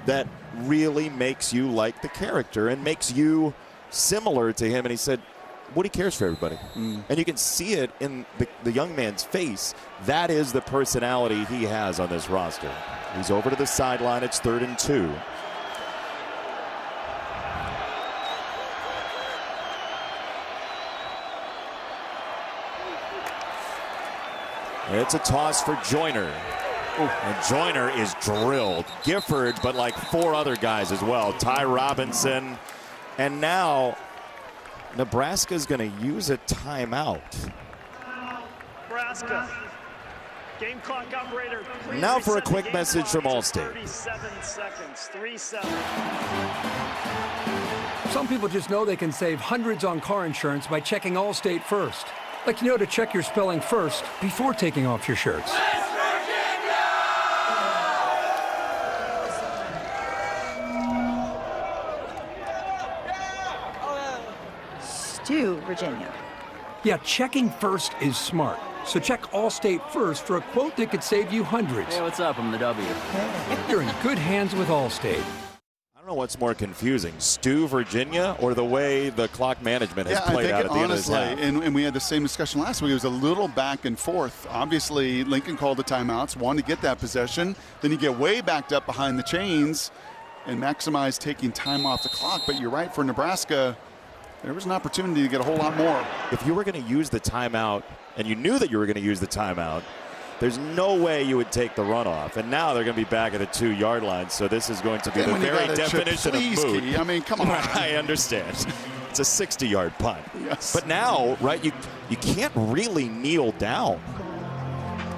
that really makes you like the character and makes you similar to him? And he said, Woody cares for everybody. And you can see it in the young man's face. That is the personality he has on this roster. He's over to the sideline. It's 3rd and 2. It's a toss for Joyner. And Joyner is drilled. Gifford, but like 4 other guys as well. Ty Robinson. And now Nebraska's going to use a timeout. Nebraska. Game clock operator. Now for a quick message from Allstate. 37 seconds. 3-7. Some people just know they can save hundreds on car insurance by checking Allstate first. Like, you know, to check your spelling first before taking off your shirts. Stu, Virginia. Yeah, checking first is smart. So check Allstate first for a quote that could save you hundreds. Hey, what's up? I'm the W. You're in good hands with Allstate. I don't know what's more confusing, Stu, Virginia, or the way the clock management has played out at the end of this half. And we had the same discussion last week. It was a little back and forth. Obviously, Lincoln called the timeouts, wanted to get that possession. Then you get way backed up behind the chains and maximize taking time off the clock. But you're right, for Nebraska, there was an opportunity to get a whole lot more. If you were going to use the timeout, and you knew that you were going to use the timeout, there's no way you would take the runoff. And now they're going to be back at the 2-yard line. So this is going to be the very definition of moot. I mean, come on. I understand. It's a 60-yard punt. Yes. But now, right, you can't really kneel down.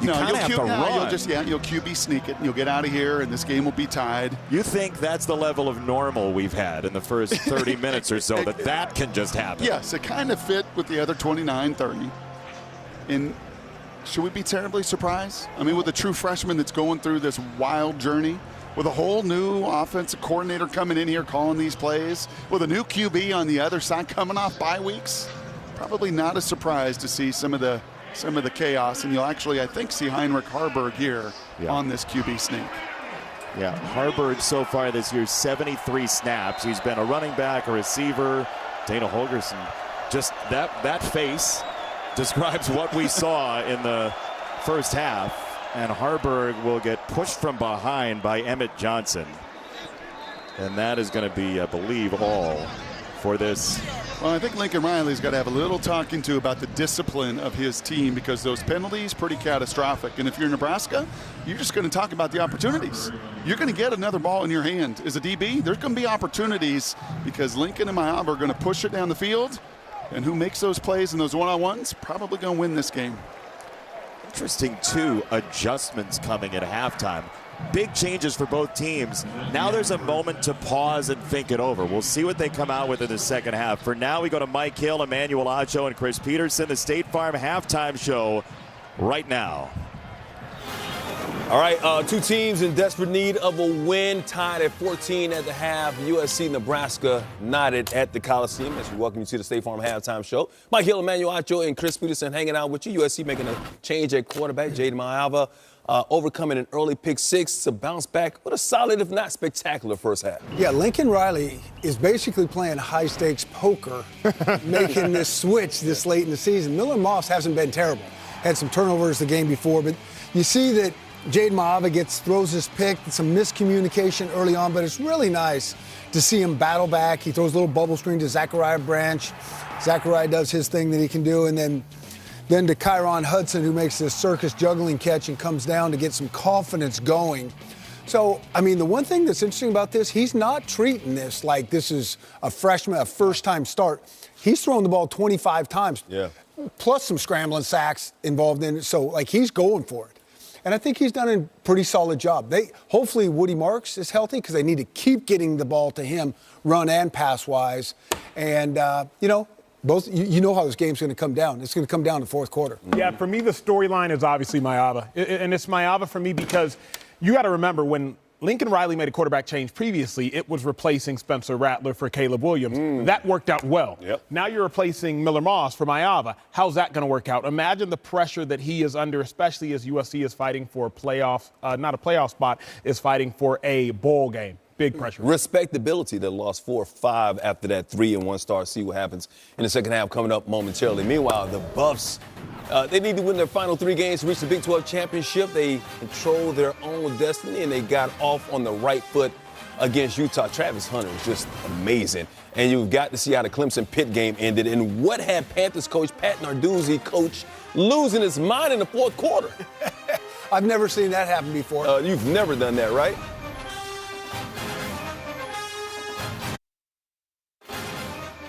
You kind of have to run. You'll QB sneak it, and you'll get out of here, and this game will be tied. You think that's the level of normal we've had in the first 30 minutes or so, that can just happen. Yes, it kind of fit with the other 29-30. And should we be terribly surprised? I mean, with a true freshman that's going through this wild journey, with a whole new offensive coordinator coming in here calling these plays, with a new QB on the other side coming off bye weeks, probably not a surprise to see some of the chaos. And you'll actually, I think, see Heinrich Harburg here on this QB sneak. Yeah, Harburg so far this year, 73 snaps. He's been a running back, a receiver. Dana Holgerson, just that face describes what we saw in the first half. And Harburg will get pushed from behind by Emmett Johnson. And that is going to be, I believe, all for this. Well, I think Lincoln Riley's got to have a little talking to about the discipline of his team, because those penalties pretty catastrophic. And if you're Nebraska, you're just going to talk about the opportunities. You're going to get another ball in your hand. As a DB, there's going to be opportunities, because Lincoln and Mayab are going to push it down the field. And who makes those plays and those one-on-ones probably going to win this game. Interesting, too, adjustments coming at halftime. Big changes for both teams. Now there's a moment to pause and think it over. We'll see what they come out with in the second half. For now, we go to Mike Hill, Emmanuel Acho, and Chris Peterson, the State Farm halftime show right now. All right, two teams in desperate need of a win, tied at 14 at the half. USC, Nebraska, knotted at the Coliseum as we welcome you to the State Farm halftime show. Mike Hill, Emmanuel Acho, and Chris Peterson hanging out with you. USC making a change at quarterback. Jaden Mayava overcoming an early pick six to bounce back with a solid, if not spectacular, first half. Yeah, Lincoln Riley is basically playing high-stakes poker, making this switch this late in the season. Miller Moss hasn't been terrible. Had some turnovers the game before, but you see that Jaden Mayava throws his pick, some miscommunication early on, but it's really nice to see him battle back. He throws a little bubble screen to Zachariah Branch. Zachariah does his thing that he can do, and then to Kyron Hudson, who makes this circus juggling catch and comes down to get some confidence going. So, I mean, the one thing that's interesting about this, he's not treating this like this is a freshman, a first-time start. He's thrown the ball 25 times, plus some scrambling sacks involved in it. So, like, he's going for it. And I think he's done a pretty solid job. Hopefully Woody Marks is healthy, because they need to keep getting the ball to him, run and pass-wise. And, both, you know how this game's going to come down. It's going to come down in the fourth quarter. Yeah, for me, the storyline is obviously Mayava. And it's Mayava for me because you got to remember, when Lincoln Riley made a quarterback change previously, it was replacing Spencer Rattler for Caleb Williams. That worked out well. Now you're replacing Miller Moss for Mayava. How's that going to work out? Imagine the pressure that he is under, especially as USC is fighting for a playoff, not a playoff spot, is fighting for a bowl game. big pressure. Respectability that lost 4 or 5 after that 3-1 start. See what happens in the second half coming up momentarily. Meanwhile, the Buffs, they need to win their final 3 games to reach the Big 12 championship. They control their own destiny, and they got off on the right foot against Utah. Travis Hunter is just amazing. And you've got to see how the Clemson-Pitt game ended. And what had Panthers coach Pat Narduzzi losing his mind in the fourth quarter? I've never seen that happen before. You've never done that, right?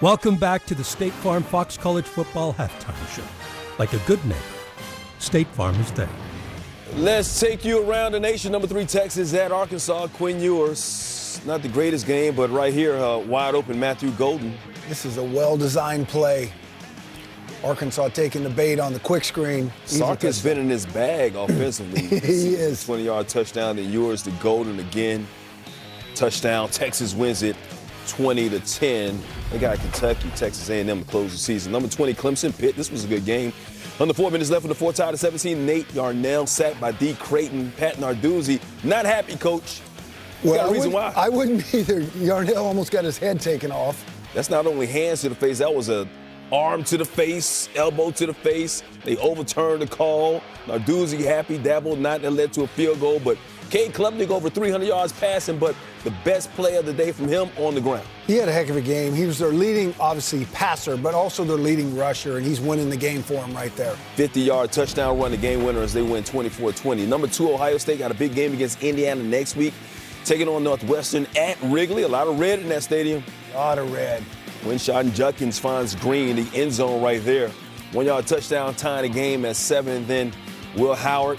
Welcome back to the State Farm Fox College Football Halftime Show. Like a good neighbor, State Farm is there. Let's take you around the nation. Number 3, Texas at Arkansas. Quinn Ewers. Not the greatest game, but right here, wide open Matthew Golden. This is a well-designed play. Arkansas taking the bait on the quick screen. Sark has been in his bag offensively. He is. 20-yard touchdown, then Ewers to Golden again. Touchdown. Texas wins it 20-10. They got Kentucky, Texas A&M to close the season. Number 20, Clemson Pitt. This was a good game. Under 4 minutes left in the fourth, tied at 17. Nate Yarnell sacked by D. Creighton. Pat Narduzzi not happy, coach. Well, reason why. I wouldn't be either. Yarnell almost got his head taken off. That's not only hands to the face. That was a arm to the face, elbow to the face. They overturned the call. Narduzzi happy, dabbled, not that led to a field goal. But Cade Klubnik over 300 yards passing, but the best play of the day from him on the ground. He had a heck of a game. He was their leading, obviously, passer, but also their leading rusher, and he's winning the game for him right there. 50-yard touchdown run, the game winner as they win 24-20. Number 2, Ohio State got a big game against Indiana next week, taking on Northwestern at Wrigley. A lot of red in that stadium. A lot of red. Winshot Judkins finds Green, the end zone right there. 1-yard touchdown, tying the game at 7. Then Will Howard,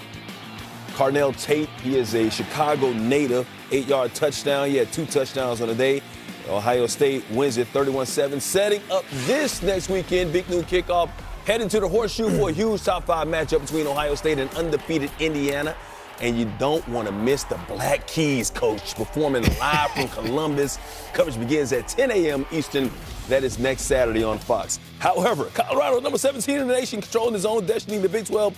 Carnell Tate, he is a Chicago native, 8-yard touchdown. He had 2 touchdowns on the day. Ohio State wins it 31-7, setting up this next weekend. Big noon kickoff, heading to the Horseshoe for a huge top 5 matchup between Ohio State and undefeated Indiana. And you don't want to miss the Black Keys, coach, performing live from Columbus. Coverage begins at 10 a.m. Eastern. That is next Saturday on Fox. However, Colorado, number 17 in the nation, controlling his own destiny in the Big 12,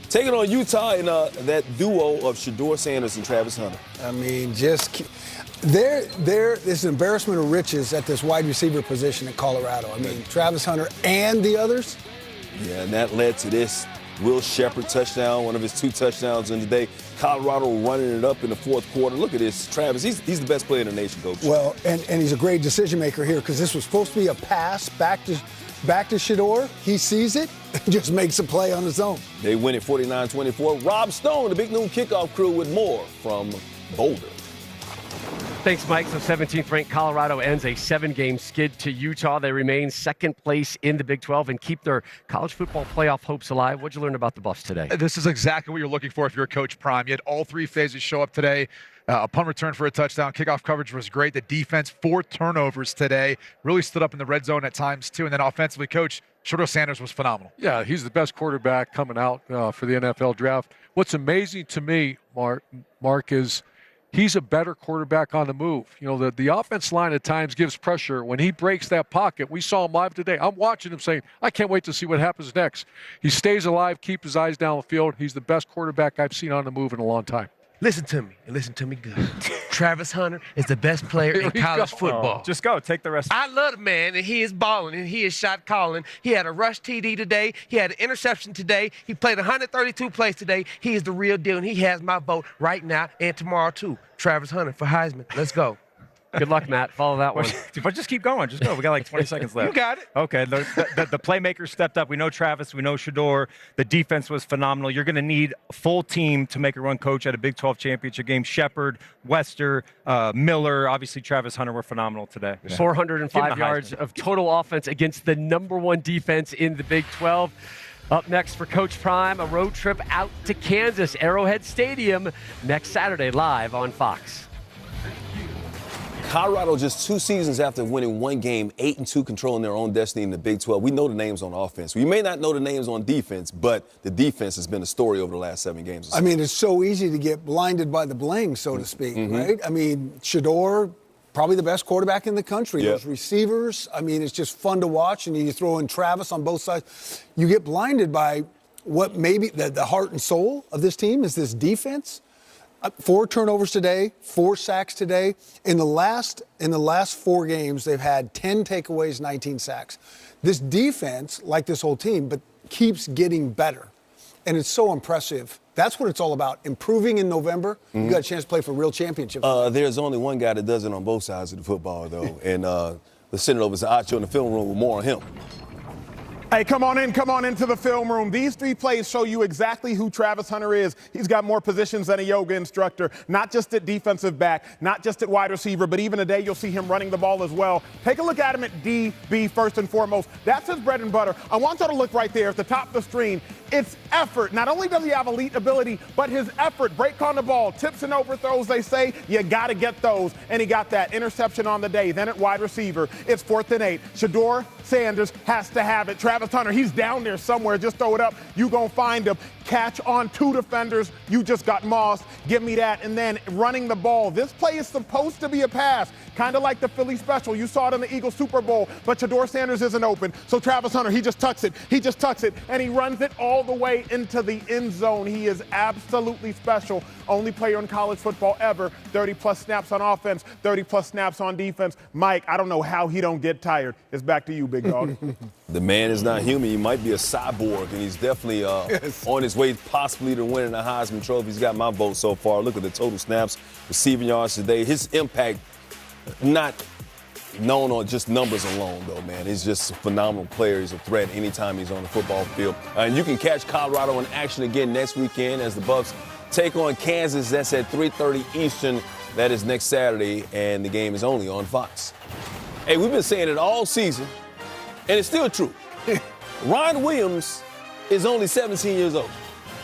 taking on Utah in that duo of Shedeur Sanders and Travis Hunter. I mean, there's an embarrassment of riches at this wide receiver position in Colorado. I mean, Travis Hunter and the others. Yeah, and that led to this Will Shepherd touchdown, one of his 2 touchdowns in the day. Colorado running it up in the fourth quarter. Look at this, Travis. He's the best player in the nation, coach. Well, and he's a great decision maker here because this was supposed to be a pass back to Shedeur. He sees it and just makes a play on his own. They win it 49-24. Rob Stone, the Big Noon Kickoff crew, with more from Boulder. Thanks, Mike. So 17th-ranked Colorado ends a 7-game skid to Utah. They remain second place in the Big 12 and keep their college football playoff hopes alive. What'd you learn about the Buffs today? This is exactly what you're looking for if you're Coach Prime. You had all 3 phases show up today. A punt return for a touchdown. Kickoff coverage was great. The defense, 4 turnovers today. Really stood up in the red zone at times, too. And then offensively, Coach Shedeur Sanders was phenomenal. Yeah, he's the best quarterback coming out for the NFL draft. What's amazing to me, Mark, is he's a better quarterback on the move. You know, the offense line at times gives pressure. When he breaks that pocket, we saw him live today. I'm watching him saying, I can't wait to see what happens next. He stays alive, keep his eyes down the field. He's the best quarterback I've seen on the move in a long time. Listen to me, and listen to me good. Travis Hunter is the best player in college football. Just go. Take the rest. I love the man, and he is balling, and he is shot calling. He had a rush TD today. He had an interception today. He played 132 plays today. He is the real deal, and he has my vote right now and tomorrow, too. Travis Hunter for Heisman. Let's go. Good luck, Matt. Follow that one. But just keep going. Just go. We got like 20 seconds left. You got it. Okay. The playmakers stepped up. We know Travis. We know Shedeur. The defense was phenomenal. You're going to need a full team to make a run, coach, at a Big 12 championship game. Shepard, Wester, Miller, obviously Travis Hunter were phenomenal today. Yeah. 405 yards of total offense against the #1 defense in the Big 12. Up next for Coach Prime, a road trip out to Kansas, Arrowhead Stadium, next Saturday live on Fox. Colorado just 2 seasons after winning 1 game, 8-2, controlling their own destiny in the Big 12. We know the names on offense. We may not know the names on defense, but the defense has been a story over the last 7 games. I mean, it's so easy to get blinded by the bling, so to speak, right? I mean, Shedeur, probably the best quarterback in the country. Yep. Those receivers, I mean, it's just fun to watch. And you throw in Travis on both sides. You get blinded by what maybe the heart and soul of this team is this defense. 4 turnovers today, 4 sacks today. In the last 4 games, they've had 10 takeaways, 19 sacks. This defense, like this whole team, but keeps getting better. And it's so impressive. That's what it's all about. Improving in November. Mm-hmm. You got a chance to play for a real championship. There's only one guy that does it on both sides of the football, though. And let's send it over to Acho in the film room with more on him. Hey, come on into the film room. These 3 plays show you exactly who Travis Hunter is. He's got more positions than a yoga instructor, not just at defensive back, not just at wide receiver, but even today you'll see him running the ball as well. Take a look at him at DB first and foremost. That's his bread and butter. I want you to look right there at the top of the screen. It's effort. Not only does he have elite ability, but his effort, break on the ball, tips and overthrows, they say, you got to get those. And he got that interception on the day. Then at wide receiver, it's 4th and 8. Shedeur Sanders has to have it. Travis Hunter, he's down there somewhere. Just throw it up. You gonna find him. Catch on 2 defenders. You just got mossed. Give me that. And then running the ball. This play is supposed to be a pass, kind of like the Philly special. You saw it in the Eagles Super Bowl, but Shedeur Sanders isn't open. So Travis Hunter, he just tucks it. He just tucks it, and he runs it all the way into the end zone. He is absolutely special. Only player in college football ever. 30-plus snaps on offense, 30-plus snaps on defense. Mike, I don't know how he don't get tired. It's back to you, big dog. The man is not human. He might be a cyborg, and he's definitely on his way possibly to winning the Heisman Trophy. He's got my vote so far. Look at the total snaps, receiving yards today. His impact, not known on just numbers alone, though, man. He's just a phenomenal player. He's a threat anytime he's on the football field. And you can catch Colorado in action again next weekend as the Bucs take on Kansas. That's at 3:30 Eastern. That is next Saturday, and the game is only on Fox. Hey, we've been saying it all season, and it's still true. Ryan Williams is only 17 years old.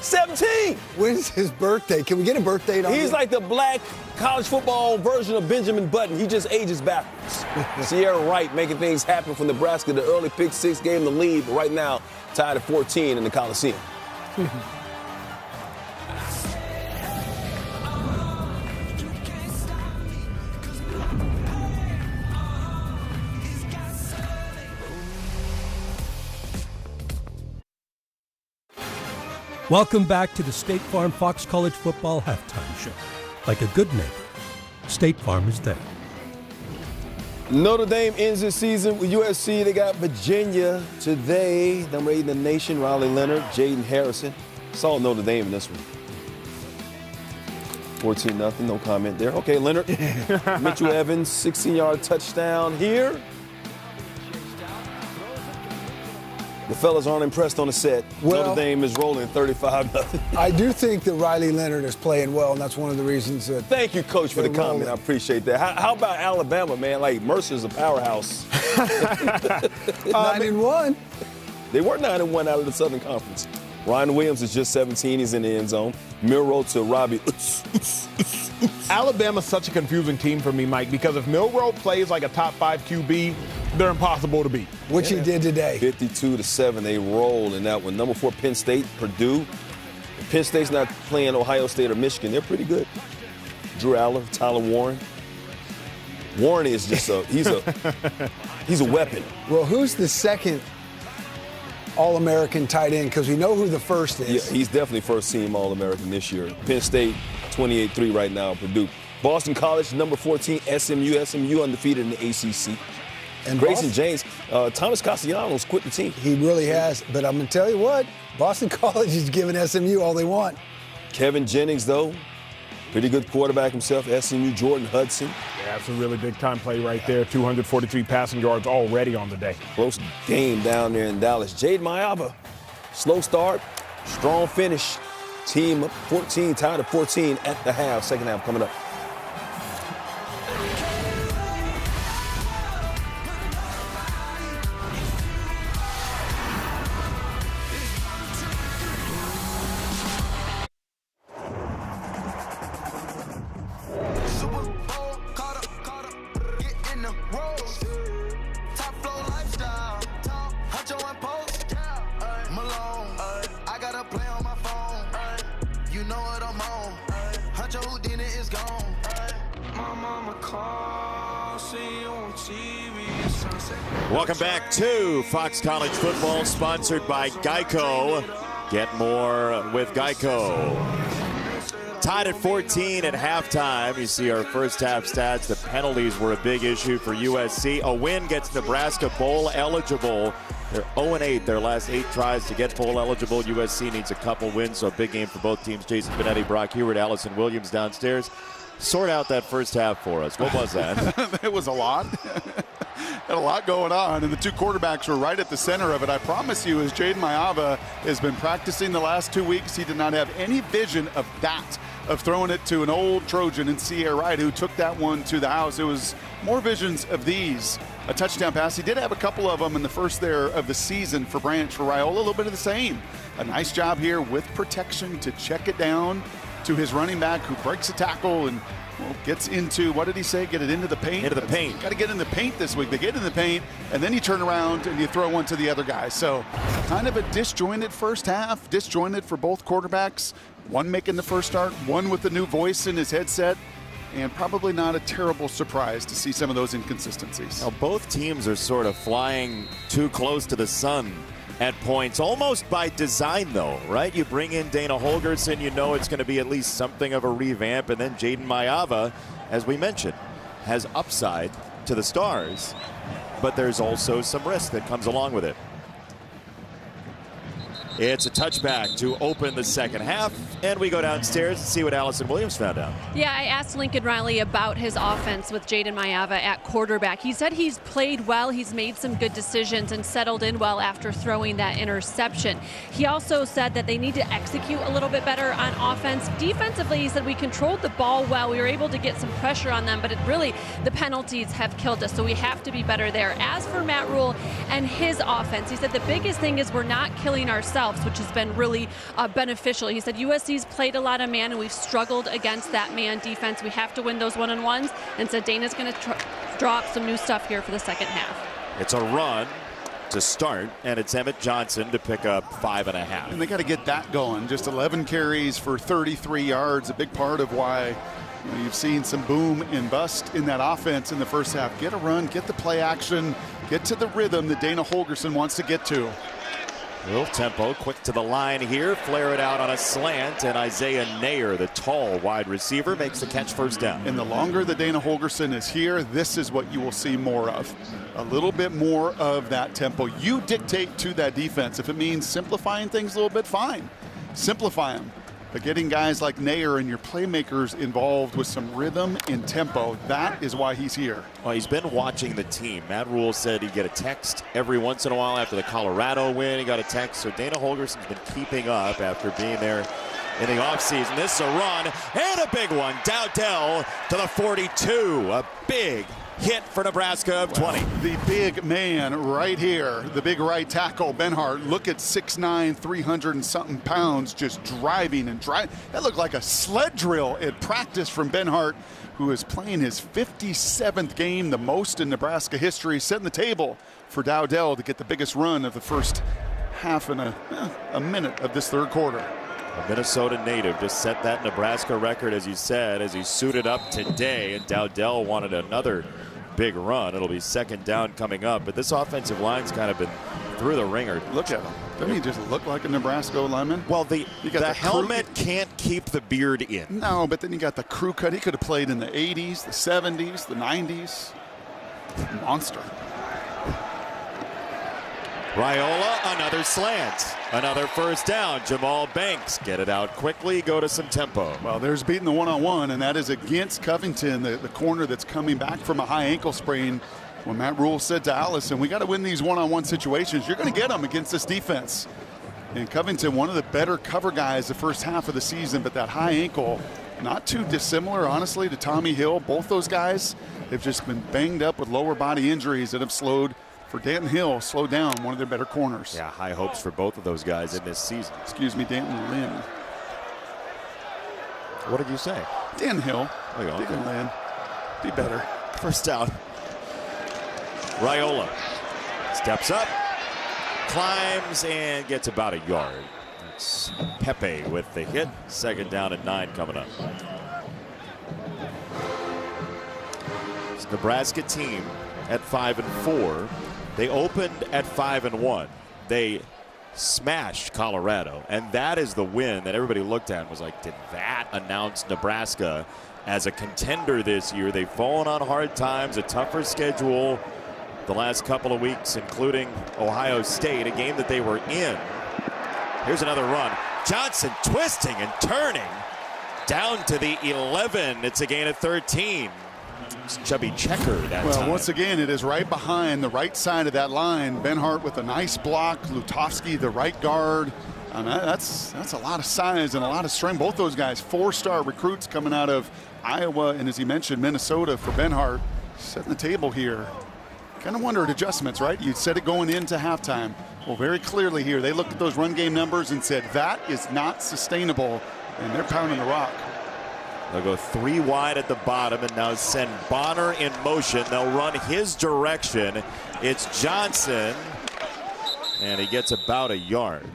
17! When's his birthday? Can we get a birth date on him? He's like the black college football version of Benjamin Button. He just ages backwards. Sierra Wright making things happen for Nebraska. The early pick 6 gave him the lead, but right now tied at 14 in the Coliseum. Welcome back to the State Farm Fox College Football Halftime Show. Like a good neighbor, State Farm is there. Notre Dame ends this season with USC. They got Virginia today. Number 8 in the nation, Riley Leonard, Jaden Harrison. Saw Notre Dame in this one. 14-0, no comment there. Okay, Leonard. Mitchell Evans, 16-yard touchdown here. The fellas aren't impressed on the set. Well, Notre Dame is rolling 35-0. I do think that Riley Leonard is playing well, and that's one of the reasons that. Thank you, Coach, for the comment. I appreciate that. How about Alabama, man? Like, Mercer's a powerhouse. 9-1. They were 9-1 out of the Southern Conference. Ryan Williams is just 17. He's in the end zone. Milroe to Robbie. Alabama's such a confusing team for me, Mike, because if Milroe plays like a top 5 QB, they're impossible to beat. Which he did today. 52-7, they roll in that one. Number 4, Penn State, Purdue. If Penn State's not playing Ohio State or Michigan, they're pretty good. Drew Aller, Tyler Warren. Warren is just he's a weapon. Well, who's the second All-American tight end? Because we know who the first is. Yeah, he's definitely first team All-American this year. Penn State, 28-3 right now, Purdue. Boston College, number 14, SMU undefeated in the ACC. And Grayson James, Thomas Castellanos quit the team. He really has. But I'm going to tell you what, Boston College is giving SMU all they want. Kevin Jennings, though, pretty good quarterback himself. SMU, Jordan Hudson. Yeah, that's a really big-time play right there. 243 passing yards already on the day. Close game down there in Dallas. Jade Mayaba, slow start, strong finish. Team up 14, tied at 14 at the half. Second half coming up. Welcome back to Fox College Football, sponsored by Geico. Get more with Geico. Tied at 14 at halftime. You see our first half stats. The penalties were a big issue for USC. A win gets Nebraska bowl eligible. They're 0-8 their last 8 tries to get bowl eligible. USC needs a couple wins, so a big game for both teams. Jason Benetti, Brock Heward, Allison Williams downstairs. Sort out that first half for us. What was that? It was a lot. Had a lot going on, and the two quarterbacks were right at the center of it. I promise you, as Jaden Maiava has been practicing the last 2 weeks, he did not have any vision of that, of throwing it to an old Trojan in Sierra Wright, who took that one to the house. It was more visions of these. A touchdown pass. He did have a couple of them in the first there of the season for Branch. For Raiola, a little bit of the same. A nice job here with protection to check it down to his running back, who breaks a tackle and gets into, what did he say? Get it into the paint? Into the paint. Got to get in the paint this week. They get in the paint, and then you turn around and you throw one to the other guy. So kind of a disjointed first half, disjointed for both quarterbacks. One making the first start, one with the new voice in his headset, and probably not a terrible surprise to see some of those inconsistencies. Now, both teams are sort of flying too close to the sun at points, almost by design, though, right? You bring in Dana Holgorsen, you know it's going to be at least something of a revamp, and then Jaden Maiava, as we mentioned, has upside to the Stars, but there's also some risk that comes along with it. It's a touchback to open the second half, and we go downstairs and see what Allison Williams found out. Yeah, I asked Lincoln Riley about his offense with Jaden Maiava at quarterback. He said he's played well, he's made some good decisions, and settled in well after throwing that interception. He also said that they need to execute a little bit better on offense. Defensively, he said we controlled the ball well. We were able to get some pressure on them, but the penalties have killed us, so we have to be better there. As for Matt Rule and his offense, he said the biggest thing is we're not killing ourselves, which has been really beneficial. He said USC's played a lot of man, and we've struggled against that man defense. We have to win those one-on-ones, and so Dana's going to draw up some new stuff here for the second half. It's a run to start, and it's Emmett Johnson to pick up 5.5. And they got to get that going. Just 11 carries for 33 yards, a big part of why you've seen some boom and bust in that offense in the first half. Get a run, get the play action, get to the rhythm that Dana Holgorsen wants to get to. Little tempo, quick to the line here, flare it out on a slant, and Isaiah Nair, the tall wide receiver, makes the catch, first down. And the longer that Dana Holgorsen is here, this is what you will see more of. A little bit more of that tempo. You dictate to that defense. If it means simplifying things a little bit, fine. Simplify them. But getting guys like Nair and your playmakers involved with some rhythm and tempo, that is why he's here. Well, he's been watching the team. Matt Rule said he'd get a text every once in a while after the Colorado win. He got a text. So Dana Holgorsen's been keeping up after being there in the offseason. This is a run and a big one. Dowdell to the 42. A big hit for Nebraska of 20. The big man right here, the big right tackle, Benhart. Look at 6'9", 300 and something pounds, just driving and driving. That looked like a sled drill at practice from Benhart, who is playing his 57th game, the most in Nebraska history, setting the table for Dowdell to get the biggest run of the first half and a minute of this third quarter. A Minnesota native just set that Nebraska record, as you said, as he suited up today, and Dowdell wanted another big run. It'll be second down coming up, but this offensive line's kind of been through the ringer. Look at him. Doesn't he just look like a Nebraska lineman? Well, the helmet can't keep the beard in. No, but then you got the crew cut. He could have played in the 80s, the 70s, the 90s. Monster. Raiola, another slant. Another first down. Jamal Banks get it out quickly, go to some tempo. Well, there's beating the one-on-one, and that is against Covington, the corner that's coming back from a high ankle sprain. When Matt Rule said to Allison, we got to win these one-on-one situations. You're going to get them against this defense. And Covington, one of the better cover guys the first half of the season, but that high ankle, not too dissimilar, honestly, to Tommy Hill. Both those guys have just been banged up with lower body injuries that have slowed for Danton Hill, slowed down one of their better corners. Yeah, high hopes for both of those guys in this season. Excuse me, Danton Lynn. What did you say? Danton Hill. Oh, yeah, okay. Danton Lynn. Be better. First down. Raiola steps up, climbs, and gets about a yard. It's Pepe with the hit. Second down and 9 coming up. It's Nebraska team at 5-4. They opened at 5-1. They smashed Colorado. And that is the win that everybody looked at and was like, did that announce Nebraska as a contender this year? They've fallen on hard times, a tougher schedule the last couple of weeks, including Ohio State, a game that they were in. Here's another run. Johnson twisting and turning down to the 11. It's a gain of 13. It's Chubby Checker that time. Well, once again, it is right behind the right side of that line. Benhart with a nice block. Lutovsky, the right guard. That's a lot of size and a lot of strength. Both those guys, 4-star recruits coming out of Iowa and, as he mentioned, Minnesota for Benhart. Setting the table here. Kind of wonder at adjustments, right? You said it going into halftime. Well, very clearly here, they looked at those run game numbers and said, that is not sustainable, and they're pounding the rock. They'll go 3 wide at the bottom and now send Bonner in motion. They'll run his direction. It's Johnson, and he gets about a yard.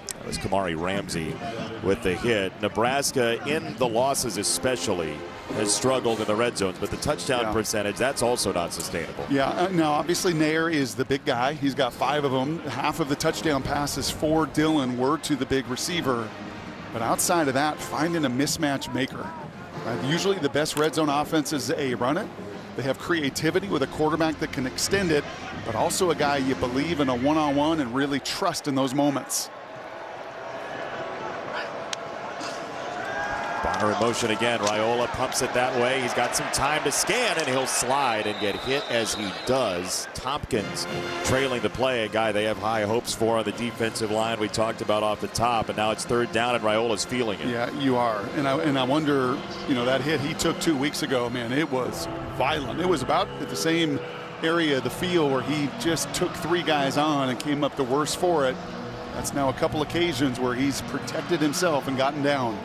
That was Kamari Ramsey with the hit. Nebraska, in the losses especially, has struggled in the red zones, but the touchdown percentage, that's also not sustainable. Yeah, now obviously Nair is the big guy. He's got 5 of them. Half of the touchdown passes for Dillon were to the big receiver. But outside of that, finding a mismatch maker. Right? Usually the best red zone offenses, run it. They have creativity with a quarterback that can extend it, but also a guy you believe in a one-on-one and really trust in those moments. Bonner in motion again. Raiola pumps it that way. He's got some time to scan, and he'll slide and get hit as he does. Tompkins trailing the play, a guy they have high hopes for on the defensive line we talked about off the top, and now it's 3rd down, and Raiola's feeling it. Yeah, you are. And I wonder, that hit he took 2 weeks ago, man, it was violent. It was about at the same area of the field where he just took 3 guys on and came up the worst for it. That's now a couple occasions where he's protected himself and gotten down.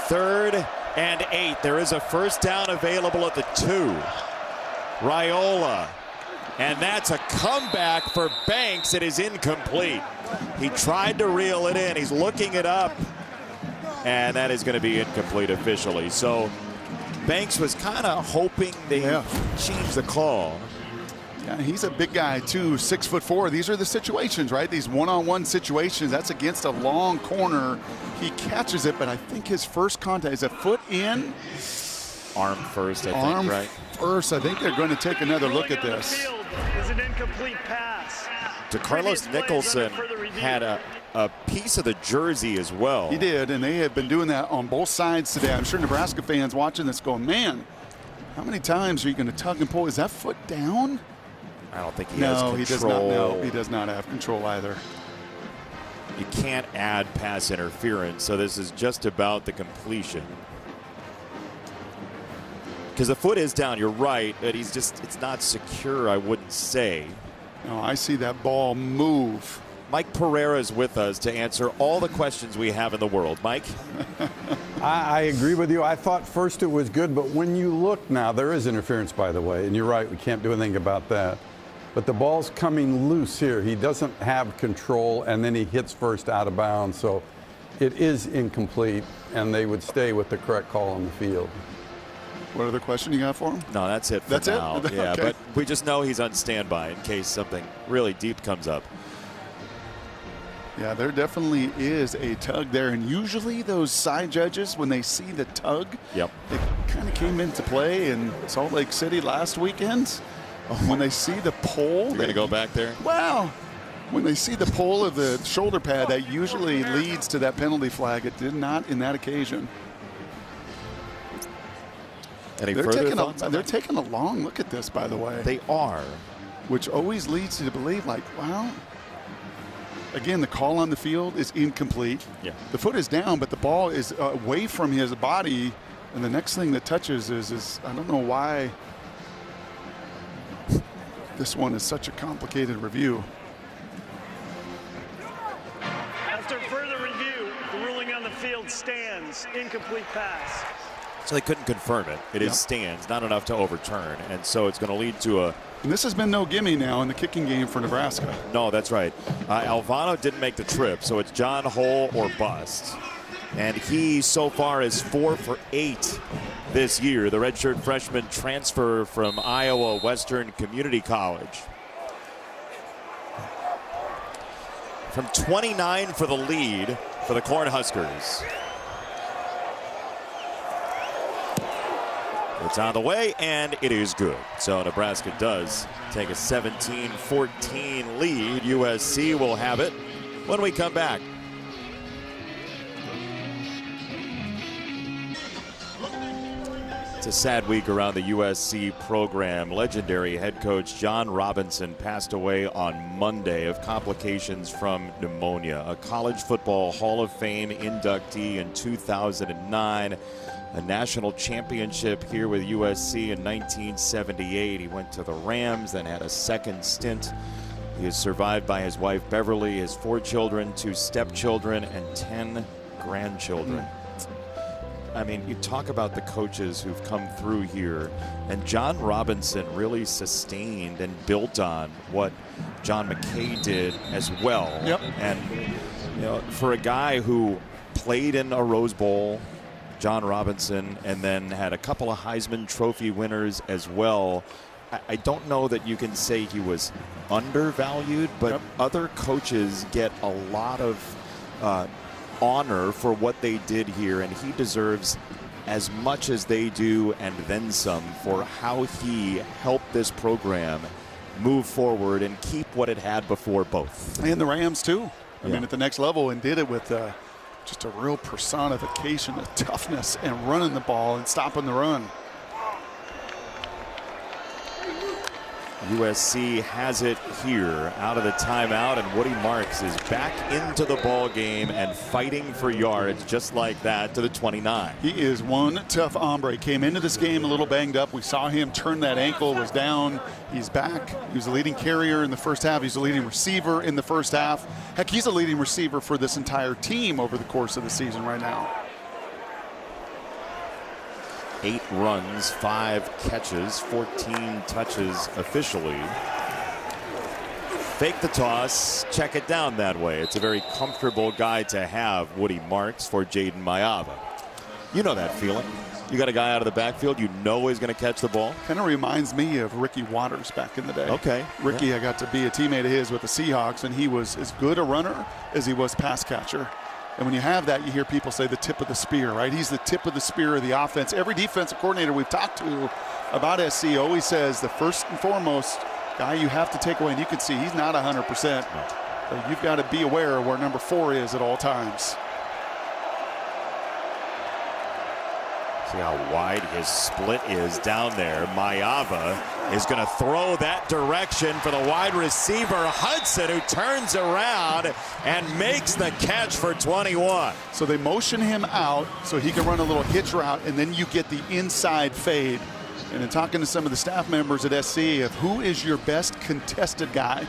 Third and 8. There is a first down available at the 2. Raiola. And that's a comeback for Banks. It is incomplete. He tried to reel it in. He's looking it up. And that is going to be incomplete officially. So Banks was kind of hoping they change the call. Yeah, he's a big guy too, 6'4". These are the situations, right? These one-on-one situations. That's against a long corner. He catches it, but I think his first contact is a foot in. Arm first, I think, right? First. I think they're going to take another look at this. Is an incomplete pass. DeCarlos Nicholson had a piece of the jersey as well. He did, and they have been doing that on both sides today. I'm sure Nebraska fans watching this going, man, how many times are you going to tug and pull? Is that foot down? I don't think he has control. He does not. No, he does not have control either. You can't add pass interference, so this is just about the completion. Because the foot is down, you're right, but it's not secure, I wouldn't say. No, I see that ball move. Mike Pereira is with us to answer all the questions we have in the world. Mike? I agree with you. I thought first it was good, but when you look now, there is interference, by the way, and you're right, we can't do anything about that. But the ball's coming loose here. He doesn't have control, and then he hits first out of bounds. So it is incomplete, and they would stay with the correct call on the field. What other question you got for him? No, that's it for that's now. It? Yeah, okay. But we just know he's on standby in case something really deep comes up. Yeah, there definitely is a tug there. And usually those side judges, when they see the tug, it kind of came into play in Salt Lake City last weekend. When they see the pull. You're going to go back there? Well, when they see the pull of the shoulder pad, that usually leads to that penalty flag. It did not in that occasion. They're taking a long look at this, by the way. They are. Which always leads you to believe, like, well, again, the call on the field is incomplete. Yeah. The foot is down, but the ball is away from his body, and the next thing that touches is I don't know why this one is such a complicated review. After further review, the ruling on the field stands. Incomplete pass. So they couldn't confirm it. It is stands, not enough to overturn. And so it's going to lead to a... And this has been no gimme now in the kicking game for Nebraska. No, that's right. Alvano didn't make the trip, so it's John Hole or bust. And he so far is 4 for 8 this year. The redshirt freshman transfer from Iowa Western Community College. From 29 for the lead for the Cornhuskers. It's on the way, and it is good. So Nebraska does take a 17-14 lead. USC will have it when we come back. It's a sad week around the USC program. Legendary head coach John Robinson passed away on Monday of complications from pneumonia. A college football Hall of Fame inductee in 2009. A national championship here with USC in 1978. He went to the Rams, then had a second stint. He is survived by his wife Beverly, his 4 children, 2 stepchildren, and 10 grandchildren. I mean, you talk about the coaches who've come through here, and John Robinson really sustained and built on what John McKay did as well. Yep. And you know, for a guy who played in a Rose Bowl, John Robinson, and then had a couple of Heisman Trophy winners as well, I don't know that you can say he was undervalued, but other coaches get a lot of honor for what they did here, and he deserves as much as they do and then some for how he helped this program move forward and keep what it had before both. And the Rams too. I mean, at the next level, and did it with just a real personification of toughness and running the ball and stopping the run. USC has it here out of the timeout, and Woody Marks is back into the ball game and fighting for yards just like that to the 29. He is one tough hombre. Came into this game a little banged up. We saw him turn that ankle, was down. He's back. He was the leading carrier in the first half. He's the leading receiver in the first half. Heck, he's a leading receiver for this entire team over the course of the season right now. 8 runs, 5 catches, 14 touches officially. Fake the toss, check it down that way. It's a very comfortable guy to have, Woody Marks, for Jaden Mayava. You know that feeling. You got a guy out of the backfield you know he's going to catch the ball. Kind of reminds me of Ricky Waters back in the day. Okay. Ricky, I got to be a teammate of his with the Seahawks, and he was as good a runner as he was pass catcher. And when you have that, you hear people say the tip of the spear, right? He's the tip of the spear of the offense. Every defensive coordinator we've talked to about SC always says the first and foremost guy you have to take away, and you can see he's not 100%. So you've got to be aware of where number 4 is at all times. See how wide his split is down there. Mayava is going to throw that direction for the wide receiver, Hudson, who turns around and makes the catch for 21. So they motion him out so he can run a little hitch route, and then you get the inside fade. And in talking to some of the staff members at SC of who is your best contested guy,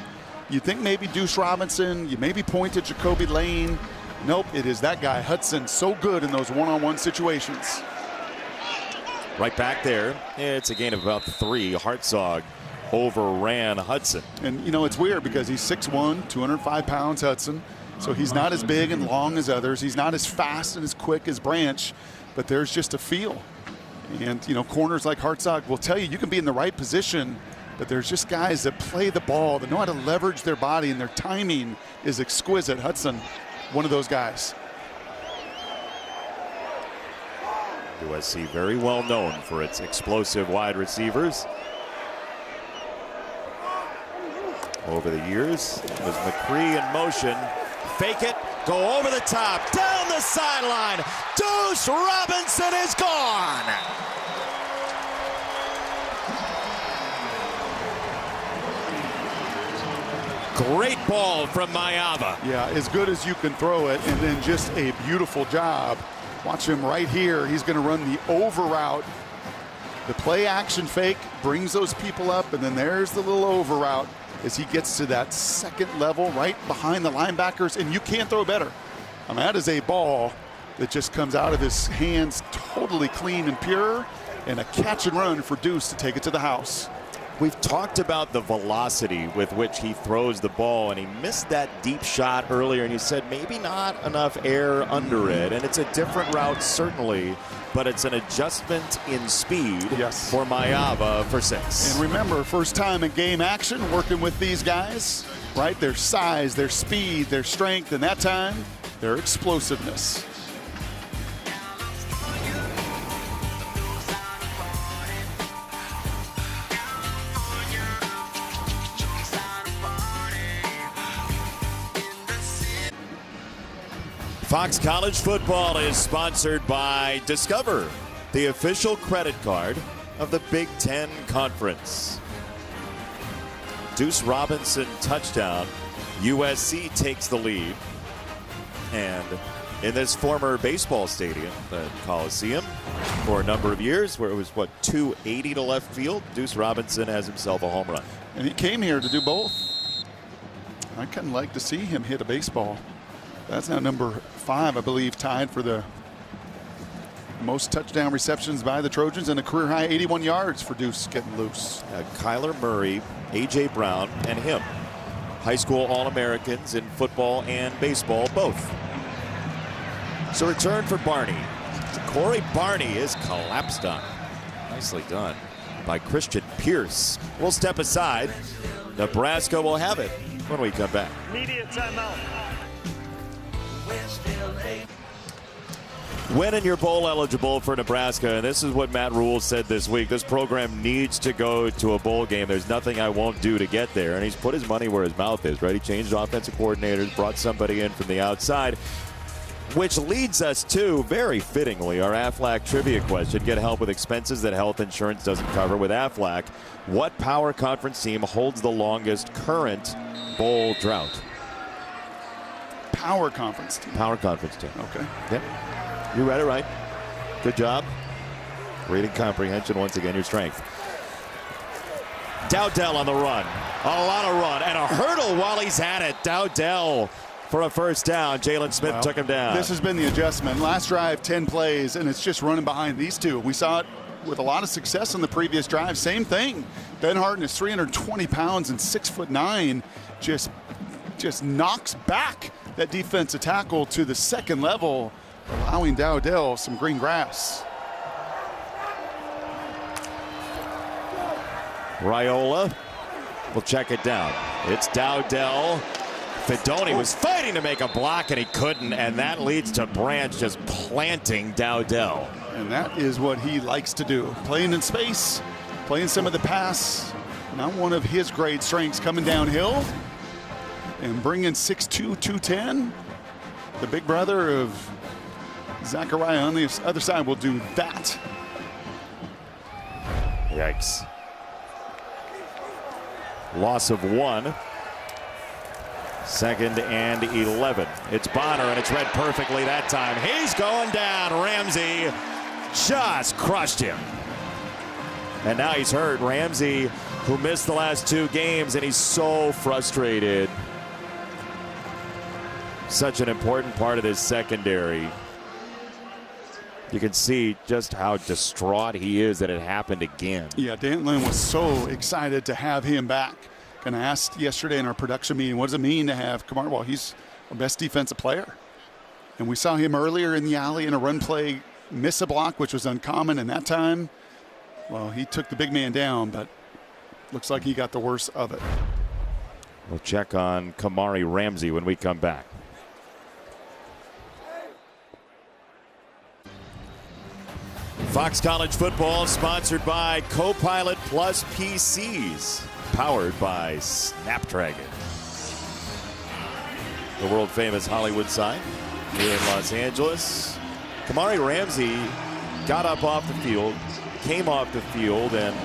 you think maybe Deuce Robinson, you maybe point to Jacoby Lane. Nope, it is that guy, Hudson, so good in those one-on-one situations. Right back there, it's a gain of about 3. Hartzog overran Hudson. And, you know, it's weird because he's 6'1", 205 pounds, Hudson. So he's not as big and long as others. He's not as fast and as quick as Branch, but there's just a feel. And, you know, corners like Hartzog will tell you you can be in the right position, but there's just guys that play the ball, that know how to leverage their body, and their timing is exquisite. Hudson, one of those guys. USC very well known for its explosive wide receivers. Over the years, it was McCree in motion. Fake it, go over the top, down the sideline. Deuce Robinson is gone. Great ball from Mayava. Yeah, as good as you can throw it, and then just a beautiful job. Watch him right here. He's going to run the over route. The play action fake brings those people up, and then there's the little over route as he gets to that second level right behind the linebackers, and you can't throw better. I mean, that is a ball that just comes out of his hands totally clean and pure, and a catch and run for Deuce to take it to the house. We've talked about the velocity with which he throws the ball, and he missed that deep shot earlier, and you said maybe not enough air under it, and it's a different route certainly, but it's an adjustment in speed for Mayava for 6. And remember, first time in game action working with these guys, right? Their size, their speed, their strength, and that time, their explosiveness. Fox College Football is sponsored by Discover, the official credit card of the Big Ten Conference. Deuce Robinson touchdown. USC takes the lead. And in this former baseball stadium, the Coliseum, for a number of years, where it was, 280 to left field, Deuce Robinson has himself a home run. And he came here to do both. I kind of like to see him hit a baseball. That's now number 5, I believe, tied for the most touchdown receptions by the Trojans, and a career high 81 yards for Deuce getting loose. Kyler Murray, A.J. Brown, and him. High school All-Americans in football and baseball, both. So return for Barney. Corey Barney is collapsed on. Nicely done by Christian Pierce. We'll step aside. Nebraska will have it when we come back. Media timeout. When and you're bowl eligible for Nebraska, and this is what Matt Rule said this week, this program needs to go to a bowl game. There's nothing I won't do to get there. And he's put his money where his mouth is, right? He changed offensive coordinators, brought somebody in from the outside, which leads us to, very fittingly, our Aflac trivia question. Get help with expenses that health insurance doesn't cover with Aflac. What power conference team holds the longest current bowl drought? Power conference team. Power conference team. Okay. Yep. You read it right. Good job. Reading comprehension, once again, your strength. Dowdell on the run. A lot of run. And a hurdle while he's at it. Dowdell for a first down. Jalen Smith took him down. This has been the adjustment. Last drive, 10 plays, and it's just running behind these two. We saw it with a lot of success in the previous drive. Same thing. Ben Harden is 320 pounds and 6'9", just knocks back that defensive tackle to the second level, allowing Dowdell some green grass. Raiola will check it down. It's Dowdell. Fedoni was fighting to make a block, and he couldn't, and that leads to Branch just planting Dowdell. And that is what he likes to do. Playing in space, playing some of the pass. Not one of his great strengths, coming downhill and bringing 6'2", 210. The big brother of Zachariah on the other side will do that. Yikes. Loss of 1. 2nd and 11. It's Bonner, and it's read perfectly that time. He's going down. Ramsey just crushed him. And now he's hurt. Ramsey, who missed the last 2 games, and he's so frustrated. Such an important part of this secondary. You can see just how distraught he is that it happened again. Yeah, Dan Lynn was so excited to have him back. And I asked yesterday in our production meeting, what does it mean to have Kamar? Well, he's our best defensive player. And we saw him earlier in the alley in a run play, miss a block, which was uncommon. And that time, well, he took the big man down, but looks like he got the worst of it. We'll check on Kamari Ramsey when we come back. Fox College Football sponsored by Copilot Plus PCs, powered by Snapdragon. The world famous Hollywood sign here in Los Angeles. Kamari Ramsey got up off the field, came off the field, and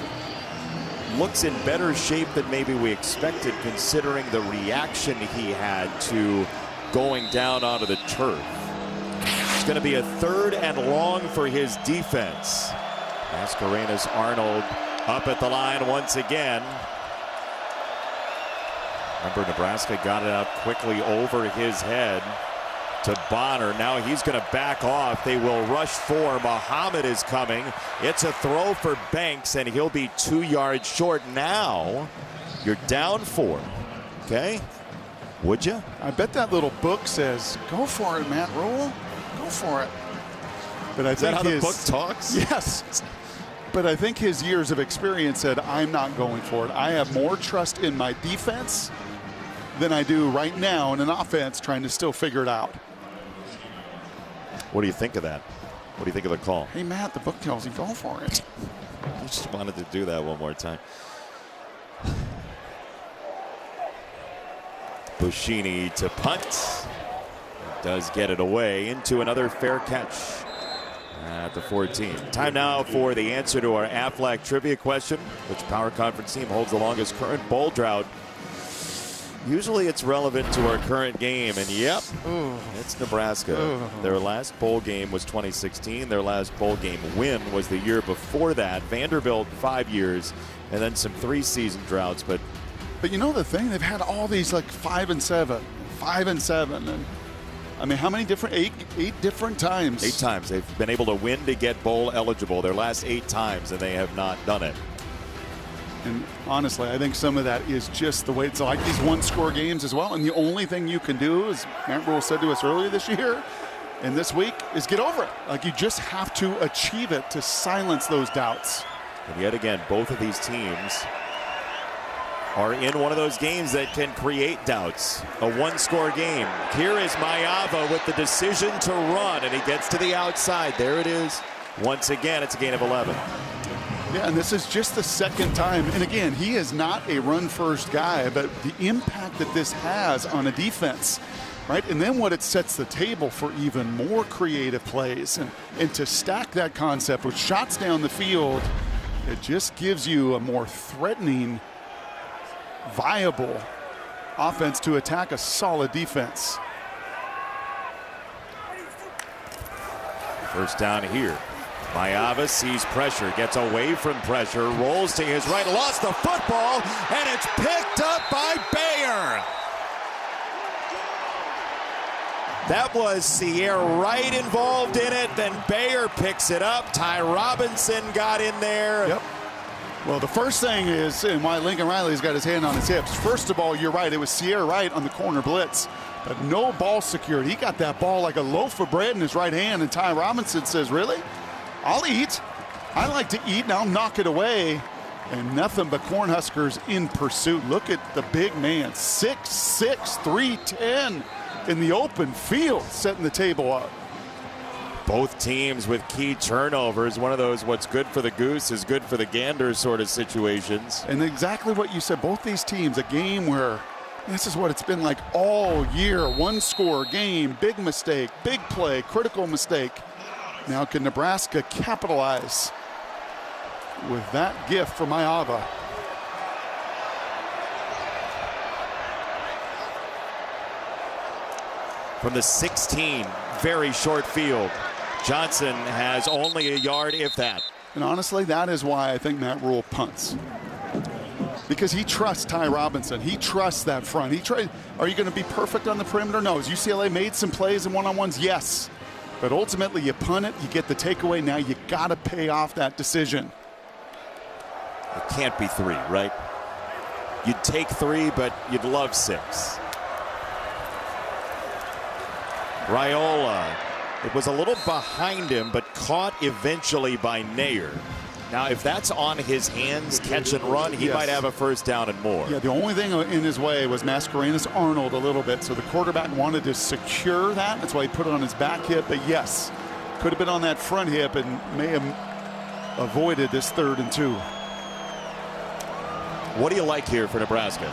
looks in better shape than maybe we expected, considering the reaction he had to going down onto the turf. It's going to be a 3rd and long for his defense. Mascarenas Arnold up at the line once again. Remember, Nebraska got it up quickly over his head. to Bonner. Now he's going to back off. They will rush 4. Muhammad is coming. It's a throw for Banks, and he'll be 2 yards short. Now you're down 4. Okay? Would you? I bet that little book says, go for it, Matt Rule. Go for it. But I Is think that how the book talks? Yes. But I think his years of experience said, I'm not going for it. I have more trust in my defense than I do right now in an offense trying to still figure it out. What do you think of that? What do you think of the call? Hey, Matt, the book tells you go for it. I just wanted to do that one more time. Buschini to punt. Does get it away into another fair catch at the 14. Time now for the answer to our Aflac trivia question. Which power conference team holds the longest current bowl drought? Usually it's relevant to our current game, and yep, it's Nebraska. Their last bowl game was 2016. Their last bowl game win was the year before that. Vanderbilt 5 years, and then some 3-season droughts. But you know the thing, they've had all these like 5 and 7, 5 and 7, and I mean, how many different, eight different times? 8 times. They've been able to win to get bowl eligible. Their last 8 times, and they have not done it. And honestly, I think some of that is just the way it's like these one-score games as well. And the only thing you can do, as Matt Rule said to us earlier this year and this week, is get over it. Like, you just have to achieve it to silence those doubts. And yet again, both of these teams are in one of those games that can create doubts. A one-score game. Here is Mayava with the decision to run, and he gets to the outside. There it is. Once again, it's a gain of 11. Yeah, and this is just the second time. And again, he is not a run-first guy, but the impact that this has on a defense, right? And then what it sets the table for even more creative plays. And to stack that concept with shots down the field, it just gives you a more threatening, viable offense to attack a solid defense. First down here. Mayava sees pressure, gets away from pressure, rolls to his right, lost the football, and it's picked up by Bayer. That was Sierra Wright involved in it, then Bayer picks it up. Ty Robinson got in there. Yep. Well, the first thing is, and why Lincoln Riley's got his hand on his hips, first of all, you're right, it was Sierra Wright on the corner blitz, but no ball secured. He got that ball like a loaf of bread in his right hand, and Ty Robinson says, really? I'll eat. I like to eat, and I'll knock it away. And nothing but Cornhuskers in pursuit. Look at the big man, 6'6", 310 in the open field, setting the table up. Both teams with key turnovers. One of those what's good for the goose is good for the gander sort of situations. And exactly what you said, both these teams, a game where this is what it's been like all year. One-score game, big mistake, big play, critical mistake. Now can Nebraska capitalize with that gift from Mayava? From the 16, very short field. Johnson has only a yard, if that. And honestly, that is why I think Matt Rule punts. Because he trusts Ty Robinson. He trusts that front. Are you going to be perfect on the perimeter? No. Has UCLA made some plays in one-on-ones? Yes. But ultimately, you punt it, you get the takeaway. Now you got to pay off that decision. It can't be 3, right? You'd take 3, but you'd love 6. Raiola, it was a little behind him, but caught eventually by Nair. Now, if that's on his hands, catch and run, he might have a first down and more. Yeah, the only thing in his way was Mascarenas Arnold a little bit, so the quarterback wanted to secure that. That's why he put it on his back hip, but yes, could have been on that front hip and may have avoided this 3rd and 2. What do you like here for Nebraska?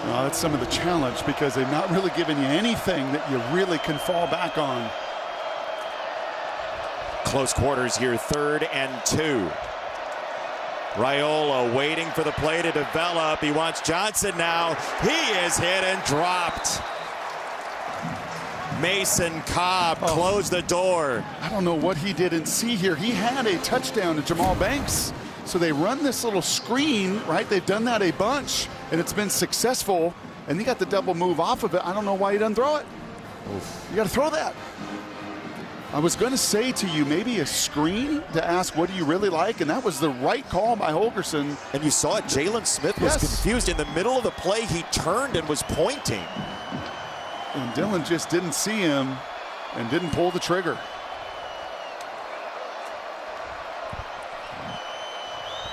Well, that's some of the challenge because they've not really given you anything that you really can fall back on. Close quarters here, 3rd and 2. Raiola waiting for the play to develop. He wants Johnson now. He is hit and dropped. Mason Cobb closed the door. I don't know what he didn't see here. He had a touchdown to Jamal Banks. So they run this little screen, right? They've done that a bunch, and it's been successful. and he got the double move off of it. I don't know why he doesn't throw it. Oof. You got to throw that. I was going to say to you, maybe a screen to ask, what do you really like? And that was the right call by Holgorsen. And you saw it. Jalen Smith was confused. In the middle of the play, he turned and was pointing. And Dylan just didn't see him and didn't pull the trigger.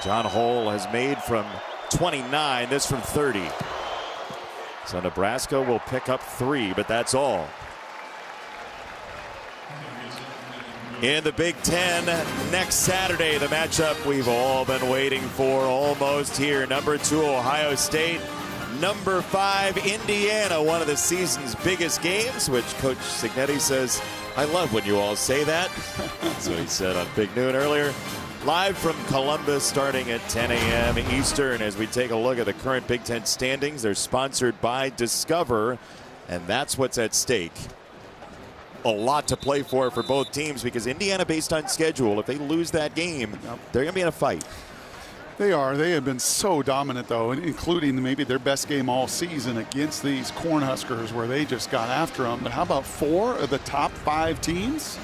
John Hull has made from 29, this from 30. So Nebraska will pick up 3, but that's all. In the Big Ten next Saturday, the matchup we've all been waiting for almost here. Number 2, Ohio State. Number 5, Indiana, one of the season's biggest games, which Coach Cignetti says, I love when you all say that. That's what he said on Big Noon earlier. Live from Columbus starting at 10 a.m. Eastern as we take a look at the current Big Ten standings. They're sponsored by Discover, and that's what's at stake. A lot to play for both teams because Indiana, based on schedule, if they lose that game, they're going to be in a fight. They are. They have been so dominant, though, including maybe their best game all season against these Cornhuskers where they just got after them. But how about 4 of the top 5 teams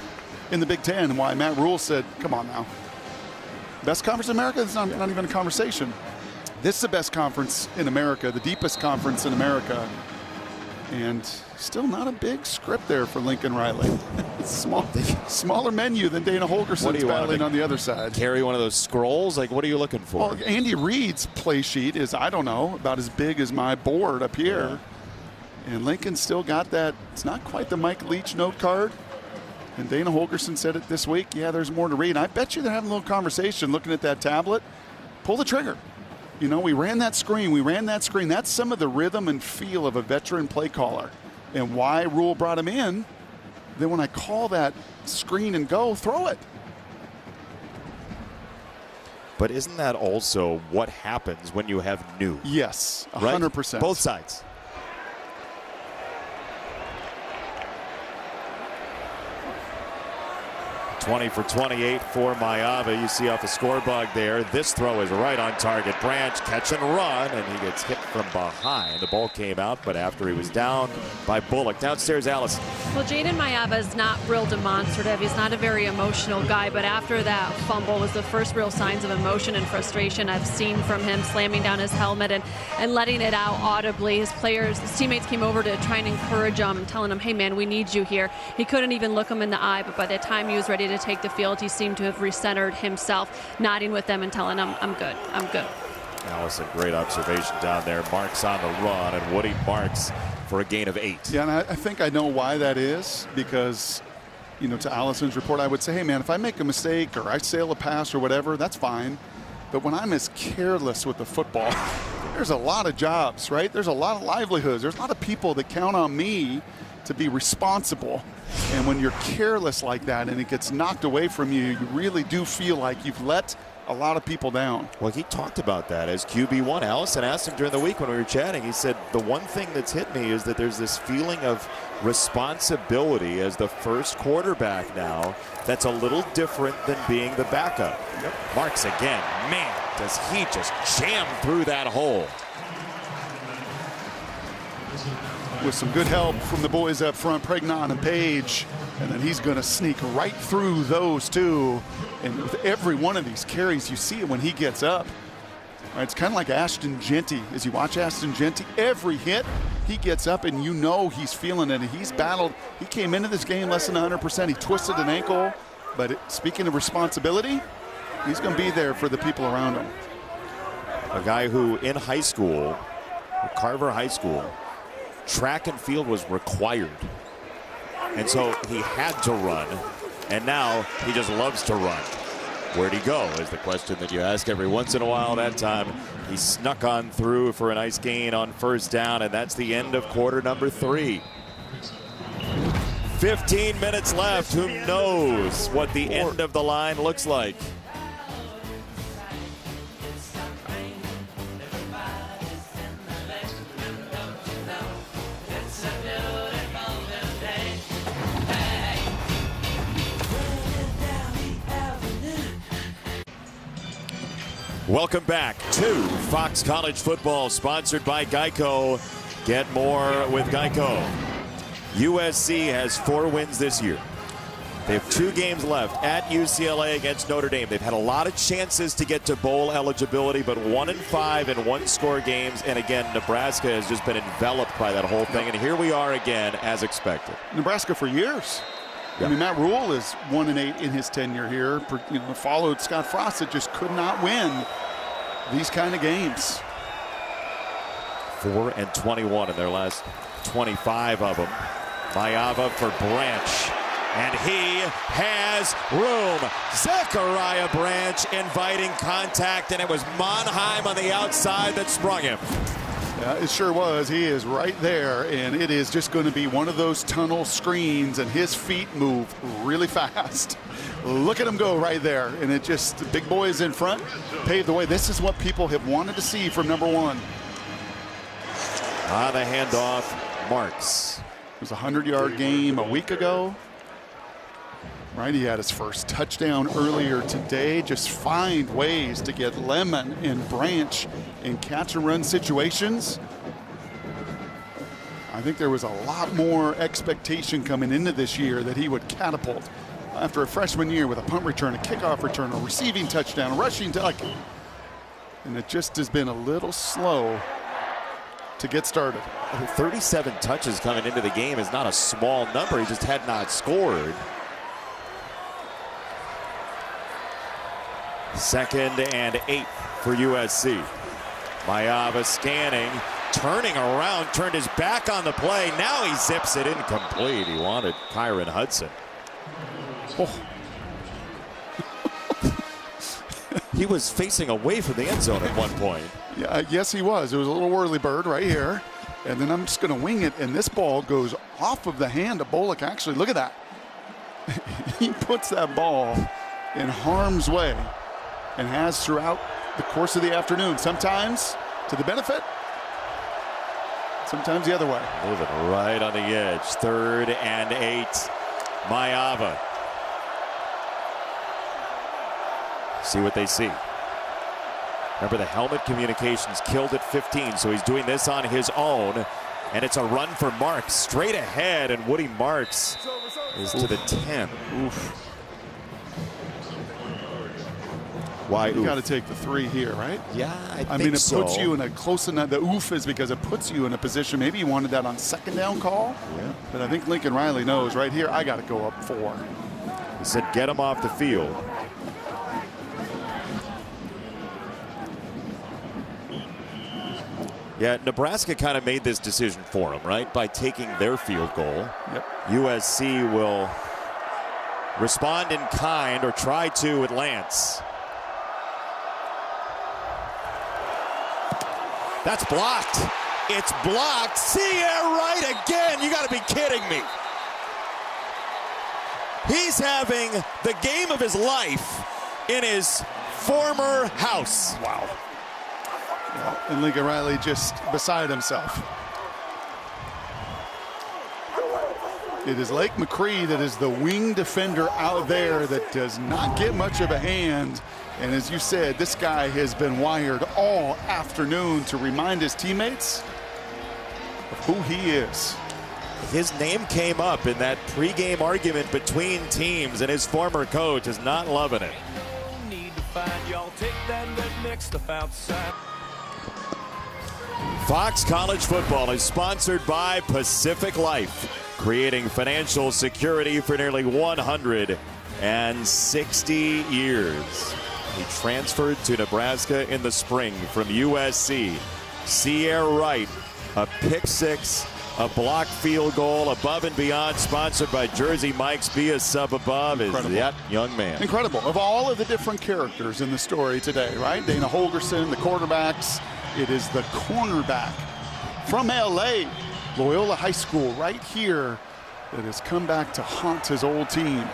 in the Big Ten? Why Matt Rule said, come on now. Best conference in America? It's not even a conversation. This is the best conference in America, the deepest conference in America. And still not a big script there for Lincoln Riley. Smaller menu than Dana Holgorsen's battling on the other side. Carry one of those scrolls? Like, what are you looking for? Well, Andy Reid's play sheet is, I don't know, about as big as my board up here. Yeah. And Lincoln's still got that. It's not quite the Mike Leach note card. And Dana Holgorsen said it this week. Yeah, there's more to read. I bet you they're having a little conversation looking at that tablet. Pull the trigger. You know, we ran that screen. That's some of the rhythm and feel of a veteran play caller. And why Rule brought him in. Then when I call that screen and go, throw it. But isn't that also what happens when you have new? Yes, 100%. Right? Both sides. $20 for 28 for Mayava. You see off the scoreboard there. This throw is right on target. Branch catch and run, and he gets hit from behind. The ball came out, but after he was down by Bullock. Downstairs, Allison. Well, Jaden Mayava is not real demonstrative. He's not a very emotional guy, but after that fumble was the first real signs of emotion and frustration I've seen from him, slamming down his helmet and letting it out audibly. His teammates came over to try and encourage him, telling him, hey, man, we need you here. He couldn't even look him in the eye, but by the time he was ready to take the field, he seemed to have recentered himself, nodding with them and telling them, I'm good, I'm good. Allison, great observation down there. Marks on the run, and Woody Marks for a gain of 8. Yeah, and I think I know why that is, because, you know, to Allison's report, I would say, hey, man, if I make a mistake or I sail a pass or whatever, that's fine. But when I'm as careless with the football, there's a lot of jobs, right? There's a lot of livelihoods. There's a lot of people that count on me to be responsible. And when you're careless like that and it gets knocked away from you, you really do feel like you've let a lot of people down. Well, he talked about that as QB1. Allison asked him during the week when we were chatting. He said, the one thing that's hit me is that there's this feeling of responsibility as the first quarterback now that's a little different than being the backup. Yep. Marks again. Man, does he just jam through that hole. With some good help from the boys up front, Pregnon and Page. And then he's going to sneak right through those two. And with every one of these carries, you see it when he gets up. Right, it's kind of like Ashton Genty. As you watch Ashton Genty, every hit, he gets up and you know he's feeling it. And he's battled. He came into this game less than 100%. He twisted an ankle. But speaking of responsibility, he's going to be there for the people around him. A guy who in high school, Carver High School, track and field was required. And so he had to run. And now he just loves to run. Where'd he go is the question that you ask every once in a while. That time he snuck on through for a nice gain on first down, and that's the end of quarter number 3. 15 minutes left. Who knows what the end of the line looks like? Welcome back to Fox College Football, sponsored by Geico. Get more with Geico. USC has 4 wins this year. They have 2 games left at UCLA against Notre Dame. They've had a lot of chances to get to bowl eligibility, but 1-5 in one-score games. And again, Nebraska has just been enveloped by that whole thing. And here we are again, as expected. Nebraska for years. Yep. I mean, Matt Rule is 1-8 in his tenure here. Followed Scott Frost that just could not win these kind of games. 4-21 in their last 25 of them. Mayava for Branch. And he has room. Zachariah Branch inviting contact, and it was Monheim on the outside that sprung him. Yeah, it sure was. He is right there, and it is just going to be one of those tunnel screens, and his feet move really fast. Look at him go right there, and it just, the big boy is in front, paved the way. This is what people have wanted to see from number 1. On the handoff, Marks. It was a 100-yard game a week ago. Right, he had his first touchdown earlier today. Just find ways to get Lemon and Branch in catch-and-run situations. I think there was a lot more expectation coming into this year that he would catapult after a freshman year with a punt return, a kickoff return, a receiving touchdown, a rushing touchdown. And it just has been a little slow to get started. 37 touches coming into the game is not a small number. He just had not scored. 2nd and 8 for USC. Mayava scanning, turning around, turned his back on the play. Now he zips it incomplete. He wanted Kyron Hudson. Oh. He was facing away from the end zone at one point. Yeah, yes, he was. It was a little whirly bird right here. And then I'm just going to wing it, and this ball goes off of the hand of Bullock. Actually, look at that. He puts that ball in harm's way and has throughout the course of the afternoon. Sometimes to the benefit, sometimes the other way. Moving right on the edge. 3rd and 8. Mayava. See what they see. Remember, the helmet communications killed at 15, so he's doing this on his own. And it's a run for Marks straight ahead, and Woody Marks is to the 10. Oof. Why? You got to take the 3 here, right? Yeah, I mean, it so. puts you in a close enough. The oof is because it puts you in a position. Maybe you wanted that on 2nd down call. Yeah. But I think Lincoln Riley knows right here. I got to go up 4. He said, "Get him off the field." Yeah, Nebraska kind of made this decision for him, right? By taking their field goal. Yep. USC will respond in kind, or try to, with Lance. That's blocked. It's blocked. Sierra Wright again. You got to be kidding me. He's having the game of his life in his former house. Wow. And Lincoln Riley just beside himself. It is Lake McCree that is the wing defender out there that does not get much of a hand. And as you said, this guy has been wired all afternoon to remind his teammates of who he is. His name came up in that pregame argument between teams, and his former coach is not loving it. Fox College Football is sponsored by Pacific Life, creating financial security for nearly 160 years. He transferred to Nebraska in the spring from USC. Sierra Wright, a pick 6, a blocked field goal, above and beyond, sponsored by Jersey Mike's. Be a sub above. Incredible. Is that young man. Incredible. Of all of the different characters in the story today, right? Dana Holgerson, the quarterbacks. It is the cornerback from LA, Loyola High School, right here, that has come back to haunt his old team.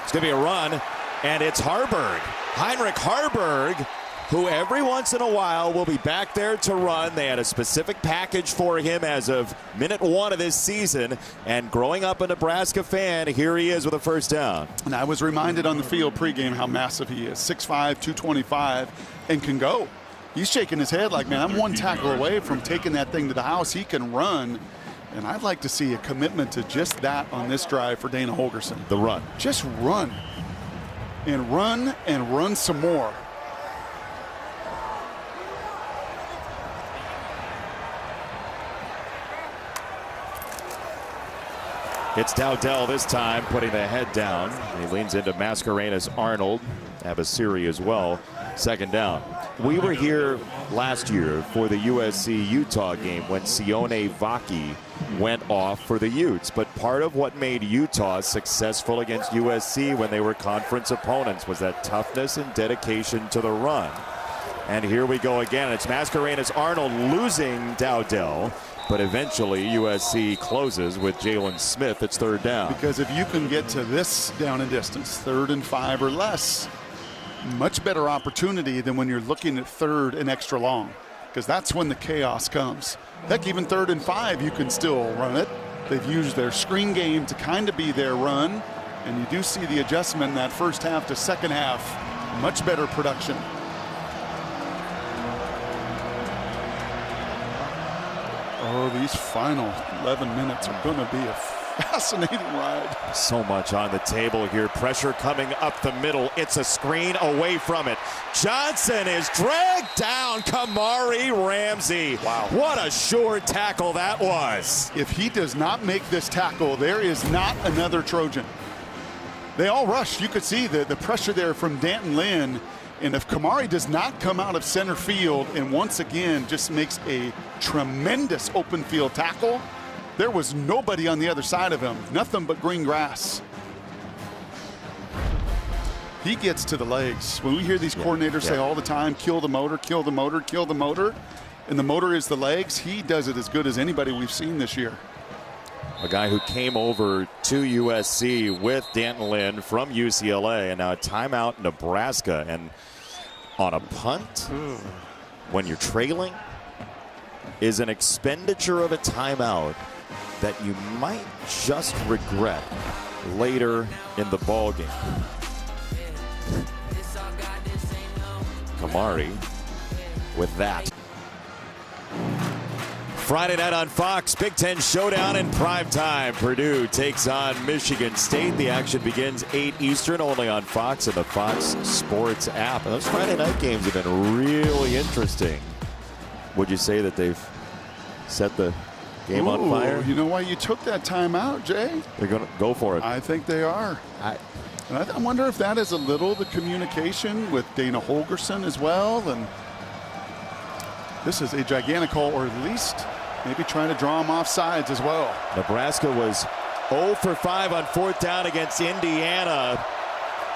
It's going to be a run, and it's Harburg. Heinrich Harburg who every once in a while will be back there to run. They had a specific package for him as of minute 1 of this season. And growing up a Nebraska fan, here he is with a first down. And I was reminded on the field pregame how massive he is. 6'5", 225, and can go. He's shaking his head like, man, I'm one tackle away from taking that thing to the house. He can run. And I'd like to see a commitment to just that on this drive for Dana Holgorsen. The run. Just run. And run some more. It's Dowdell this time, putting the head down. He leans into Mascarenas Arnold. Abasiri as well. Second down. We were here last year for the USC-Utah game when Sione Vaki went off for the Utes. But part of what made Utah successful against USC when they were conference opponents was that toughness and dedication to the run. And here we go again. It's Mascarenas Arnold losing Dowdell. But eventually USC closes with Jalen Smith. It's third down. Because if you can get to this down and distance, 3rd and 5 or less, much better opportunity than when you're looking at 3rd and extra long. Because that's when the chaos comes. Heck, even 3rd and 5, you can still run it. They've used their screen game to kind of be their run. And you do see the adjustment in that first half to second half. Much better production. Oh, these final 11 minutes are going to be a fascinating ride. So much on the table here. Pressure coming up the middle. It's a screen away from it. Johnson is dragged down. Kamari Ramsey. Wow. What a sure tackle that was. If he does not make this tackle, there is not another Trojan. They all rushed. You could see the pressure there from Danton Lynn. And if Kamari does not come out of center field and once again just makes a tremendous open field tackle, there was nobody on the other side of him. Nothing but green grass. He gets to the legs. When we hear these coordinators say all the time, kill the motor, kill the motor, kill the motor, and the motor is the legs, he does it as good as anybody we've seen this year. A guy who came over to USC with Danton Lynn from UCLA, and now a timeout Nebraska. And on a punt, when you're trailing, is an expenditure of a timeout that you might just regret later in the ballgame. Kamari with that. Friday night on Fox, Big Ten showdown in primetime. Purdue takes on Michigan State. The action begins 8 Eastern, only on Fox and the Fox Sports app. And those Friday night games have been really interesting. Would you say that they've set the game on fire? You know why you took that timeout, Jay? They're going to go for it. I think they are. And I wonder if that is a little the communication with Dana Holgorsen as well. And this is a gigantic call, or at least maybe trying to draw him off sides as well. Nebraska was 0 for 5 on 4th down against Indiana.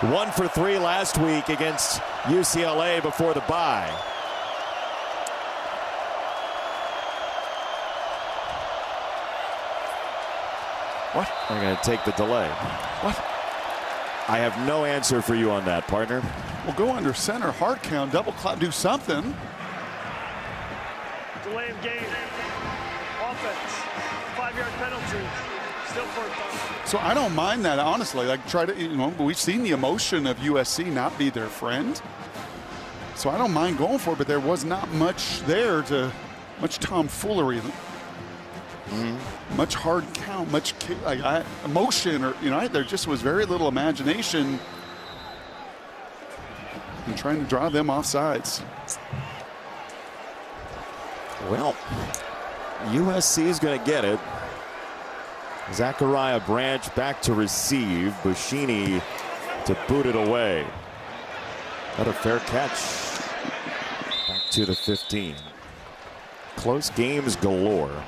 1 for 3 last week against UCLA before the bye. What? They're going to take the delay. What? I have no answer for you on that, partner. Well, go under center, hard count, double clock, do something. Delay of game. Offense. 5-yard penalty. Still 4th down. So I don't mind that, honestly. Like, we've seen the emotion of USC not be their friend. So I don't mind going for it, but there was not much there much tomfoolery. Much hard count, much emotion, or there just was very little imagination in trying to draw them off sides. Well, USC is going to get it. Zachariah Branch back to receive. Buschini to boot it away. Not a fair catch. Back to the 15. Close games galore.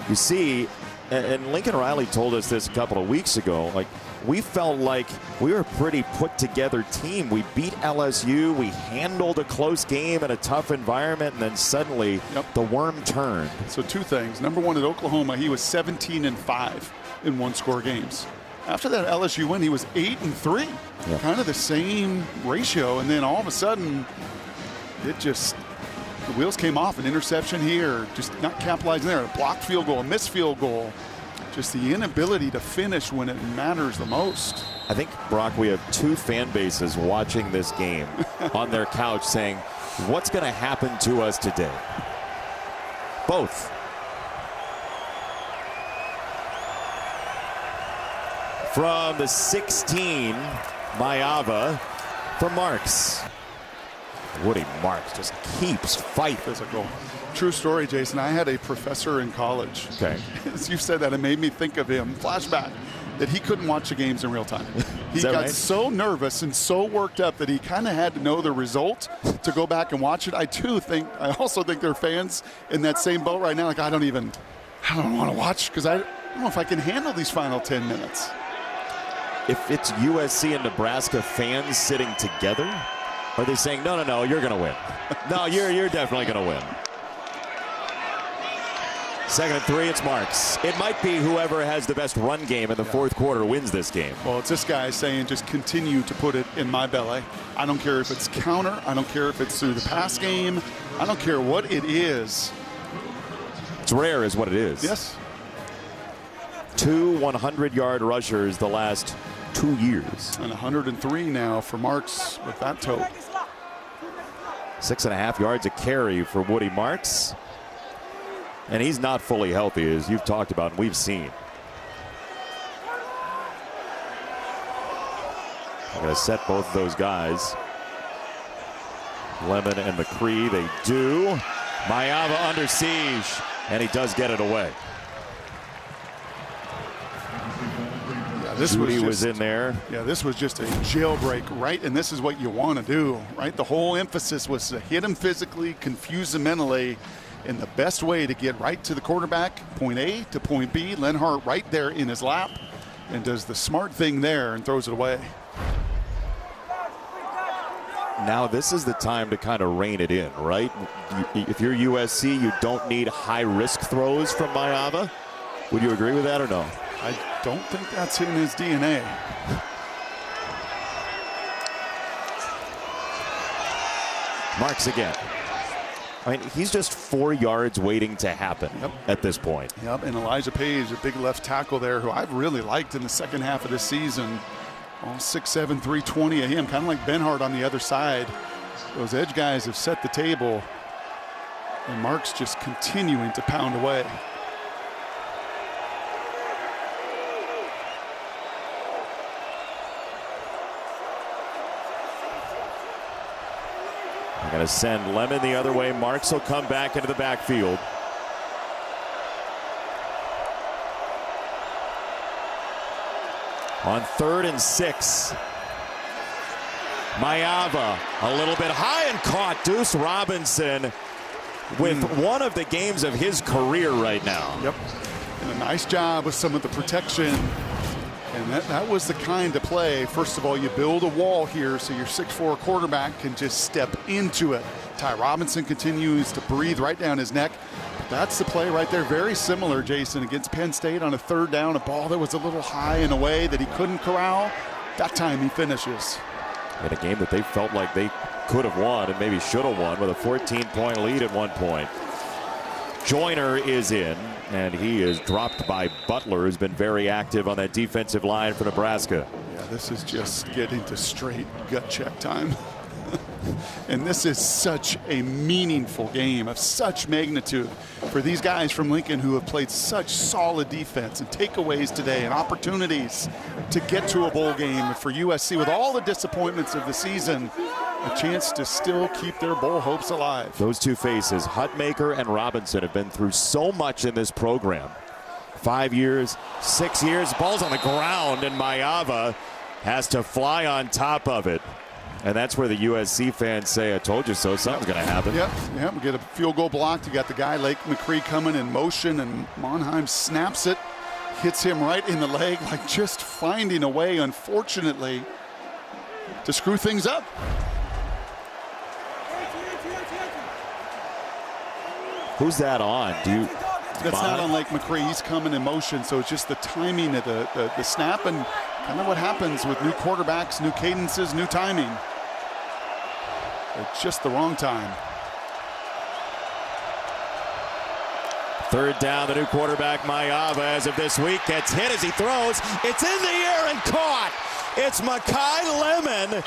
You see, and Lincoln Riley told us this a couple of weeks ago, like, we felt like we were a pretty put together team. We beat LSU, we handled a close game in a tough environment, and then suddenly the worm turned. So 2 things. Number 1, at Oklahoma, he was 17-5 in 1-score games. After that LSU win, he was 8-3. Kind of the same ratio, and then all of a sudden the wheels came off. An interception here, just not capitalizing there. A blocked field goal, a missed field goal. Just the inability to finish when it matters the most. I think, Brock, we have two fan bases watching this game on their couch saying, what's going to happen to us today? Both. From the 16, Maeva for Marks. Woody Marks just keeps fighting. Physical. True story, Jason. I had a professor in college. Okay. As you said that, it made me think of him. Flashback. That he couldn't watch the games in real time. He got so nervous and so worked up that he kind of had to know the result to go back and watch it. I also think there are fans in that same boat right now. Like, I don't want to watch because I don't know if I can handle these final 10 minutes. If it's USC and Nebraska fans sitting together, are they saying, no, you're going to win? No, you're definitely going to win. 2nd and 3, it's Marks. It might be whoever has the best run game in the fourth quarter wins this game. Well, it's this guy saying just continue to put it in my belly. I don't care if it's counter. I don't care if it's through the pass game. I don't care what it is. It's rare is what it is. Yes. 2 100-yard rushers the last 2 years. And 103 now for Marks with that tote. 6.5 yards a carry for Woody Marks. And he's not fully healthy, as you've talked about and we've seen. I'm going to set both of those guys. Lemon and McCree, they do. Maeva under siege, and he does get it away. Yeah, this was in there. Yeah, this was just a jailbreak, right? And this is what you want to do, right? The whole emphasis was to hit him physically, confuse him mentally. And the best way to get right to the quarterback, point A to point B, Lenhart right there in his lap, and does the smart thing there and throws it away. Now this is the time to kind of rein it in, right? If you're USC, you don't need high-risk throws from Maeva. Would you agree with that or no? I don't think that's in his DNA. Marks again. I mean, he's just 4 yards waiting to happen at this point. Yep, and Elijah Page, a big left tackle there, who I've really liked in the second half of this season. All 6'7", 320 of him, kind of like Benhart on the other side. Those edge guys have set the table, and Mark's just continuing to pound away. They're going to send Lemon the other way. Marks will come back into the backfield. On 3rd and 6. Maeva a little bit high and caught. Deuce Robinson with one of the games of his career right now. Yep. And a nice job with some of the protection. And that was the kind of play. First of all, you build a wall here so your 6'4" quarterback can just step into it. Ty Robinson continues to breathe right down his neck. But that's the play right there. Very similar, Jason, against Penn State on a 3rd down. A ball that was a little high and away that he couldn't corral. That time he finishes. In a game that they felt like they could have won and maybe should have won with a 14-point lead at one point. Joyner is in, and he is dropped by Butler, who's been very active on that defensive line for Nebraska. Yeah, this is just getting to straight gut check time. And this is such a meaningful game of such magnitude for these guys from Lincoln who have played such solid defense and takeaways today and opportunities to get to a bowl game. And for USC, with all the disappointments of the season, a chance to still keep their bowl hopes alive. Those two faces, Hutmaker and Robinson, have been through so much in this program. 5 years, 6 years, ball's on the ground, and Maeva has to fly on top of it. And that's where the USC fans say, I told you so, something's going to happen. Yep, we get a field goal blocked. You got the guy, Lake McCree, coming in motion, and Monheim snaps it, hits him right in the leg, like just finding a way, unfortunately, to screw things up. Who's that on? That's not on Lake McCree. He's coming in motion, so it's just the timing of the snap and kind of what happens with new quarterbacks, new cadences, new timing. at just the wrong time. Third down, the new quarterback, Mayava, as of this week, gets hit as he throws. It's in the air and caught. It's Mekhi Lemon.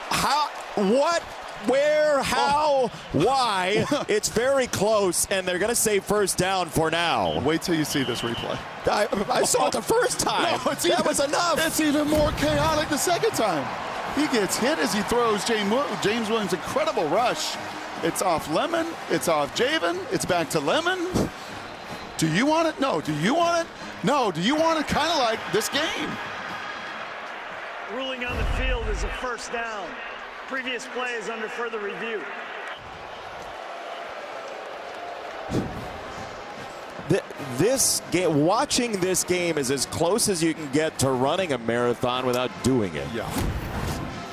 How, what, where, how, why? It's very close, and they're going to say first down for now. Wait till you see this replay. I saw it the first time. No, that was enough. It's even more chaotic the second time. He gets hit as he throws. James Williams' incredible rush. It's off Lemon. It's off Javen. It's back to Lemon. Do you want it? No. Do you want it? No. Do you want it? Kind of like this game. Ruling on the field is a first down. Previous play is under further review. This game, watching this game is as close as you can get to running a marathon without doing it. Yeah.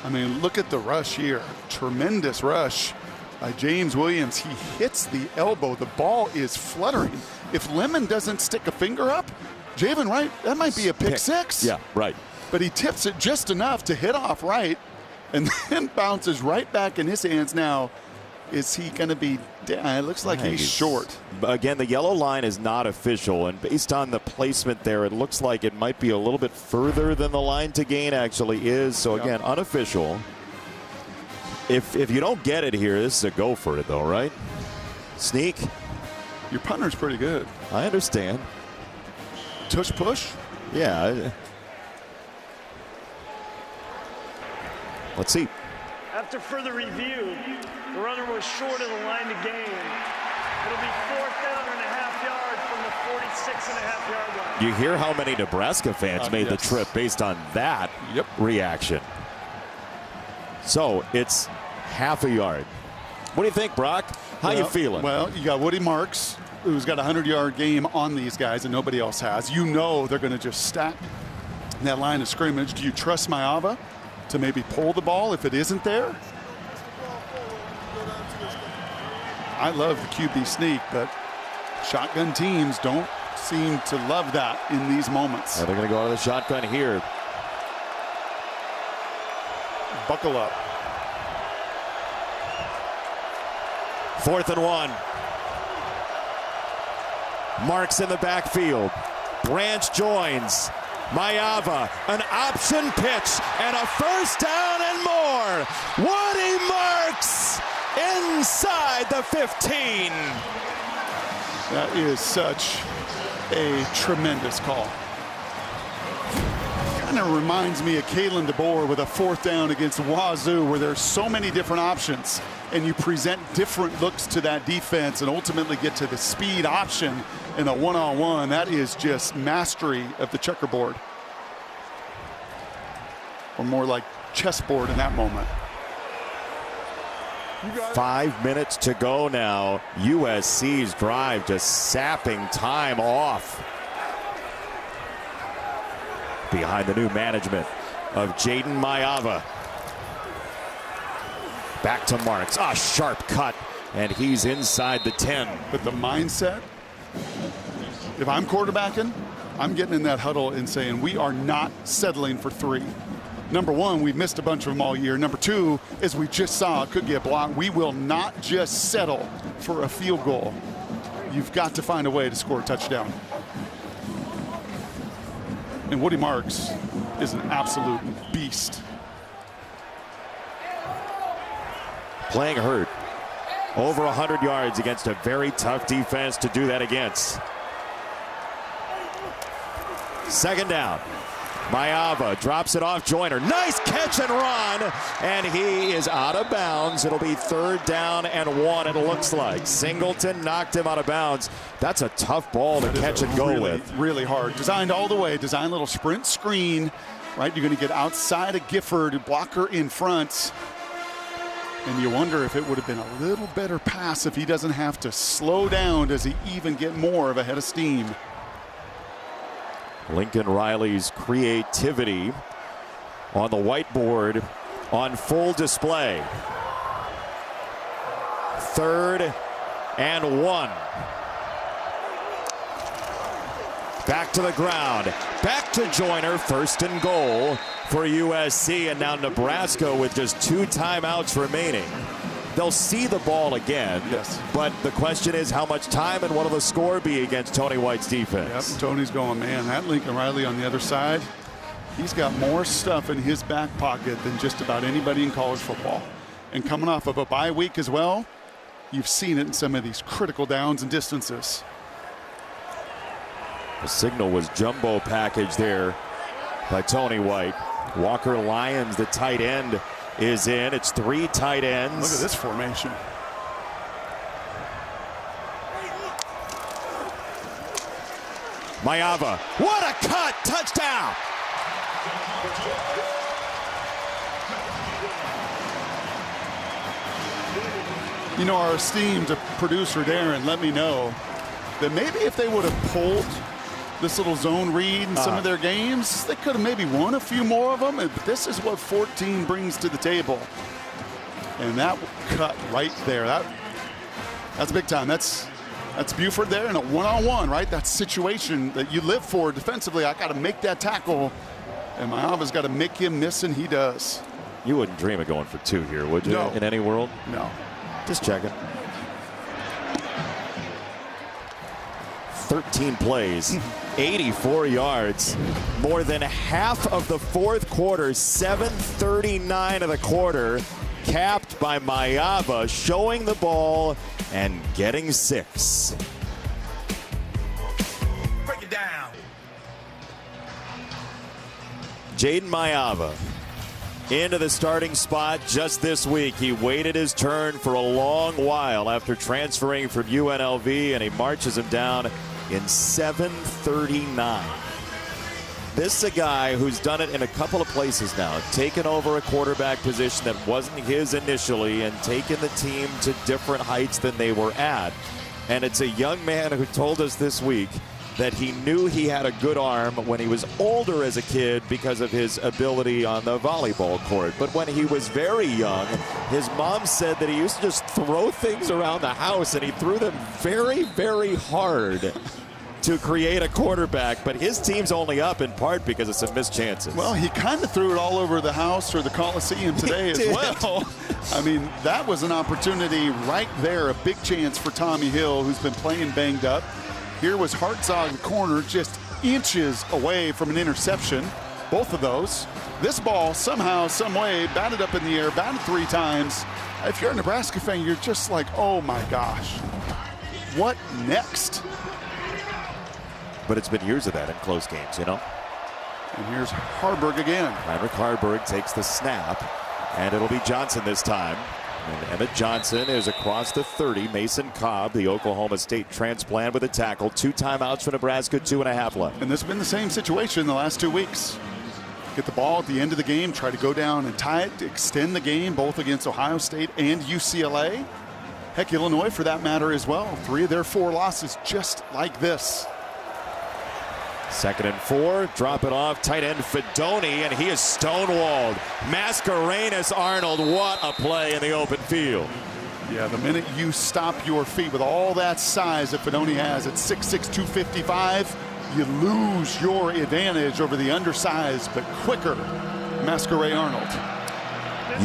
I mean, look at the rush here. Tremendous rush by James Williams. He hits the elbow. The ball is fluttering. If Lemon doesn't stick a finger up, Javen Wright, that might be a pick six. Yeah, right. But he tips it just enough to hit off Wright and then bounces right back in his hands now. Is he going to be down? It looks like he's short. Again, the yellow line is not official, and based on the placement there, it looks like it might be a little bit further than the line to gain actually is. So again, unofficial. If you don't get it here, this is a go for it though, right? Sneak. Your punter's pretty good. I understand. Tush push? Yeah. Let's see. After further review, the runner was short of the line to gain. It'll be 4th down and a half yard from the 46.5-yard line. You hear how many Nebraska fans made the trip based on that reaction. So it's half a yard. What do you think, Brock? How you feeling? Well, you got Woody Marks, who's got a 100-yard game on these guys and nobody else has. You know they're going to just stack that line of scrimmage. Do you trust Mayava to maybe pull the ball if it isn't there? I love the QB sneak, but shotgun teams don't seem to love that in these moments. They're going to go to the shotgun here. Buckle up. 4th and 1. Marks in the backfield. Branch joins. Mayava, an option pitch, and a first down and more. Woody Marks inside the 15. That is such a tremendous call. Kind of reminds me of Kalen DeBoer with a 4th down against Wazoo, where there's so many different options and you present different looks to that defense and ultimately get to the speed option in a one-on-one. That is just mastery of the checkerboard, or more like chessboard in that moment. 5 minutes to go now. USC's drive just sapping time off behind the new management of Jaden Mayava. Back to Marks. Ah, sharp cut, and he's inside the 10. But the mindset, if I'm quarterbacking, I'm getting in that huddle and saying we are not settling for 3. Number one, we've missed a bunch of them all year. Number two, as we just saw, it could get blocked. We will not just settle for a field goal. You've got to find a way to score a touchdown. And Woody Marks is an absolute beast. Playing hurt. Over 100 yards against a very tough defense to do that against. 2nd down. Mayava drops it off Joyner. Nice catch and run, and he is out of bounds. It'll be 3rd down and 1, it looks like. Singleton knocked him out of bounds. That's a tough ball to catch and go with. Really hard. Designed all the way. Designed little sprint screen, right? You're going to get outside of Gifford, blocker in front. And you wonder if it would have been a little better pass if he doesn't have to slow down. Does he even get more of a head of steam? Lincoln Riley's creativity on the whiteboard on full display. 3rd and 1. Back to the ground. Back to Joyner. 1st and goal for USC. And now Nebraska with just 2 timeouts remaining. they'll see the ball again. Yes. But the question is how much time and what will the score be against Tony White's defense? Yep. Tony's going, man, that Lincoln Riley on the other side, he's got more stuff in his back pocket than just about anybody in college football. And coming off of a bye week as well, you've seen it in some of these critical downs and distances. The signal was jumbo package there by Tony White. Walker Lyons, the tight end, is in. It's 3 tight ends. Look at this formation. Mayava, what a cut! Touchdown! You know, our esteemed producer Darren let me know that maybe if they would have pulled this little zone read in some of their games, they could have maybe won a few more of them. But this is what 14 brings to the table. And that cut right there, that's big time. That's Buford there in a one-on-one, right? That situation that you live for defensively. I got to make that tackle, and Mayava's got to make him miss, and he does. You wouldn't dream of going for 2 here, would you? No. In any world? No. Just checking. 13 plays, 84 yards, more than half of the fourth quarter, 7:39 of the quarter, capped by Mayava, showing the ball and getting 6. Break it down. Jaden Mayava into the starting spot just this week. He waited his turn for a long while after transferring from UNLV, and he marches him down in 7:39. This is a guy who's done it in a couple of places now, taken over a quarterback position that wasn't his initially and taken the team to different heights than they were at. And it's a young man who told us this week that he knew he had a good arm when he was older as a kid because of his ability on the volleyball court. But when he was very young, his mom said that he used to just throw things around the house, and he threw them very, very hard to create a quarterback. But his team's only up in part because of some missed chances. Well, he kind of threw it all over the house or the Coliseum today as well. I mean, that was an opportunity right there, a big chance for Tommy Hill, who's been playing banged up. Here was Hartzog, the corner, just inches away from an interception. Both of those. This ball somehow, some way, batted up in the air, batted 3 times. If you're a Nebraska fan, you're just like, oh my gosh, what next? But it's been years of that in close games, you know? And here's Harburg again. Heinrich Harburg takes the snap, and it'll be Johnson this time. And Emmett Johnson is across the 30. Mason Cobb, the Oklahoma State transplant, with a tackle. 2 timeouts for Nebraska, 2.5 left. And this has been the same situation the last 2 weeks. Get the ball at the end of the game, try to go down and tie it to extend the game, both against Ohio State and UCLA. Heck, Illinois for that matter as well. 3 of their 4 losses just like this. 2nd and 4, drop it off, tight end Fedoni, and he is stonewalled. Mascarenas Arnold, what a play in the open field. Yeah, the minute you stop your feet with all that size that Fedoni has at 6'6", 255, you lose your advantage over the undersized but quicker Masquerade Arnold.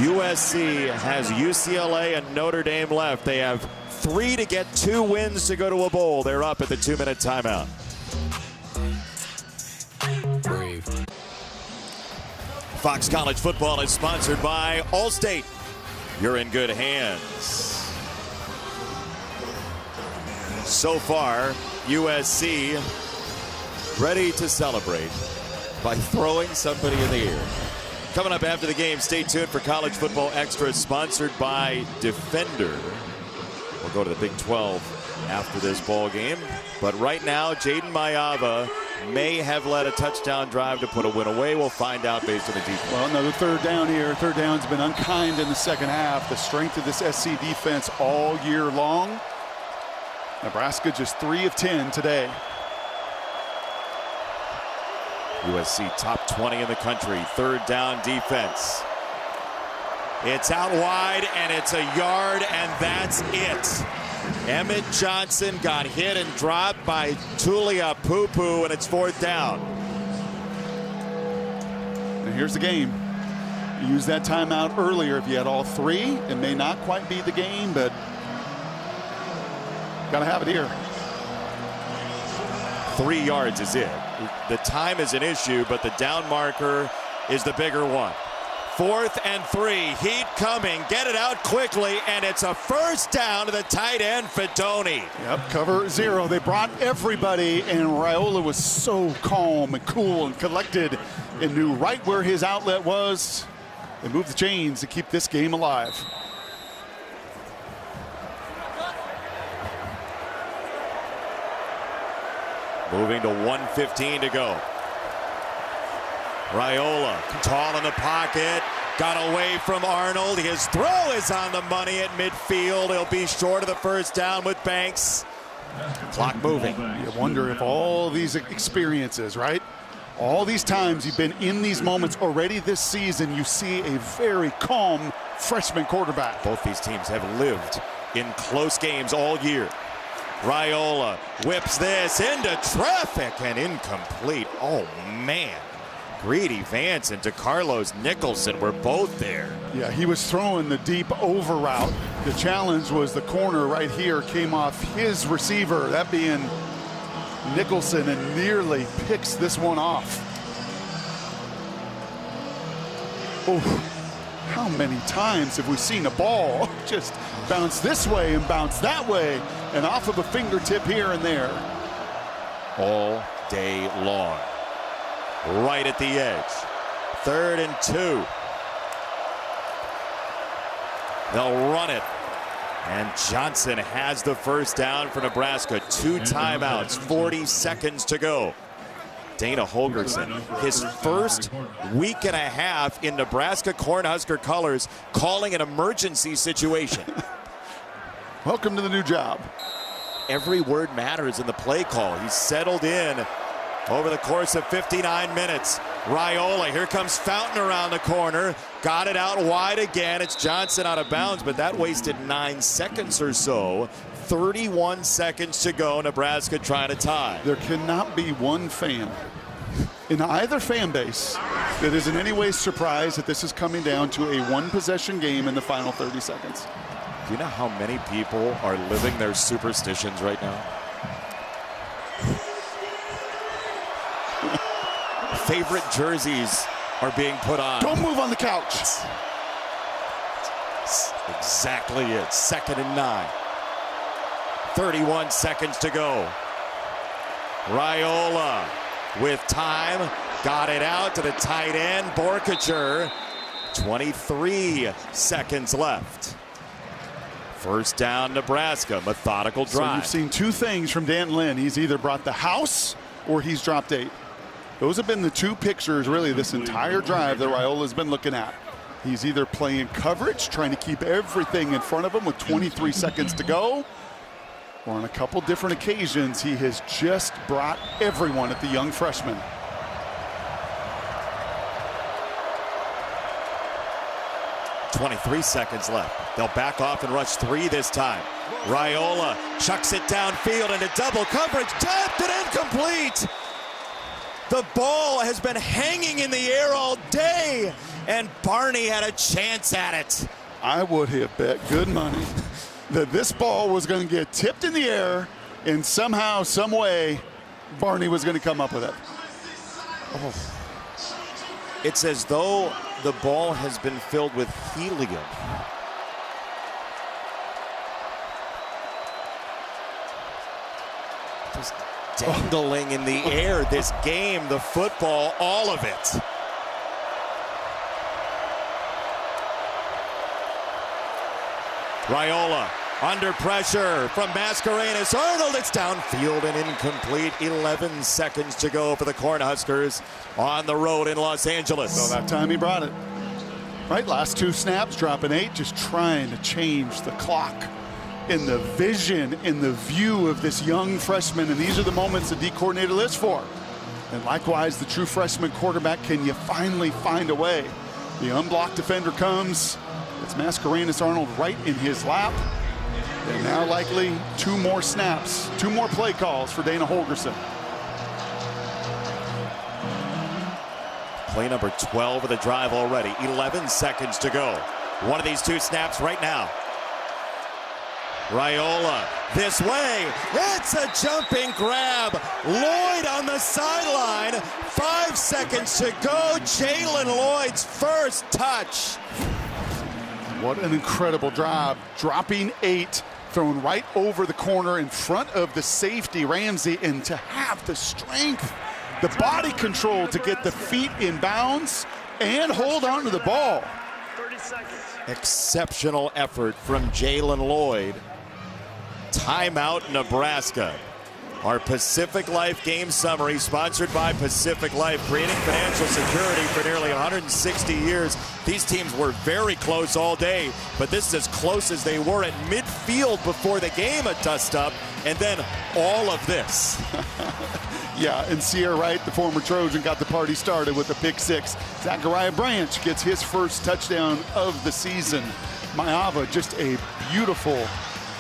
USC has UCLA and Notre Dame left. They have 3 to get 2 wins to go to a bowl. They're up at the 2-minute timeout. Brave. Fox College Football is sponsored by Allstate. You're in good hands. So far, USC ready to celebrate by throwing somebody in the air. Coming up after the game, stay tuned for College Football Extra, sponsored by Defender. We'll go to the Big 12 after this ball game. But right now, Jaden Mayava may have led a touchdown drive to put a win away. We'll find out based on the defense. Well, another 3rd down here. 3rd down's been unkind in the second half. The strength of this SC defense all year long. Nebraska just 3 of 10 today. USC top 20 in the country. 3rd down defense. It's out wide, and it's a yard, and that's it. Emmett Johnson got hit and dropped by Tulia Pupu, and it's 4th down. And here's the game. You used that timeout earlier. If you had all three, it may not quite be the game, but got to have it here. 3 yards is it. The time is an issue, but the down marker is the bigger one. 4th and 3, heat coming, get it out quickly, and it's a first down to the tight end, Fedoni. Yep, cover 0. They brought everybody, and Raiola was so calm and cool and collected and knew right where his outlet was. They moved the chains to keep this game alive. Moving to 1:15 to go. Raiola, tall in the pocket, got away from Arnold. His throw is on the money at midfield. He'll be short of the first down with Banks. Clock moving. You wonder if all these experiences, right? All these times you've been in these moments already this season, you see a very calm freshman quarterback. Both these teams have lived in close games all year. Raiola whips this into traffic and incomplete. Oh, man. Greedy Vance and DeCarlos Nicholson were both there. Yeah, he was throwing the deep over route. The challenge was the corner right here came off his receiver, that being Nicholson, and nearly picks this one off. Oh, how many times have we seen a ball just bounce this way and bounce that way and off of a fingertip here and there? All day long. Right at the edge. 3rd and 2. They'll run it. And Johnson has the first down for Nebraska. 2 timeouts, 40 seconds to go. Dana Holgorsen, his first week and a half in Nebraska Cornhusker colors, calling an emergency situation. Welcome to the new job. Every word matters in the play call. He's settled in over the course of 59 minutes. Raiola, here comes Fountain around the corner. Got it out wide again. It's Johnson out of bounds, but that wasted 9 seconds or so. 31 seconds to go. Nebraska trying to tie. There cannot be one fan in either fan base that is in any way surprised that this is coming down to a one-possession game in the final 30 seconds. Do you know how many people are living their superstitions right now? Favorite jerseys are being put on. Don't move on the couch. Exactly it. 2nd and 9. 31 seconds to go. Raiola with time. Got it out to the tight end, Borkacher. 23 seconds left. First down, Nebraska. Methodical drive. So you've seen 2 things from Dan Lynn. He's either brought the house or he's dropped 8. Those have been the 2 pictures, really, this entire drive that Raiola's been looking at. He's either playing coverage, trying to keep everything in front of him with 23 seconds to go, or on a couple different occasions, he has just brought everyone at the young freshman. .23 seconds left. They'll back off and rush 3 this time. Raiola chucks it downfield into double coverage, tapped and incomplete. The ball has been hanging in the air all day, and Barney had a chance at it. I would have bet good money that this ball was going to get tipped in the air, and somehow, some way, Barney was going to come up with it. Oh. It's as though the ball has been filled with helium. Just dangling in the air, this game, the football, all of it. Raiola under pressure from Mascarenas. Arnold, it's downfield and incomplete. 11 seconds to go for the Cornhuskers on the road in Los Angeles. So that time he brought it. Right, last 2 snaps, dropping 8, just trying to change the clock. In the vision, in the view of this young freshman, and these are the moments the D coordinator lives for. And likewise, the true freshman quarterback, can you finally find a way? The unblocked defender comes. It's Mascarenas Arnold right in his lap. And now likely 2 more snaps, 2 more play calls for Dana Holgorsen. Play number 12 of the drive already. 11 seconds to go. One of these two snaps right now. Raiola this way. It's a jumping grab. Lloyd on the sideline. 5 seconds to go. Jalen Lloyd's first touch. What an incredible drive. Dropping 8, thrown right over the corner in front of the safety, Ramsey, and to have the strength, the body control to get the feet in bounds and hold on to the ball. 30 seconds. Exceptional effort from Jalen Lloyd. Timeout, Nebraska. Our Pacific Life game summary, sponsored by Pacific Life, creating financial security for nearly 160 years. These teams were very close all day, but this is as close as they were at midfield before the game, a dust-up, and then all of this. Yeah, and Sierra Wright, the former Trojan, got the party started with a pick 6. Zachariah Branch gets his first touchdown of the season. Maava, just a beautiful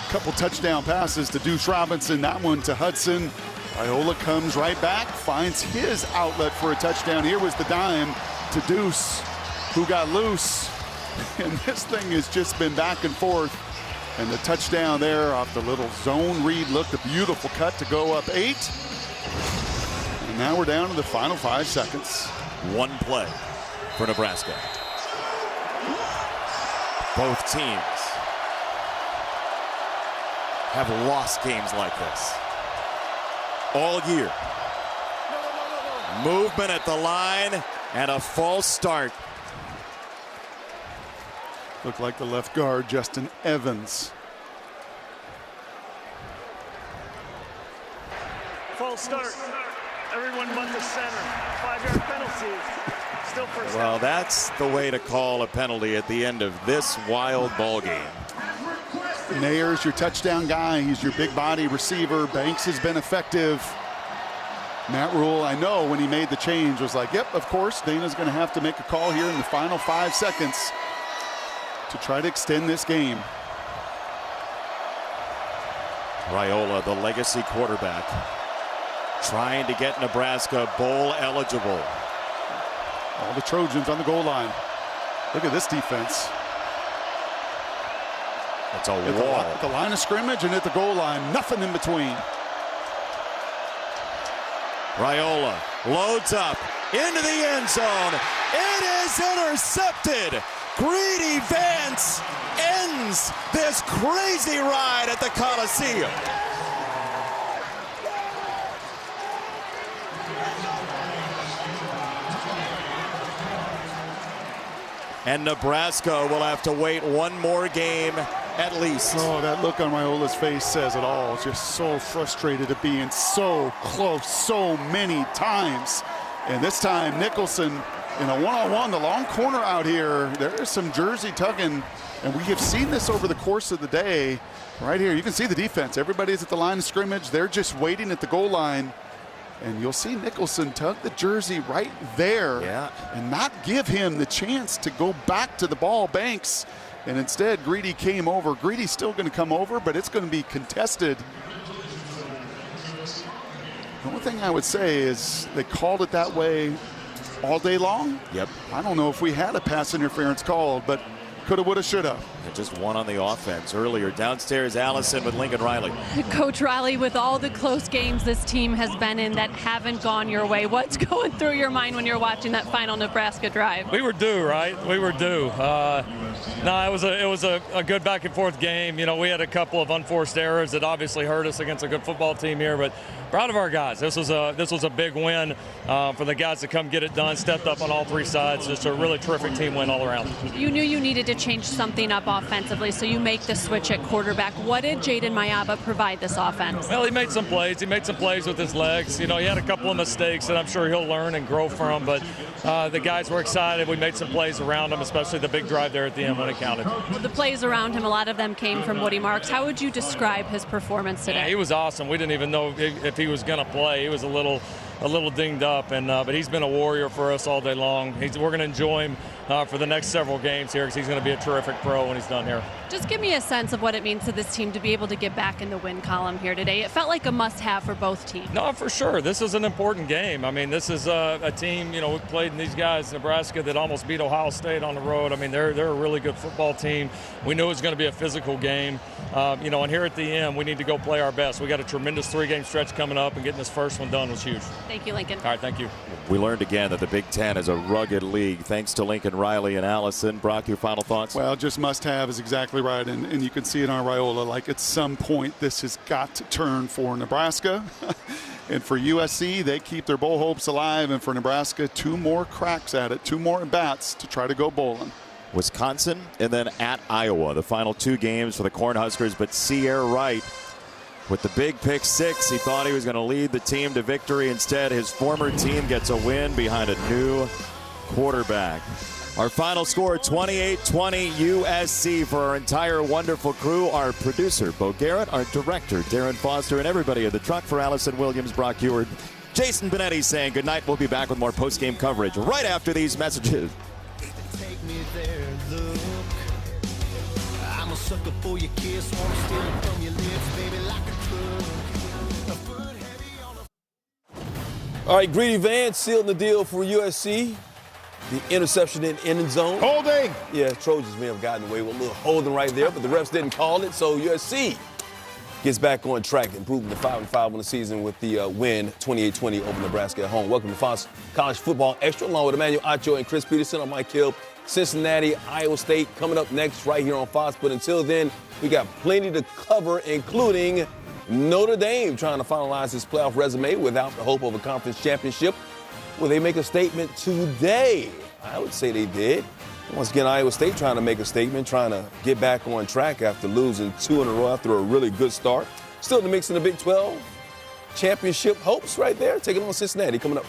couple touchdown passes to Deuce Robinson, that one to Hudson. Raiola comes right back, finds his outlet for a touchdown. Here was the dime to Deuce, who got loose. And this thing has just been back and forth. And the touchdown there off the little zone read looked a beautiful cut to go up 8. And now we're down to the final 5 seconds. One play for Nebraska. Both teams have lost games like this all year. Movement at the line and a false start. Looked like the left guard, Justin Evans. False start. Everyone but the center. 5-yard penalty. Still first down. Well, that's the way to call a penalty at the end of this wild ball game. Nayer's your touchdown guy. He's your big body receiver. Banks has been effective. Matt Rule, I know when he made the change, was like, yep, of course, Dana's going to have to make a call here in the final 5 seconds to try to extend this game. Raiola, the legacy quarterback, trying to get Nebraska bowl eligible. All the Trojans on the goal line. Look at this defense. It's a wall. At the line of scrimmage and at the goal line, nothing in between. Raiola loads up into the end zone. It is intercepted. Greedy Vance ends this crazy ride at the Coliseum. And Nebraska will have to wait one more game at least. Oh, that look on Raiola's face says it all. Just so frustrated at being so close so many times. And this time, Nicholson in a one-on-one, the long corner out here. There is some jersey tugging, and we have seen this over the course of the day. Right here, you can see the defense. Everybody's at the line of scrimmage. They're just waiting at the goal line. And you'll see Nicholson tug the jersey right there and not give him the chance to go back to the ball. Banks. And instead, Greedy came over. Greedy's still going to come over, but it's going to be contested. The only thing I would say is they called it that way all day long. Yep. I don't know if we had a pass interference called, but coulda, woulda, shoulda. Just one on the offense earlier. Downstairs, Allison with Lincoln Riley. Coach Riley, with all the close games this team has been in that haven't gone your way, what's going through your mind when you're watching that final Nebraska drive? We were due, right? We were due. No, it was a good back and forth game. You know, we had a couple of unforced errors that obviously hurt us against a good football team here, but proud of our guys. This was a big win for the guys to come get it done. Stepped up on all 3 sides. Just a really terrific team win all around. You knew you needed to change something up offensively, so you make the switch at quarterback. What did Jaden Maaba provide this offense? Well, he made some plays. He made some plays with his legs. You know, he had a couple of mistakes that I'm sure he'll learn and grow from, but the guys were excited. We made some plays around him, especially the big drive there at the end when it counted. Well, the plays around him, a lot of them came from Woody Marks. How would you describe his performance today? Yeah, he was awesome. We didn't even know if he was going to play. He was a little a little dinged up, but he's been a warrior for us all day long. We're going to enjoy him for the next several games here because he's going to be a terrific pro when he's done here. Just give me a sense of what it means to this team to be able to get back in the win column here today. It felt like a must-have for both teams. No, for sure. This is an important game. I mean, this is a team, we played in these guys, Nebraska, that almost beat Ohio State on the road. I mean, they're a really good football team. We knew it was going to be a physical game. And here at the end, we need to go play our best. We got a tremendous 3-game stretch coming up, and getting this first one done was huge. Thank you, Lincoln. All right, thank you. We learned again that the Big Ten is a rugged league. Thanks to Lincoln Riley and Allison. Brock, your final thoughts? Well, just must-have is exactly right, and you can see it on Raiola. Like, at some point, this has got to turn for Nebraska. And for USC, they keep their bowl hopes alive. And for Nebraska, 2 more cracks at it, 2 more at-bats to try to go bowling. Wisconsin and then at Iowa, the final 2 games for the Cornhuskers. But Sierra Wright with the big pick 6. He thought he was going to lead the team to victory. Instead, his former team gets a win behind a new quarterback. Our final score, 28-20 USC. For our entire wonderful crew, our producer, Bo Garrett, our director, Darren Foster, and everybody at the truck, for Allison Williams, Brock Ewart, Jason Benetti saying good night. We'll be back with more post-game coverage right after these messages. Take me there, look. I'm a sucker for your kiss, wanna steal it from your lips, baby, like a drug. All right, Greedy Vance sealing the deal for USC. The interception in end zone. Holding. Yeah, Trojans may have gotten away with a little holding right there, but the refs didn't call it, so USC gets back on track, improving to 5-5 on the season with the win 28-20 over Nebraska at home. Welcome to Fox College Football Extra, along with Emmanuel Acho and Chris Peterson. I'm Mike Hill. Cincinnati, Iowa State coming up next right here on Fox. But until then, we got plenty to cover, including Notre Dame trying to finalize his playoff resume without the hope of a conference championship. Will they make a statement today? I would say they did. Once again, Iowa State trying to make a statement, trying to get back on track after losing 2 in a row after a really good start. Still in the mix in the Big 12 championship hopes right there, taking on Cincinnati coming up.